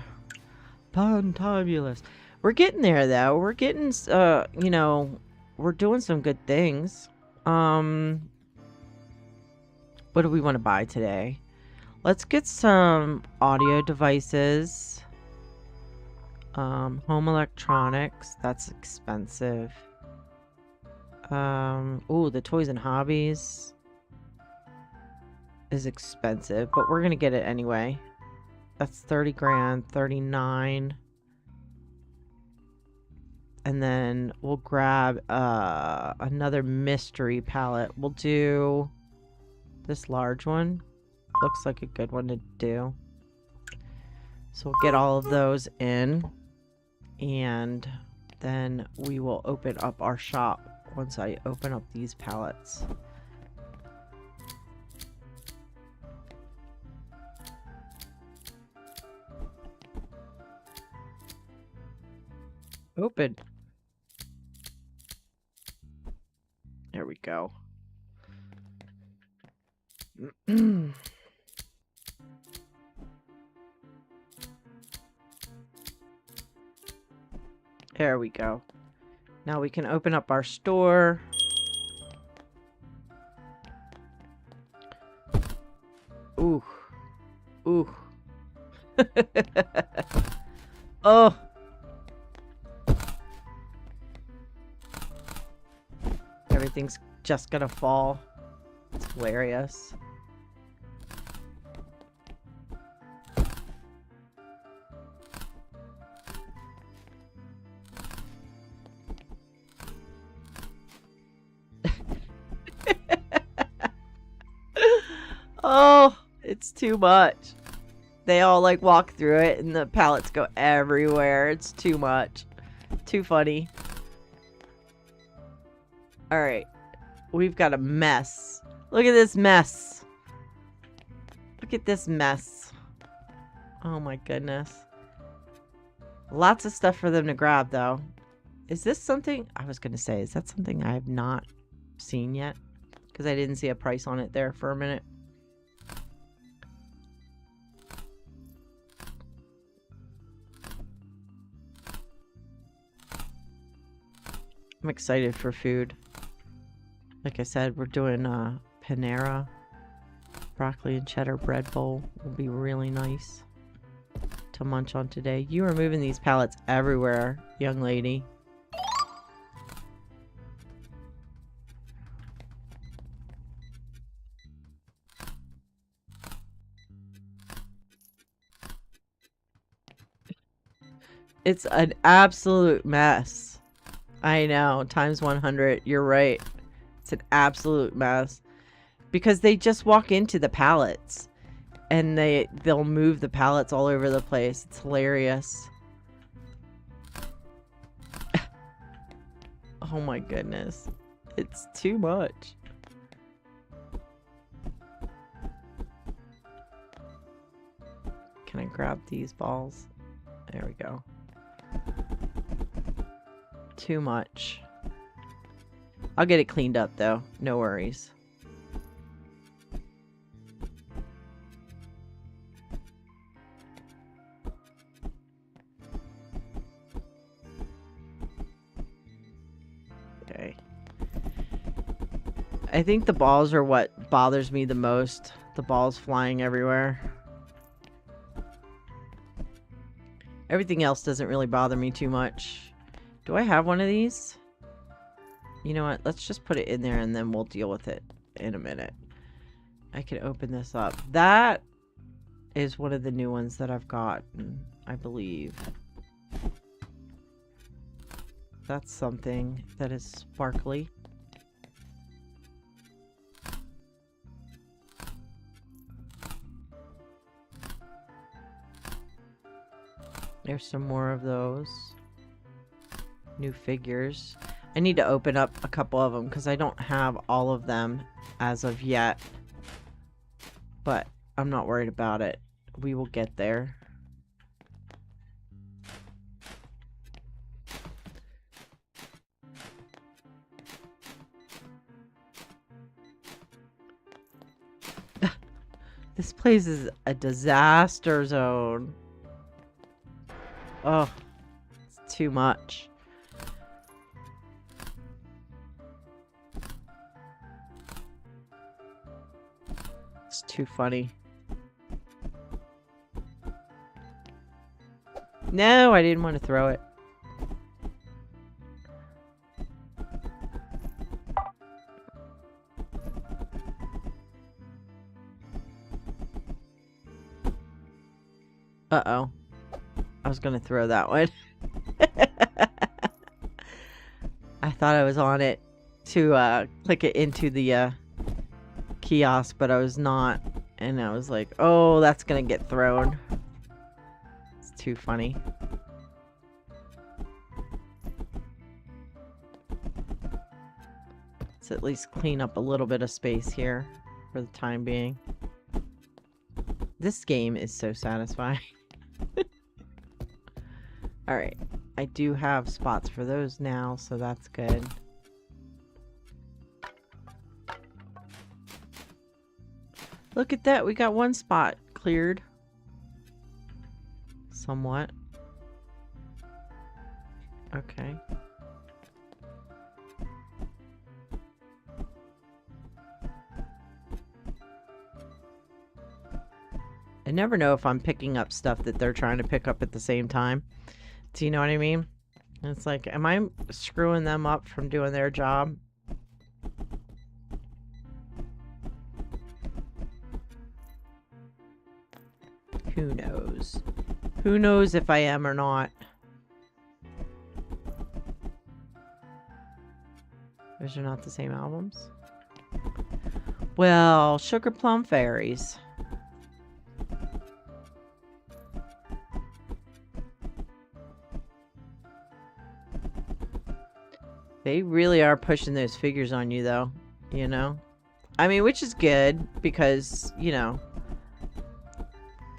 Speaker 1: Fantabulous. We're getting there though. We're getting, you know, we're doing some good things. What do we want to buy today? Let's get some audio devices. Home electronics. That's expensive. Ooh, the toys and hobbies. is expensive, but we're gonna get it anyway. That's 30 grand, 39. And then we'll grab another mystery palette. We'll do this large one. Looks like a good one to do. So we'll get all of those in. And then we will open up our shop once I open up these palettes. Open. There we go. There we go. Now we can open up our store. Ooh. Ooh. Oh. Everything's just gonna fall. It's hilarious. Oh, it's too much. They all like walk through it and the pallets go everywhere. It's too much. Too funny. Alright. We've got a mess. Look at this mess. Look at this mess. Oh my goodness. Lots of stuff for them to grab though. Is this something? I was going to say, is that something I have not seen yet? Because I didn't see a price on it there for a minute. I'm excited for food. Like I said, we're doing Panera. Broccoli and cheddar bread bowl will be really nice to munch on today. You are moving these pallets everywhere, young lady. It's an absolute mess. I know, times 100. You're right. It's an absolute mess. Because they just walk into the pallets. And they'll move the pallets all over the place. It's hilarious. Oh my goodness. It's too much. Can I grab these balls? There we go. Too much. I'll get it cleaned up though. No worries. Okay. I think the balls are what bothers me the most. The balls flying everywhere. Everything else doesn't really bother me too much. Do I have one of these? You know what? Let's just put it in there and then we'll deal with it in a minute. I can open this up. That is one of the new ones that I've gotten, I believe. That's something that is sparkly. There's some more of those. New figures. I need to open up a couple of them because I don't have all of them as of yet. But I'm not worried about it. We will get there. This place is a disaster zone. Oh, it's too much. It's too funny. No, I didn't want to throw it. Uh-oh. I was gonna throw that one. I thought I was on it to click it into the kiosk, but I was not. And I was like, oh, that's gonna get thrown. It's too funny. Let's at least clean up a little bit of space here for the time being. This game is so satisfying. Alright, I do have spots for those now, so that's good. Look at that, we got one spot cleared. Somewhat. Okay. I never know if I'm picking up stuff that they're trying to pick up at the same time. Do you know what I mean? It's like, am I screwing them up from doing their job? Who knows? Who knows if I am or not? Those are not the same albums? Well, Sugar Plum Fairies. They really are pushing those figures on you, though, you know? I mean, which is good, because, you know,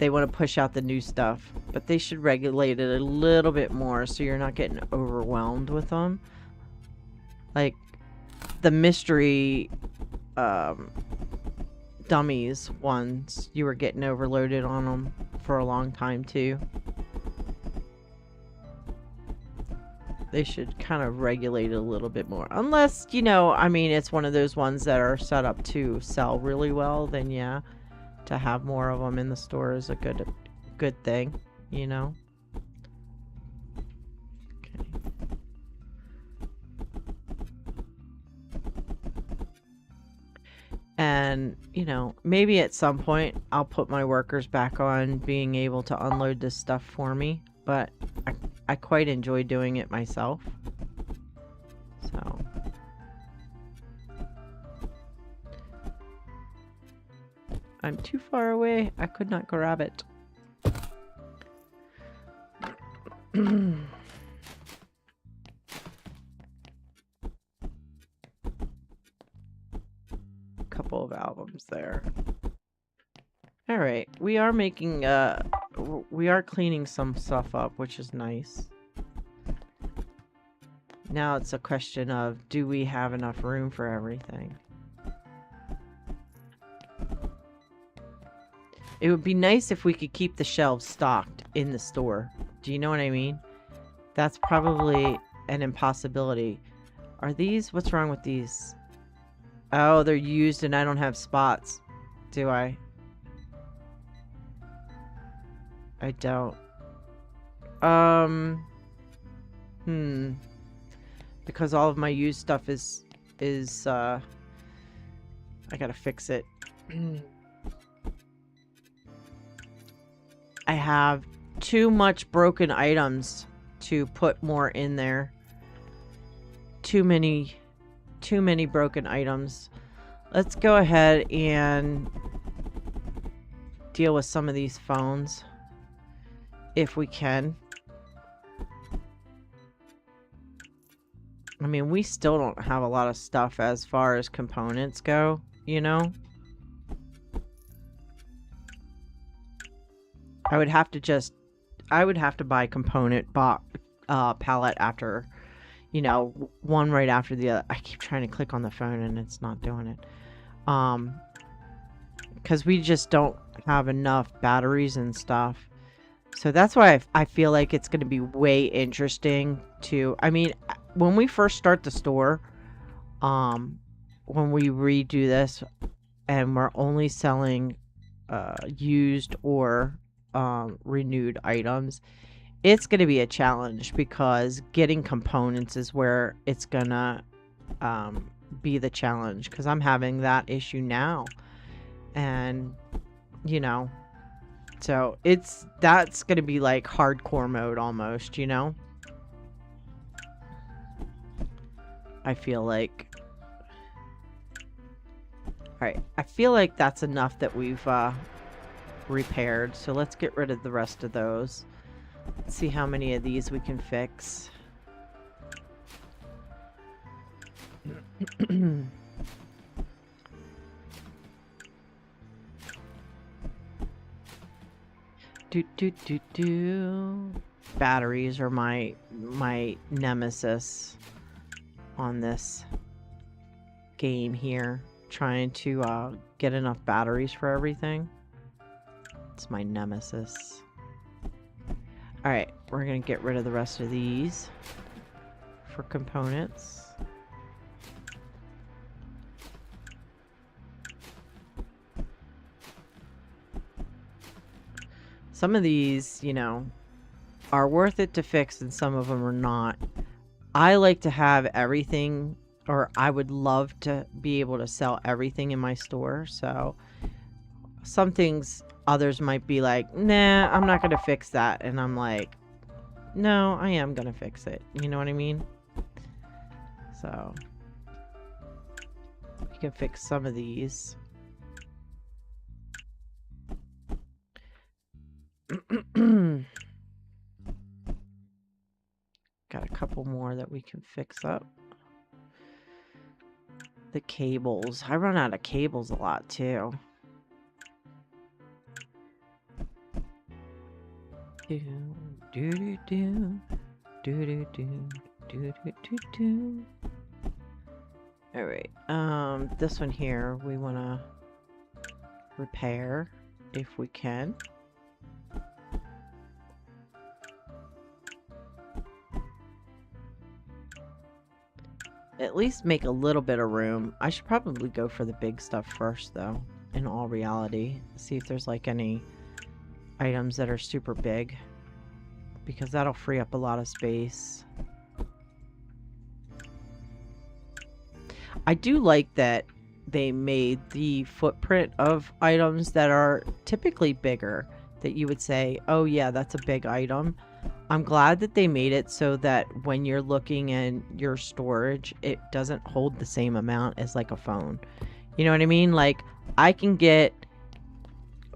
Speaker 1: they want to push out the new stuff. But they should regulate it a little bit more so you're not getting overwhelmed with them. Like, the mystery dummies ones, you were getting overloaded on them for a long time, too. They should kind of regulate it a little bit more. Unless, you know, I mean, it's one of those ones that are set up to sell really well, then yeah, to have more of them in the store is a good thing, you know? Okay. And, you know, maybe at some point I'll put my workers back on being able to unload this stuff for me, but I quite enjoy doing it myself. So. I'm too far away. I could not grab it. Couple of albums there. All right, we are making we are cleaning some stuff up, which is nice. Now it's a question of, do we have enough room for everything? It would be nice if we could keep the shelves stocked in the store. Do you know what I mean? That's probably an impossibility. Are these, what's wrong with these? Oh, they're used and I don't have spots. Do I? I don't. Because all of my used stuff is I gotta fix it. I have too much broken items to put more in there. Too many broken items. Let's go ahead and deal with some of these phones if we can. I mean, we still don't have a lot of stuff as far as components go, you know? I would have to buy component palette after, you know, one right after the other. I keep trying to click on the phone and it's not doing it. Because we just don't have enough batteries and stuff. So that's why I feel like it's going to be way interesting to, I mean, when we first start the store, when we redo this and we're only selling used or renewed items, it's going to be a challenge because getting components is where it's going to be the challenge, because I'm having that issue now. And, you know, So that's gonna be like hardcore mode almost, you know? I feel like. Alright, I feel like that's enough that we've repaired. So let's get rid of the rest of those. Let's see how many of these we can fix. Batteries are my nemesis on this game here. Trying to get enough batteries for everything. It's my nemesis. Alright, we're gonna get rid of the rest of these for components. Some of these, you know, are worth it to fix and some of them are not. I like to have everything, or I would love to be able to sell everything in my store. So some things others might be like, nah, I'm not going to fix that. And I'm like, no, I am going to fix it. You know what I mean? So you can fix some of these. Got a couple more that we can fix up. The cables. I run out of cables a lot too. Alright, this one here we want to repair if we can. At least make a little bit of room. I should probably go for the big stuff first though, in all reality. See if there's like any items that are super big, because that'll free up a lot of space. I do like that they made the footprint of items that are typically bigger, that you would say, oh yeah, that's a big item. I'm glad that they made it so that when you're looking in your storage, it doesn't hold the same amount as like a phone. You know what I mean? Like, I can get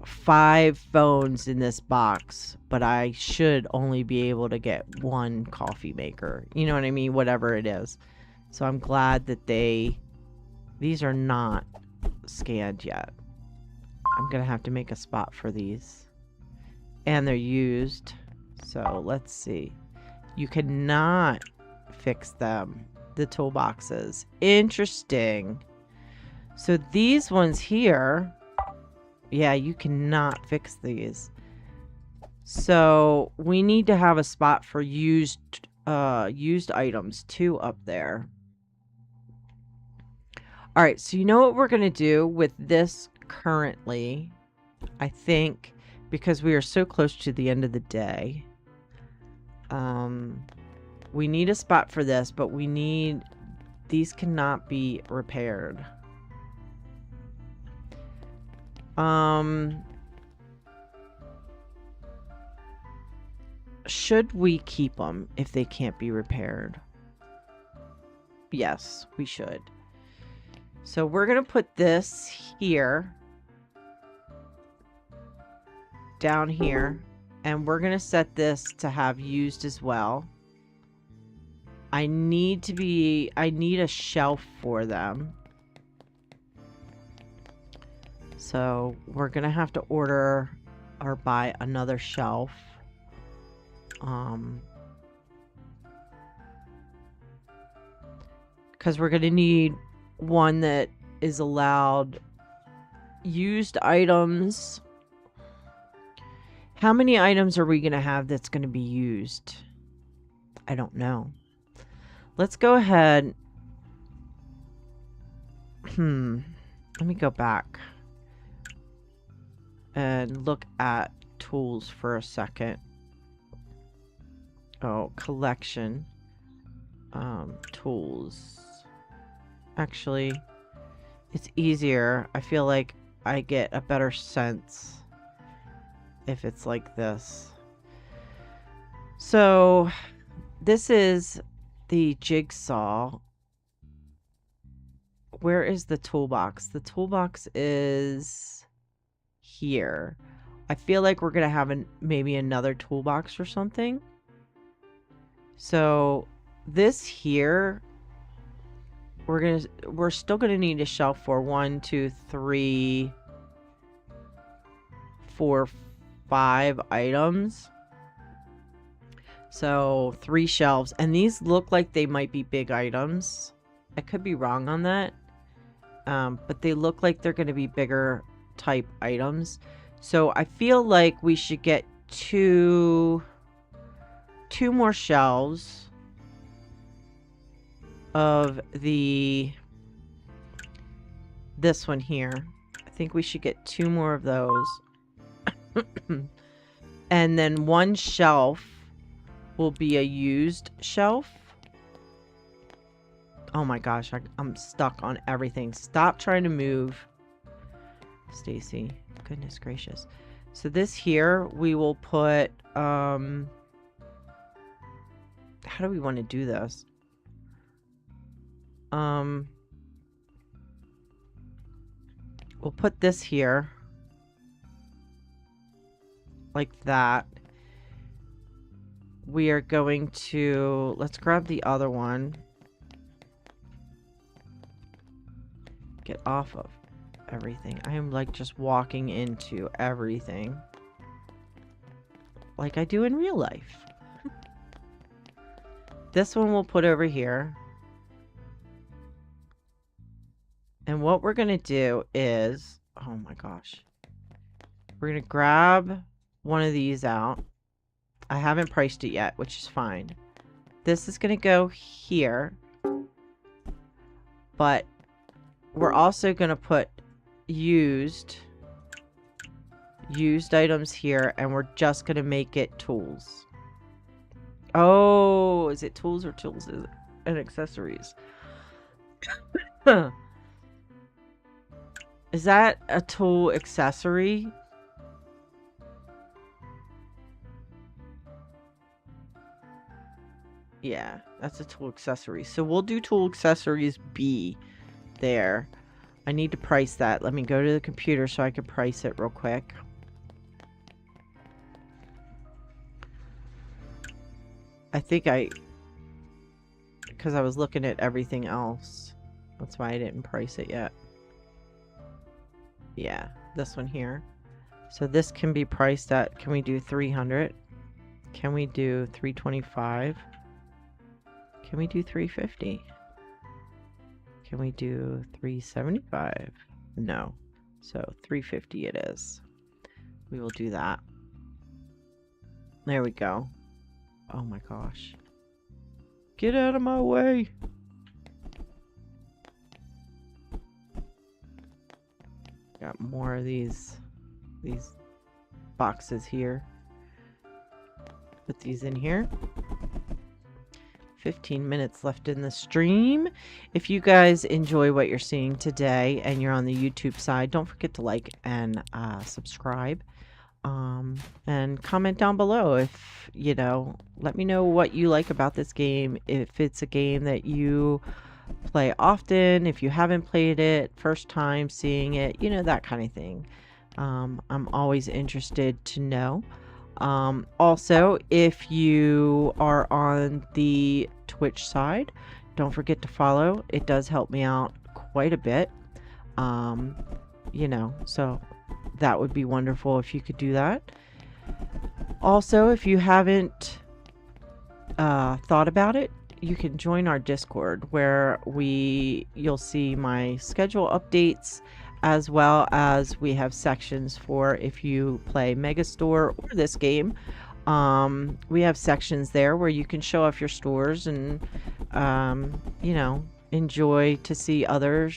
Speaker 1: 5 phones in this box, but I should only be able to get 1 coffee maker. You know what I mean? Whatever it is. So I'm glad that these are not scanned yet. I'm gonna have to make a spot for these. And they're used. So let's see. You cannot fix them. The toolboxes. Interesting. So these ones here, yeah, you cannot fix these. So we need to have a spot for used items too up there. All right, so you know what we're gonna do with this currently, I think, because we are so close to the end of the day. We need a spot for this, but these cannot be repaired. Should we keep them if they can't be repaired? Yes, we should. So we're gonna put this here, down here, and we're gonna set this to have used as well. I need a shelf for them. So we're gonna have to order or buy another shelf. Because we're gonna need one that is allowed used items. How many items are we gonna have that's gonna be used? I don't know. Let's go ahead. Let me go back and look at tools for a second. Oh, collection. Tools. Actually, it's easier. I feel like I get a better sense if it's like this. So this is the jigsaw. Where is the toolbox? The toolbox is here. I feel like we're gonna have maybe another toolbox or something. So this here, we're still gonna need a shelf for 1, 2, 3, 4, 5 items. So 3 shelves, and these look like they might be big items. I could be wrong on that, but they look like they're going to be bigger type items. So I feel like we should get two more shelves of this one here. I think we should get 2 more of those. And then 1 shelf will be a used shelf. Oh my gosh, I'm stuck on everything. Stop trying to move, Stacy. Goodness gracious. So this here, we will put, how do we want to do this? We'll put this here. Like that. We are going to, let's grab the other one. Get off of everything. I am like just walking into everything. Like I do in real life. This one we'll put over here. And what we're going to do is, oh my gosh. We're going to grab one of these out. I haven't priced it yet, which is fine. This is going to go here. But we're also going to put used items here, and we're just going to make it tools. Oh, is it tools or tools and accessories? Is that a tool accessory? Yeah, that's a tool accessory. So we'll do tool accessories B there. I need to price that. Let me go to the computer so I can price it real quick. I think because I was looking at everything else. That's why I didn't price it yet. Yeah, this one here. So this can be priced at, can we do 300? Can we do 325? Can we do 350? Can we do 375? No. So 350 it is. We will do that. There we go. Oh my gosh. Get out of my way. Got more of these boxes here. Put these in here. 15 minutes left in the stream. If you guys enjoy what you're seeing today and you're on the YouTube side, don't forget to like and subscribe. And comment down below if, you know, let me know what you like about this game. If it's a game that you play often, if you haven't played it, first time seeing it, you know, that kind of thing. I'm always interested to know. Also, if you are on the Twitch side, don't forget to follow. It does help me out quite a bit. You know, so that would be wonderful if you could do that. Also, if you haven't thought about it, you can join our Discord where you'll see my schedule updates, as well as we have sections for if you play Megastore or this game. We have sections there where you can show off your stores and you know, enjoy to see other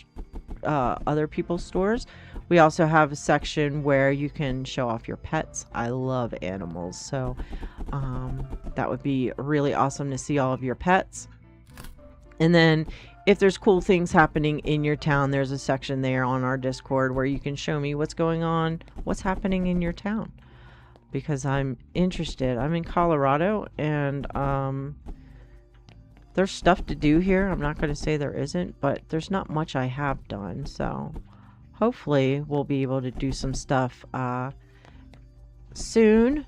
Speaker 1: people's stores. We also have a section where you can show off your pets. I love animals, so that would be really awesome to see all of your pets. And then if there's cool things happening in your town, there's a section there on our Discord where you can show me what's going on, what's happening in your town. because I'm interested. I'm in Colorado, and there's stuff to do here. I'm not going to say there isn't, but there's not much I have done. So hopefully we'll be able to do some stuff soon,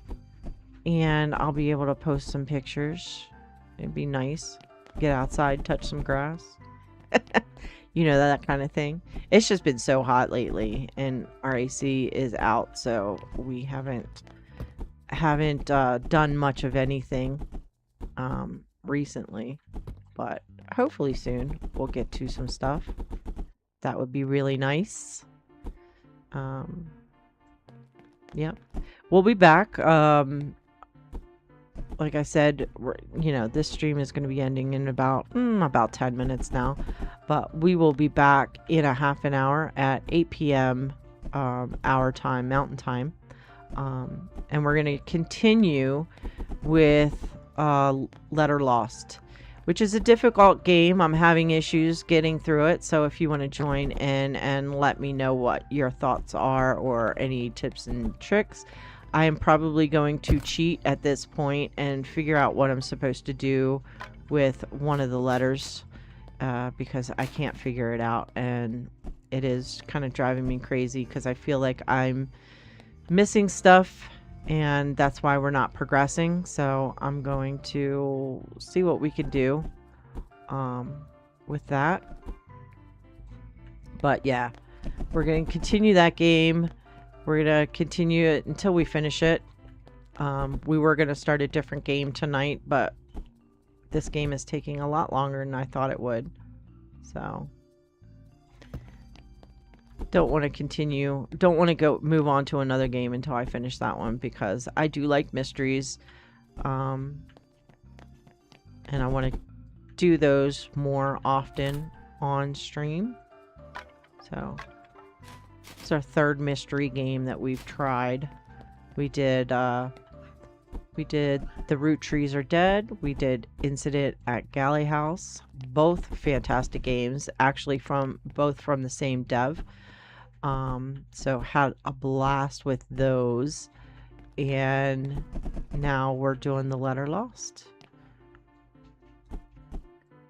Speaker 1: and I'll be able to post some pictures. It'd be nice. Get outside, touch some grass. You know, that kind of thing. It's just been so hot lately, and our AC is out, so we haven't done much of anything recently, but hopefully soon we'll get to some stuff. That would be really nice. Yep, we'll be back. Like I said, you know, this stream is going to be ending in about 10 minutes now, but we will be back in a half an hour at 8 p.m. Our time, Mountain Time, and we're going to continue with Letter Lost, which is a difficult game. I'm having issues getting through it, so if you want to join in and let me know what your thoughts are or any tips and tricks. I am probably going to cheat at this point and figure out what I'm supposed to do with one of the letters, because I can't figure it out, and it is kind of driving me crazy because I feel like I'm missing stuff, and that's why we're not progressing. So I'm going to see what we can do with that. But yeah, we're going to continue that game. We're going to continue it until we finish it. We were going to start a different game tonight, but this game is taking a lot longer than I thought it would. So don't want to move on to another game until I finish that one, because I do like mysteries. And I want to do those more often on stream. So it's our third mystery game that we've tried. We did The Root Trees Are Dead. We did Incident at Galley House. Both fantastic games, actually both from the same dev. So had a blast with those. And now we're doing the Letter Lost.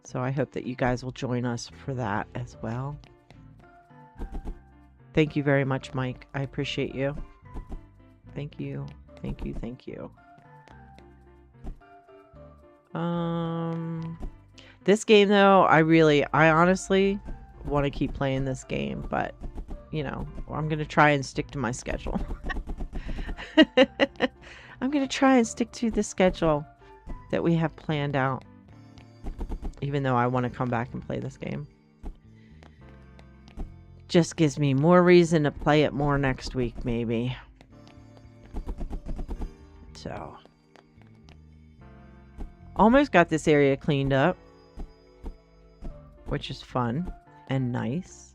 Speaker 1: So I hope that you guys will join us for that as well. Thank you very much, Mike. I appreciate you. Thank you. Thank you. Thank you. This game though, I honestly want to keep playing this game, but you know, I'm going to try and stick to my schedule. I'm going to try and stick to the schedule that we have planned out, even though I want to come back and play this game. Just gives me more reason to play it more next week, maybe. So, almost got this area cleaned up, which is fun and nice.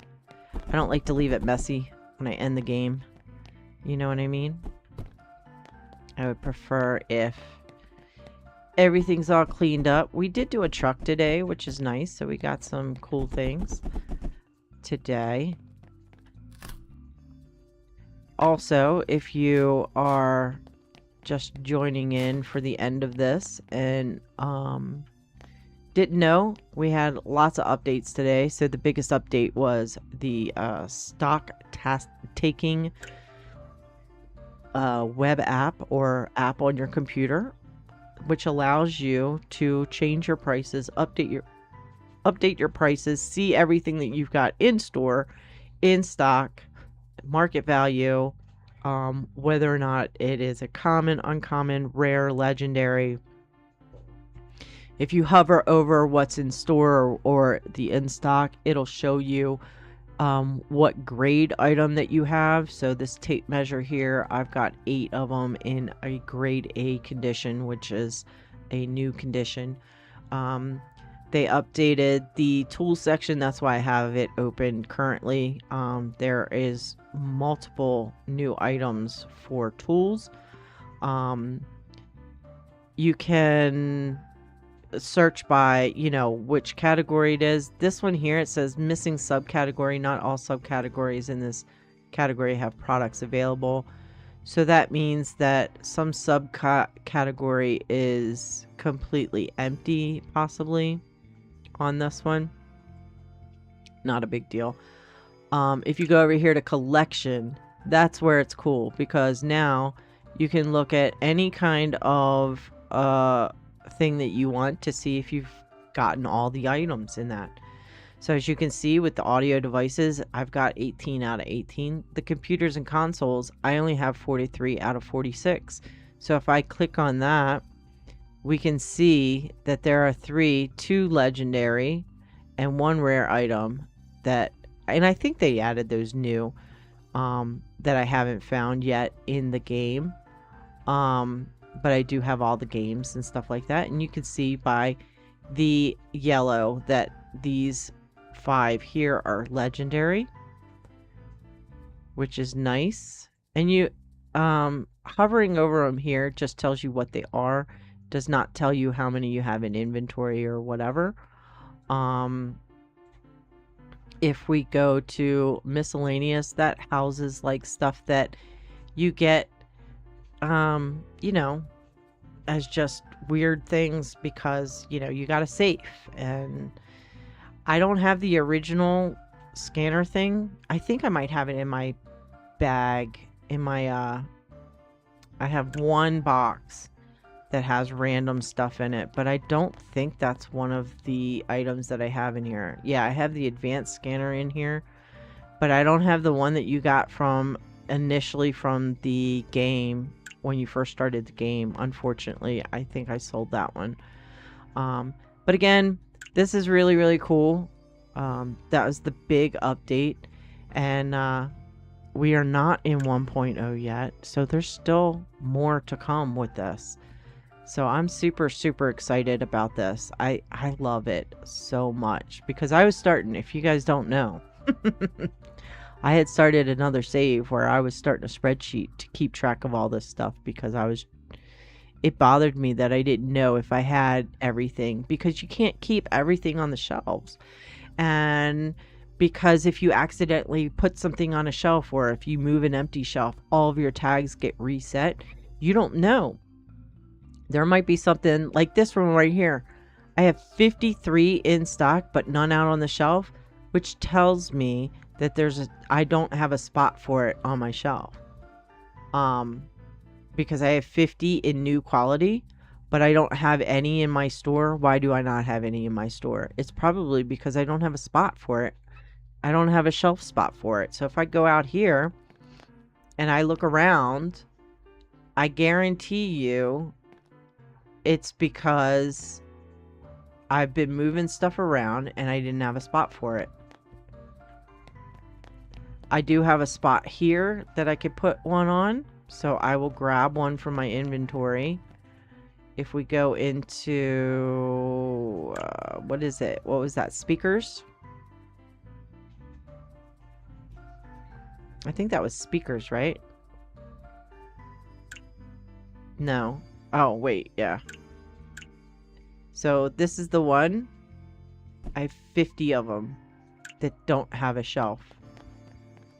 Speaker 1: I don't like to leave it messy when I end the game. You know what I mean? I would prefer if everything's all cleaned up. We did do a truck today, which is nice. So we got some cool things today. Also, if you are just joining in for the end of this and didn't know, we had lots of updates today. So the biggest update was the Stocktaking web app or app on your computer, which allows you to change your prices, update your prices, see everything that you've got in store, in stock, market value, whether or not it is a common, uncommon, rare, legendary. If you hover over what's in store or the in stock, it'll show you what grade item that you have. So this tape measure here, I've got 8 of them in a grade A condition, which is a new condition. They updated the tool section. That's why I have it open currently. There is multiple new items for tools. You can search by, you know, which category it is. This one here, it says missing subcategory. Not all subcategories in this category have products available. So that means that some subcategory is completely empty, possibly, on this one. Not a big deal. If you go over here to collection, that's where it's cool, because now you can look at any kind of thing that you want to see if you've gotten all the items in that. So as you can see with the audio devices, I've got 18 out of 18. The computers and consoles, I only have 43 out of 46. So if I click on that, we can see that there are 2 legendary and 1 rare item that, and I think they added those new that I haven't found yet in the game. But I do have all the games and stuff like that. And you can see by the yellow that these 5 here are legendary, which is nice. And you hovering over them here just tells you what they are, does not tell you how many you have in inventory or whatever. If we go to miscellaneous, that houses like stuff that you get you know, as just weird things because, you know, you got a safe. And I don't have the original scanner thing. I think I might have it in my bag. In my, I have 1 box that has random stuff in it, but I don't think that's one of the items that I have in here. Yeah, I have the advanced scanner in here, but I don't have the one that you got from initially from the game when you first started the game. Unfortunately, I think I sold that one. But again, this is really, really cool. That was the big update, and we are not in 1.0 yet, so there's still more to come with this. So I'm super, super excited about this. I love it so much because I was starting, if you guys don't know, I had started another save where I was starting a spreadsheet to keep track of all this stuff because it bothered me that I didn't know if I had everything, because you can't keep everything on the shelves. And because if you accidentally put something on a shelf, or if you move an empty shelf, all of your tags get reset. You don't know. There might be something like this one right here. I have 53 in stock, but none out on the shelf, which tells me that I don't have a spot for it on my shelf. Because I have 50 in new quality, but I don't have any in my store. Why do I not have any in my store? It's probably because I don't have a spot for it. I don't have a shelf spot for it. So if I go out here and I look around, I guarantee you it's because I've been moving stuff around and I didn't have a spot for it. I do have a spot here that I could put one on, so I will grab one from my inventory. If we go into what is it? What was that? Speakers? I think that was speakers, right? No. Oh, wait, yeah. So this is the one. I have 50 of them that don't have a shelf.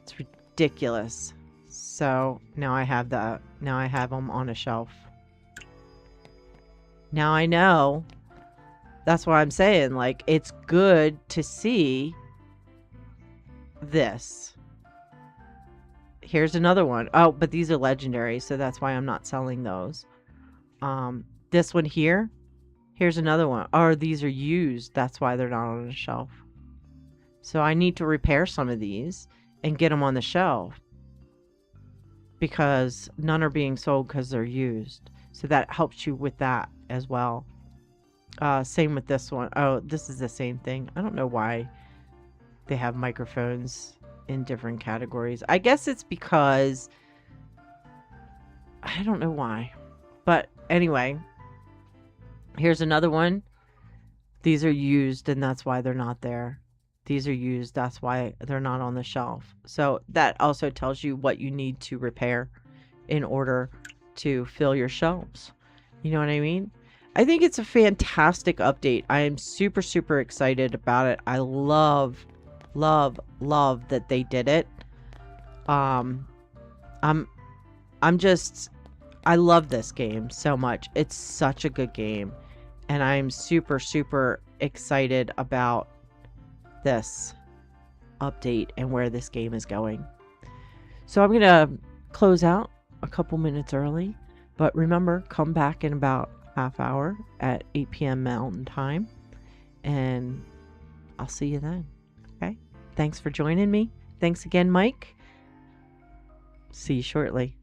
Speaker 1: It's ridiculous. So now I have that. Now I have them on a shelf. Now I know. That's what I'm saying. Like, it's good to see this. Here's another one. Oh, but these are legendary, so that's why I'm not selling those. This one here. Here's another one. Oh, these are used. That's why they're not on the shelf. So I need to repair some of these and get them on the shelf, because none are being sold because they're used. So that helps you with that as well. Same with this one. Oh, this is the same thing. I don't know why they have microphones in different categories. I guess it's because I don't know why. But anyway, here's another one. These are used, and that's why they're not there. These are used, that's why they're not on the shelf. So that also tells you what you need to repair in order to fill your shelves. You know what I mean? I think it's a fantastic update. I am super, super excited about it. I love that they did it. I'm I love this game so much. It's such a good game. And I'm super, super excited about this update and where this game is going. So I'm going to close out a couple minutes early. But remember, come back in about half hour at 8 p.m. Mountain Time. And I'll see you then. Okay? Thanks for joining me. Thanks again, Mike. See you shortly.